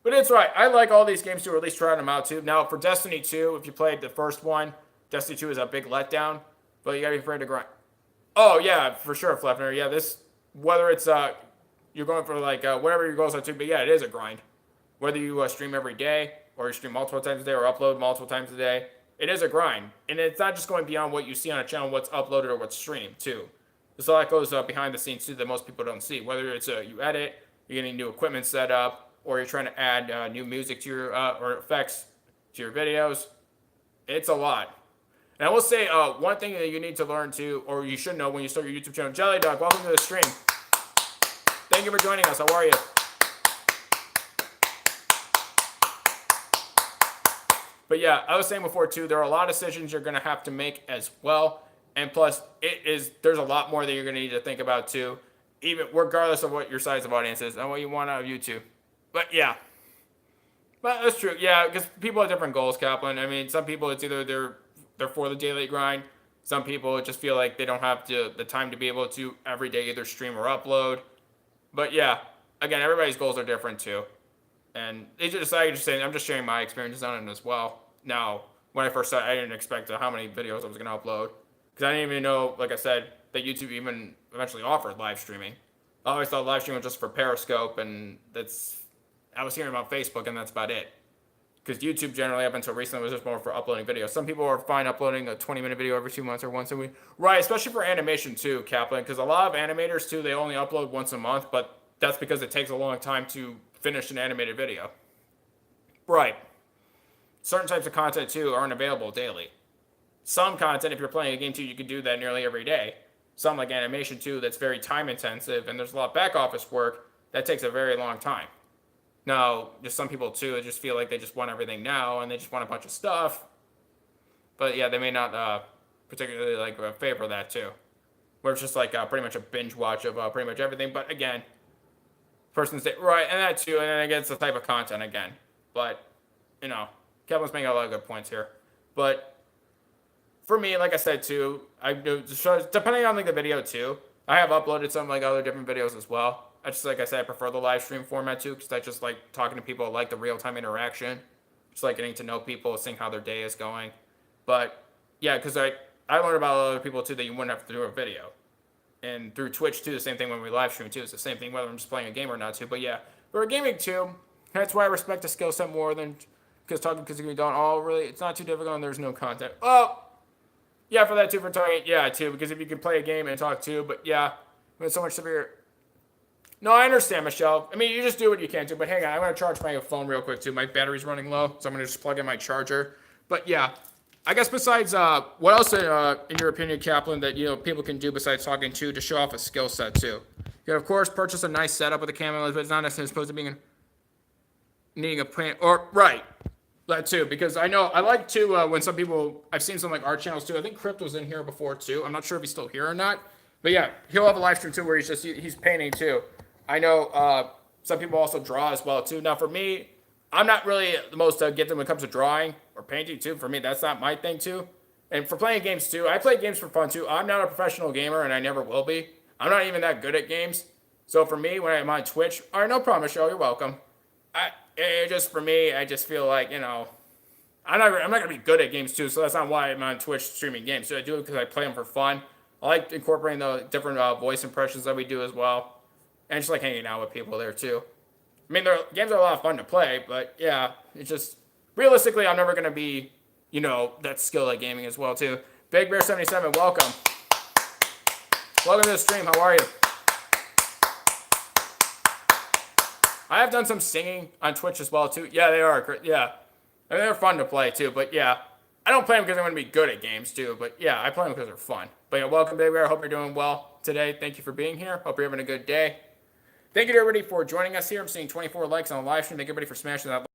S2: it's right. I like all these games too, or at least trying them out too. Now for Destiny 2, if you played the first one, Destiny 2 is a big letdown, but you gotta be afraid to grind. Oh yeah, for sure, Fleffner. Yeah, whether it's you're going for like whatever your goals are too. But yeah, it is a grind. Whether you stream every day or you stream multiple times a day or upload multiple times a day, it is a grind. And it's not just going beyond what you see on a channel, what's uploaded or what's streamed too. There's a lot that goes behind the scenes too that most people don't see. Whether it's you edit, you're getting new equipment set up, or you're trying to add new music to your or effects to your videos. It's a lot. And I will say one thing that you need to learn too, or you should know when you start your YouTube channel. Jelly Dog, welcome to the stream. Thank you for joining us. How are you? But yeah, I was saying before too, there are a lot of decisions you're going to have to make as well. And plus, there's a lot more that you're going to need to think about too, even regardless of what your size of audience is and what you want out of YouTube. But yeah. But that's true. Yeah, because people have different goals, Kaplan. I mean, some people, it's either they're for the daily grind. Some people just feel like they don't have the time to be able to every day either stream or upload. But yeah, again, everybody's goals are different too. And I'm just sharing my experiences on it as well. Now, when I first started, I didn't expect how many videos I was going to upload. Because I didn't even know, like I said, that YouTube even eventually offered live streaming. I always thought live streaming was just for Periscope, and I was hearing about Facebook, and that's about it. Because YouTube generally, up until recently, was just more for uploading videos. Some people are fine uploading a 20-minute video every 2 months or once a week. Right, especially for animation too, Kaplan. Because a lot of animators too, they only upload once a month, but that's because it takes a long time to finish an animated video. Right. Certain types of content too aren't available daily. Some content, if you're playing a game too, you can do that nearly every day. Some like animation too, that's very time intensive, and there's a lot of back office work that takes a very long time. Now, just some people too, they just feel like they just want everything now, and they just want a bunch of stuff. But yeah, they may not particularly like favor that too, where it's just like pretty much a binge watch of pretty much everything. But again, person's day, right, and that too, and then again, it's the type of content again. But you know, Kevin's making a lot of good points here. But for me, like I said too, I do depending on like the video too. I have uploaded some like other different videos as well. I just like I said, I prefer the live stream format too, because I just like talking to people, I like the real time interaction, just like getting to know people, seeing how their day is going. But yeah, because I learned about other people too that you wouldn't have to do a video, and through Twitch too, the same thing when we live stream too. It's the same thing whether I'm just playing a game or not too. But yeah, for gaming too, that's why I respect the skill set more than because we don't all really. It's not too difficult and there's no content. Oh. Yeah, for that too, for talking, yeah, too, because if you can play a game and talk too, but yeah, when it's so much severe. No, I understand, Michelle. I mean, you just do what you can do, but hang on, I'm going to charge my phone real quick too. My battery's running low, so I'm going to just plug in my charger. But yeah, I guess besides, what else, in your opinion, Kaplan, that, people can do besides talking to show off a skill set too? You can, of course, purchase a nice setup with a camera, but it's not necessarily supposed to be needing a plan, or, right. That too, because I know I like to when some people I've seen some like art channels too. I think Crypto's in here before too. I'm not sure if he's still here or not, but yeah, he'll have a live stream too where he's painting too. I know some people also draw as well too. Now for me, I'm not really the most gifted when it comes to drawing or painting too. For me, that's not my thing too. And for playing games too, I play games for fun too. I'm not a professional gamer and I never will be. I'm not even that good at games. So for me, when I'm on Twitch, all right, no problem, Michelle, you're welcome. For me, I just feel like, I'm not going to be good at games too, so that's not why I'm on Twitch streaming games. So I do it because I play them for fun. I like incorporating the different voice impressions that we do as well. And just like hanging out with people there too. I mean, games are a lot of fun to play, but yeah, it's just, realistically, I'm never going to be, that skilled at gaming as well too. Big Bear 77, welcome. Welcome to the stream, how are you? I have done some singing on Twitch as well, too. Yeah, they are. Yeah. I mean, they're fun to play, too. But, yeah. I don't play them because I want to be good at games, too. But, yeah, I play them because they're fun. But, yeah, welcome, Big Bear. I hope you're doing well today. Thank you for being here. Hope you're having a good day. Thank you to everybody for joining us here. I'm seeing 24 likes on the live stream. Thank you, everybody, for smashing that like.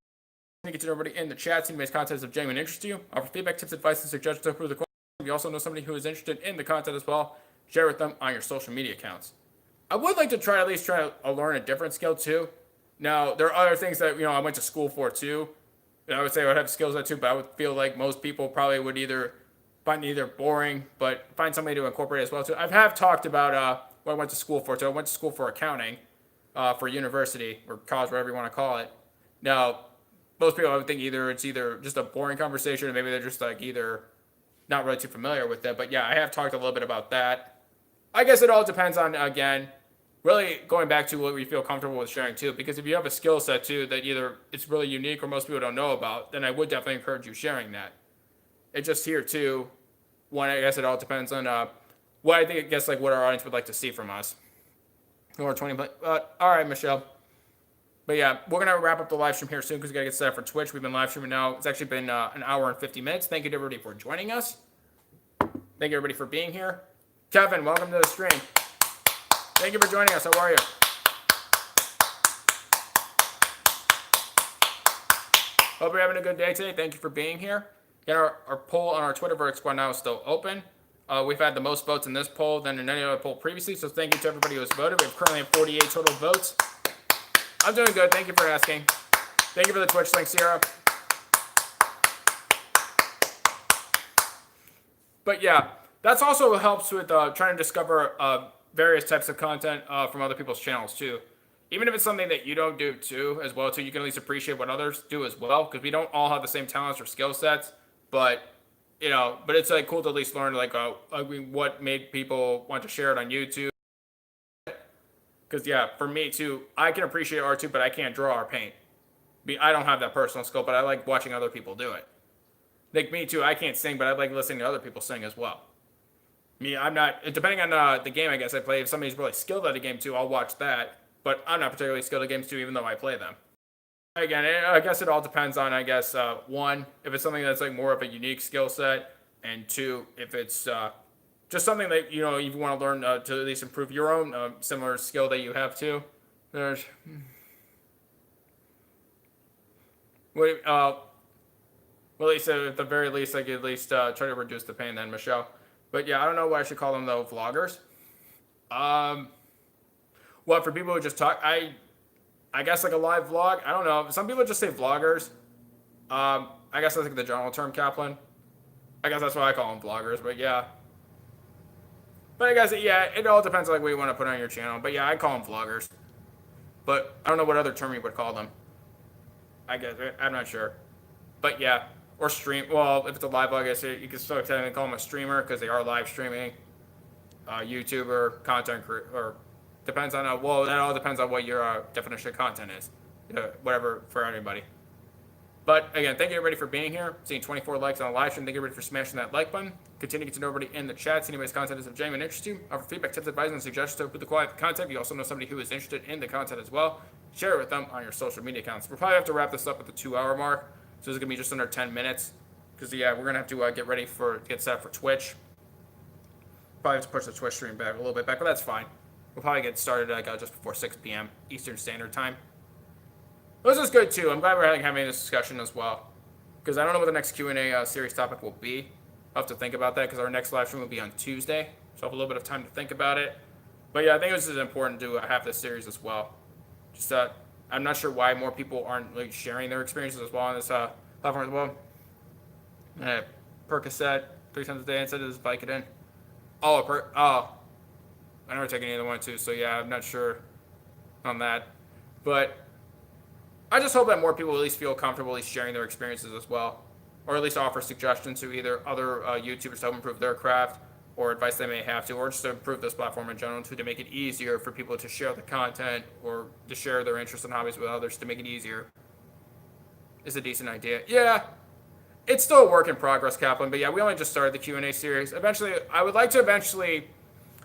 S2: Thank you to everybody in the chat. Seeing makes content of genuine interest to you. Offer feedback, tips, advice, and suggestions to improve the quality. If you also know somebody who is interested in the content as well, share with them on your social media accounts. I would like to try to learn a different skill, too. Now, there are other things that, I went to school for, too. I would say I would have skills at, too, but I would feel like most people probably would find either boring, but find somebody to incorporate as well, too. I have talked about what I went to school for, too. I went to school for accounting, for university, or college, whatever you want to call it. Now, most people, I would think it's either just a boring conversation, or maybe they're just, either not really too familiar with it. But, yeah, I have talked a little bit about that. I guess it all depends on, again, really going back to what we feel comfortable with sharing too, because if you have a skill set too that either it's really unique or most people don't know about, then I would definitely encourage you sharing that. It just here too, one, I guess it all depends on what I think, I guess, like what our audience would like to see from us. Or 20, but all right, Michelle. But yeah, we're gonna wrap up the live stream here soon because we gotta get set up for Twitch. We've been live streaming now. It's actually been an hour and 50 minutes. Thank you to everybody for joining us. Thank you everybody for being here. Kevin, welcome to the stream. Thank you for joining us. How are you? Hope you're having a good day today. Thank you for being here. Again, our poll on our Twitter VerdictSquadNow is still open. We've had the most votes in this poll than in any other poll previously, so thank you to everybody who has voted. We currently have 48 total votes. I'm doing good. Thank you for asking. Thank you for the Twitch link, Sierra. But yeah, that's also helps with trying to discover various types of content from other people's channels too. Even if it's something that you don't do too, as well too, you can at least appreciate what others do as well, because we don't all have the same talents or skill sets. But but it's like cool to at least learn like what made people want to share it on YouTube. Because yeah, for me too, I can appreciate art too, but I can't draw or paint. I don't have that personal skill, but I like watching other people do it. Like me too, I can't sing, but I like listening to other people sing as well. I'm not, depending on the game I guess I play, if somebody's really skilled at a game too, I'll watch that. But I'm not particularly skilled at games too, even though I play them. Again, I guess it all depends on, I guess, one, if it's something that's like more of a unique skill set, and two, if it's just something that, you want to learn to at least improve your own similar skill that you have too. There's, well, at least at the very least, I could at least try to reduce the pain then, Michelle. But yeah, I don't know what I should call them though, vloggers. What, for people who just talk, I guess like a live vlog. I don't know. Some people just say vloggers. I guess that's like the general term, Kaplan. I guess that's why I call them vloggers. But yeah. But I guess yeah, it all depends on like what you want to put on your channel. But yeah, I call them vloggers. But I don't know what other term you would call them. I guess I'm not sure. But yeah, or stream. Well, if it's a live vlog, I guess you can still technically call them a streamer because they are live streaming. YouTuber, content creator, or depends on well, that all depends on what your definition of content is. Whatever for everybody. But again, thank you everybody for being here. Seeing 24 likes on the live stream. Thank you everybody for smashing that like button. Continue to get to know everybody in the chat. See anybody's content is of genuine interest to you. Offer feedback, tips, advice, and suggestions to improve the quality of the content. If you also know somebody who is interested in the content as well, share it with them on your social media accounts. We'll probably have to wrap this up at the 2-hour mark. So it's going to be just under 10 minutes. Because yeah, we're going to have to get ready to get set up for Twitch. Probably have to push the Twitch stream back a little bit back, but that's fine. We'll probably get started just before 6 p.m. Eastern Standard Time. This is good too. I'm glad we're having this discussion as well. Because I don't know what the next Q&A series topic will be. I'll have to think about that because our next live stream will be on Tuesday. So I have a little bit of time to think about it. But yeah, I think this is important to have this series as well. Just I'm not sure why more people aren't like sharing their experiences as well on this platform as well. Percocet 3 times a day instead of just Vicodin. I never taken either one too, so yeah, I'm not sure on that. But I just hope that more people at least feel comfortable at least sharing their experiences as well. Or at least offer suggestions to either other YouTubers to help improve their craft, or advice they may have to, or just to improve this platform in general to make it easier for people to share the content or to share their interests and hobbies with others to make it easier. Is a decent idea. Yeah. It's still a work in progress, Kaplan, but yeah, we only just started the Q&A series. Eventually, I would like to eventually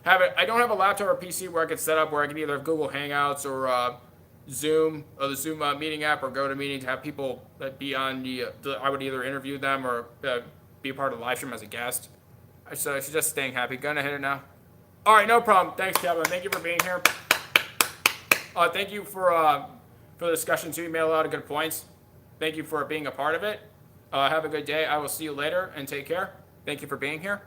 S2: have it. I don't have a laptop or PC where I could set up where I could either have Google Hangouts or Zoom, or the Zoom meeting app, or GoToMeeting to have people that be on I would either interview them or be a part of the live stream as a guest. So I should just staying happy. Gonna hit it now. All right, no problem. Thanks, Kevin. Thank you for being here. Thank you for the discussion too. You made a lot of good points. Thank you for being a part of it. Have a good day. I will see you later and take care. Thank you for being here.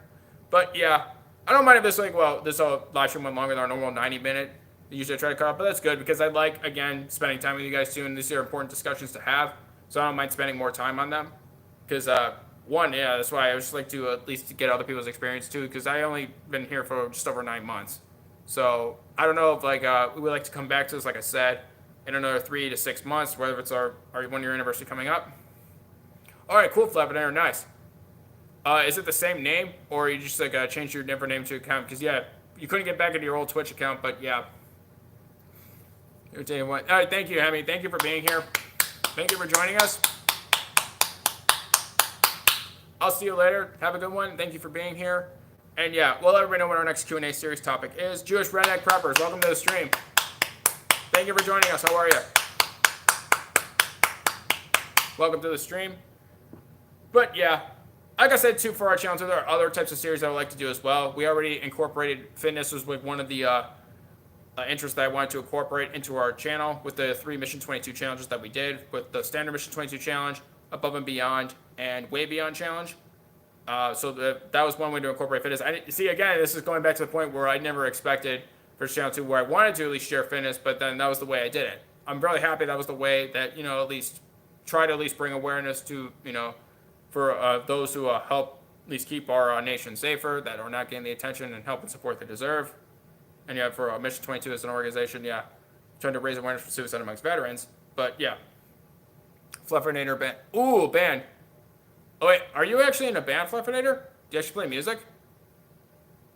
S2: But yeah, I don't mind if this this live stream went longer than our normal 90-minute. Usually I try to cut off, but that's good because I like, again, spending time with you guys too, and these are important discussions to have, so I don't mind spending more time on them. Because, one, yeah, that's why I just like to at least get other people's experience too, because I only been here for just over 9 months. So I don't know if we would like to come back to this, like I said, in another 3 to 6 months, whether it's our 1-year anniversary coming up. All right, cool, Flabinator, nice. Is it the same name, or you just changed your different name to account? Because yeah, you couldn't get back into your old Twitch account, but yeah. All right, thank you, Hemi. Thank you for being here. Thank you for joining us. I'll see you later. Have a good one. Thank you for being here. And yeah, we'll let everybody know what our next Q&A series topic is. Jewish redneck preppers, welcome to the stream. Thank you for joining us. How are you? Welcome to the stream. But yeah, like I said too, for our channel, there are other types of series I would like to do as well. We already incorporated fitness was with one of the interests that I wanted to incorporate into our channel with the 3 Mission 22 challenges that we did, with the standard Mission 22 challenge, above and beyond, and way beyond challenge. So that was one way to incorporate fitness. See, again, this is going back to the point where I never expected for channel 2 where I wanted to at least share fitness, but then that was the way I did it. I'm really happy that was the way that, at least try to at least bring awareness to, for those who help at least keep our nation safer, that are not getting the attention and help and support they deserve. And yeah, for Mission 22 as an organization, yeah, trying to raise awareness for suicide amongst veterans. But yeah, Fluffernator band. Ooh, band. Oh wait, are you actually in a band, Fluffernator? Do you actually play music?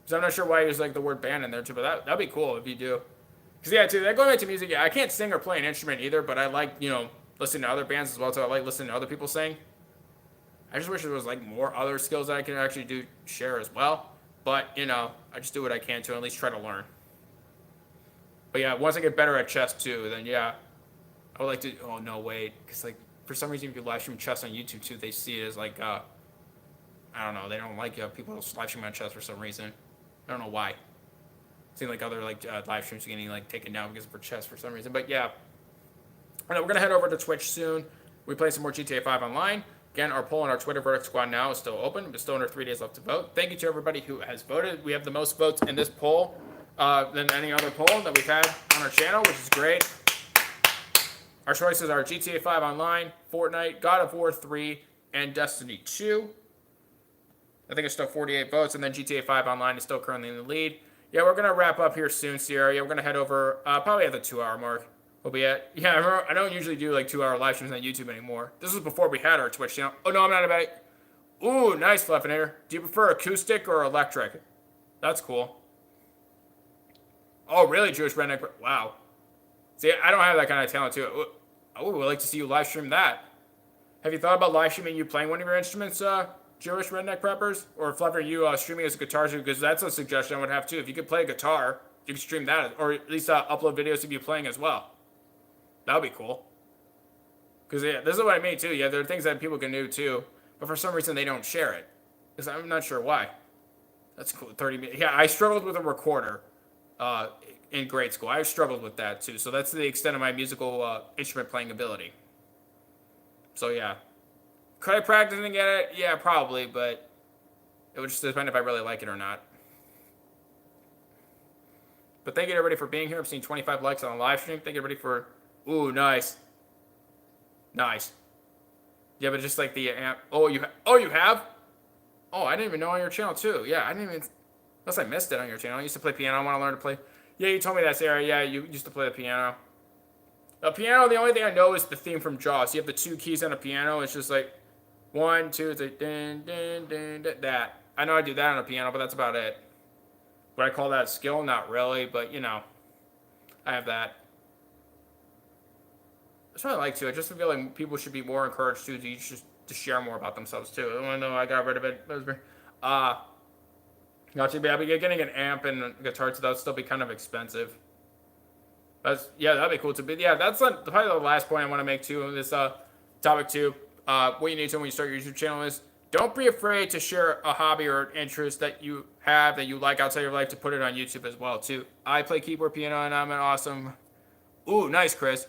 S2: Because I'm not sure why you use like the word band in there too, but that'd be cool if you do. Because yeah, too, going back to music, yeah, I can't sing or play an instrument either, but I like, listening to other bands as well, so I like listening to other people sing. I just wish there was like more other skills that I can actually share as well. But, I just do what I can to at least try to learn. But yeah, once I get better at chess too, then yeah, I would like to, oh no, wait, because like, for some reason, if you live stream chess on YouTube too, they see it as like, I don't know, they don't like people live stream on chess for some reason. I don't know why. Seems like other like live streams are getting like taken down because for chess for some reason. But yeah, I know we're gonna head over to Twitch soon. We play some more GTA 5 online. Again, our poll on our Twitter VerdictSquadNow is still open, but still under 3 days left to vote. Thank you to everybody who has voted. We have the most votes in this poll than any other poll that we've had on our channel, which is great. Our choices are GTA 5 Online, Fortnite, God of War 3, and Destiny 2. I think it's still 48 votes, and then GTA 5 Online is still currently in the lead. Yeah, we're going to wrap up here soon, Sierra. Yeah, we're going to head over probably at the 2-hour mark. We'll be at, yeah, I don't usually do like 2-hour live streams on YouTube anymore. This was before we had our Twitch channel. Oh, no, I'm not about it. Ooh, nice, Fleffinator. Do you prefer acoustic or electric? That's cool. Oh, really, Jewish redneck? Wow. See, I don't have that kind of talent, too. Oh, I'd like to see you live stream that. Have you thought about live streaming you playing one of your instruments, Jewish redneck preppers? Or Fluffer, you streaming as a guitar too? Because that's a suggestion I would have too. If you could play a guitar, you could stream that, or at least upload videos of you playing as well. That would be cool. Because yeah, this is what I mean too. Yeah, there are things that people can do too, but for some reason they don't share it. Because I'm not sure why. That's cool. 30 minutes. Yeah, I struggled with a recorder in grade school. I struggled with that too. So that's the extent of my musical instrument playing ability. So yeah. Could I practice and get it? Yeah, probably, but it would just depend if I really like it or not. But thank you everybody for being here. I'm seeing 25 likes on the live stream. Thank you everybody for... Ooh, nice. Nice. Yeah, but just like the amp... Oh, you have? Oh, I didn't even know on your channel too. Yeah, I didn't even... Unless I missed it on your channel. I used to play piano. I want to learn to play... Yeah, you told me that, Sarah. Yeah, you used to play the piano. The piano, the only thing I know is the theme from Jaws. You have the 2 keys on a piano. It's just like 1, 2, 3, dun, dun, dun, dun, that. I know I do that on a piano, but that's about it. Would I call that a skill? Not really, but I have that. That's what I like to. I just feel like people should be more encouraged to share more about themselves too. I don't know. I got rid of it. Not too bad. But getting an amp and a guitar, so that would still be kind of expensive. Yeah, that'd be cool too. But yeah, that's probably the last point I want to make too on this topic too. What you need to when you start your YouTube channel is don't be afraid to share a hobby or an interest that you have that you like outside your life to put it on YouTube as well too. I play keyboard piano and I'm an awesome. Ooh, nice, Chris.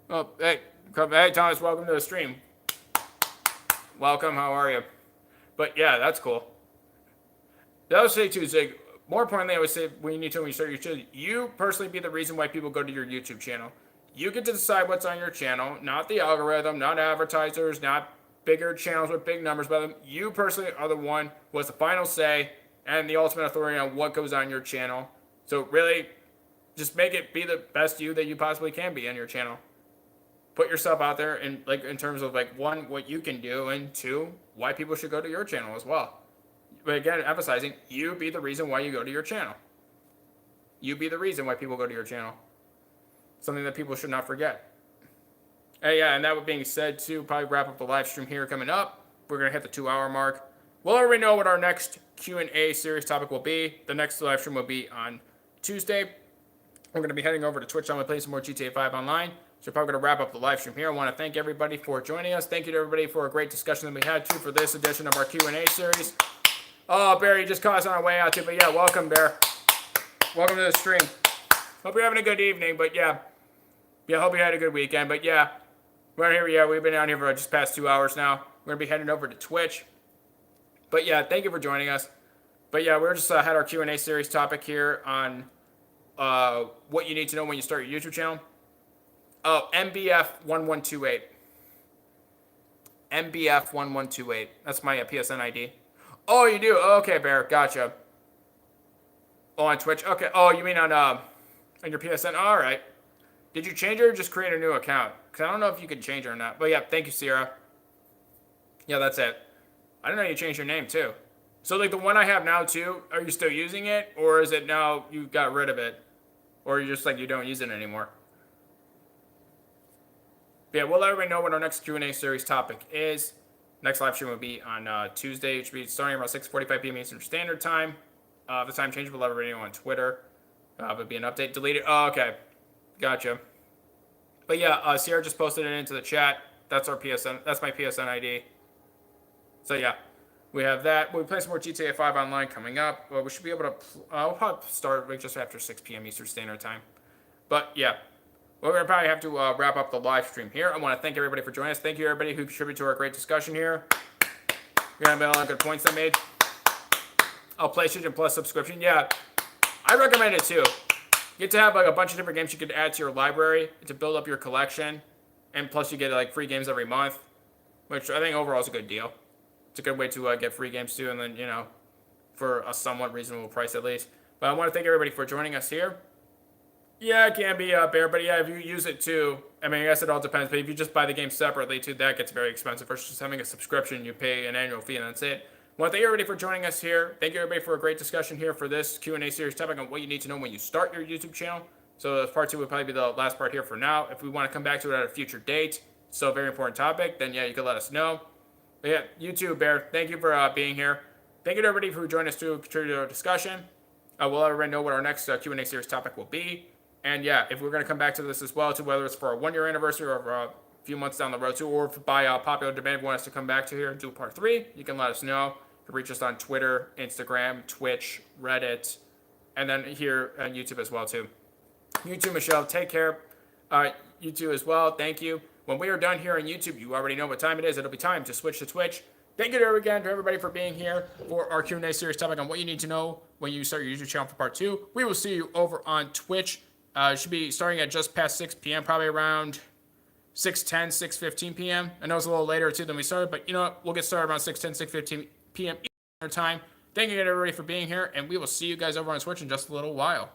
S2: Oh, hey, Thomas, welcome to the stream. Welcome. How are you? But yeah, that's cool. That would say too is like more importantly, I would say when you start your channel, you personally be the reason why people go to your YouTube channel. You get to decide what's on your channel, not the algorithm, not advertisers, not bigger channels with big numbers by them. You personally are the one who has the final say and the ultimate authority on what goes on your channel. So really, just make it be the best you that you possibly can be on your channel. Put yourself out there in terms of like 1, what you can do, and 2, why people should go to your channel as well. But again, emphasizing, you be the reason why you go to your channel. you be the reason why people go to your channel. Something that people should not forget. Hey, yeah, and that being said, too, probably wrap up the live stream here coming up. We're going to hit the 2-hour mark. We'll already know what our next Q&A series topic will be. The next live stream will be on Tuesday. We're going to be heading over to Twitch. I'm going to play some more GTA 5 online. So we're probably going to wrap up the live stream here. I want to thank everybody for joining us. Thank you to everybody for a great discussion that we had, too, for this edition of our Q&A series. Oh, Barry just caught us on our way out, too. But, yeah, welcome, Bear. Welcome to the stream. Hope you're having a good evening, but, yeah. Yeah, hope you had a good weekend, but, yeah. We're here, yeah, we've been down here for just past 2 hours now. We're going to be heading over to Twitch. But, yeah, thank you for joining us. But, yeah, we're just had our Q&A series topic here on what you need to know when you start your YouTube channel. Oh, MBF1128. MBF1128. That's my PSN ID. Oh, you do? Oh, okay, Bear. Gotcha. Oh, on Twitch? Okay. Oh, you mean on your PSN? All right. Did you change it or just create a new account? Because I don't know if you can change it or not. But yeah, thank you, Sierra. Yeah, that's it. I didn't know you changed your name too. So like the one I have now too, are you still using it? Or is it now you got rid of it? Or you just like you don't use it anymore? But yeah, we'll let everybody know what our next Q&A series topic is. Next live stream will be on Tuesday. It should be starting around 6:45 p.m. Eastern Standard Time. The time change, we'll let everybody know on Twitter. It'll be an update. Deleted. Oh, okay. Gotcha. But yeah, Sierra just posted it into the chat. That's our PSN. That's my PSN ID. So yeah, we have that. We'll play some more GTA 5 online coming up. We should be able to. We'll probably start just after 6 p.m. Eastern Standard Time. But yeah, we're gonna probably have to wrap up the live stream here. I want to thank everybody for joining us. Thank you everybody who contributed to our great discussion here. We had a lot of good points I made. Oh, PlayStation Plus subscription. Yeah, I recommend it too. You get to have like a bunch of different games you could add to your library to build up your collection, and plus you get like free games every month, which I think overall is a good deal. It's a good way to get free games too, and then for a somewhat reasonable price at least. But I want to thank everybody for joining us here. Yeah, it can be Bear, but yeah, if you use it too, I mean, I guess it all depends. But if you just buy the game separately too, that gets very expensive. Versus just having a subscription, you pay an annual fee, and that's it. I want to thank everybody for joining us here. Thank you everybody for a great discussion here for this Q&A series topic on what you need to know when you start your YouTube channel. So part 2 would probably be the last part here for now. If we want to come back to it at a future date, still a very important topic, then yeah, you can let us know. But yeah, you too, Bear. Thank you for being here. Thank you to everybody who joined us to contribute to our discussion. We'll let everybody know what our next Q&A series topic will be. And yeah, if we're going to come back to this as well, to whether it's for a 1-year anniversary or a few months down the road too, or if by popular demand you want us to come back to here and do part 3, you can let us know. You can reach us on Twitter, Instagram, Twitch, Reddit, and then here on YouTube as well too. You too, Michelle. Take care. You too as well. Thank you. When we are done here on YouTube, you already know what time it is. It'll be time to switch to Twitch. Thank you again to everybody for being here for our Q&A series topic on what you need to know when you start your YouTube channel for part 2. We will see you over on Twitch. It should be starting at just past 6 p.m., probably around 6:10, 6:15 p.m. I know it's a little later too than we started, but you know what? We'll get started around 6:10, 6:15 p.m. Eastern time. Thank you again, everybody, for being here, and we will see you guys over on Twitch in just a little while.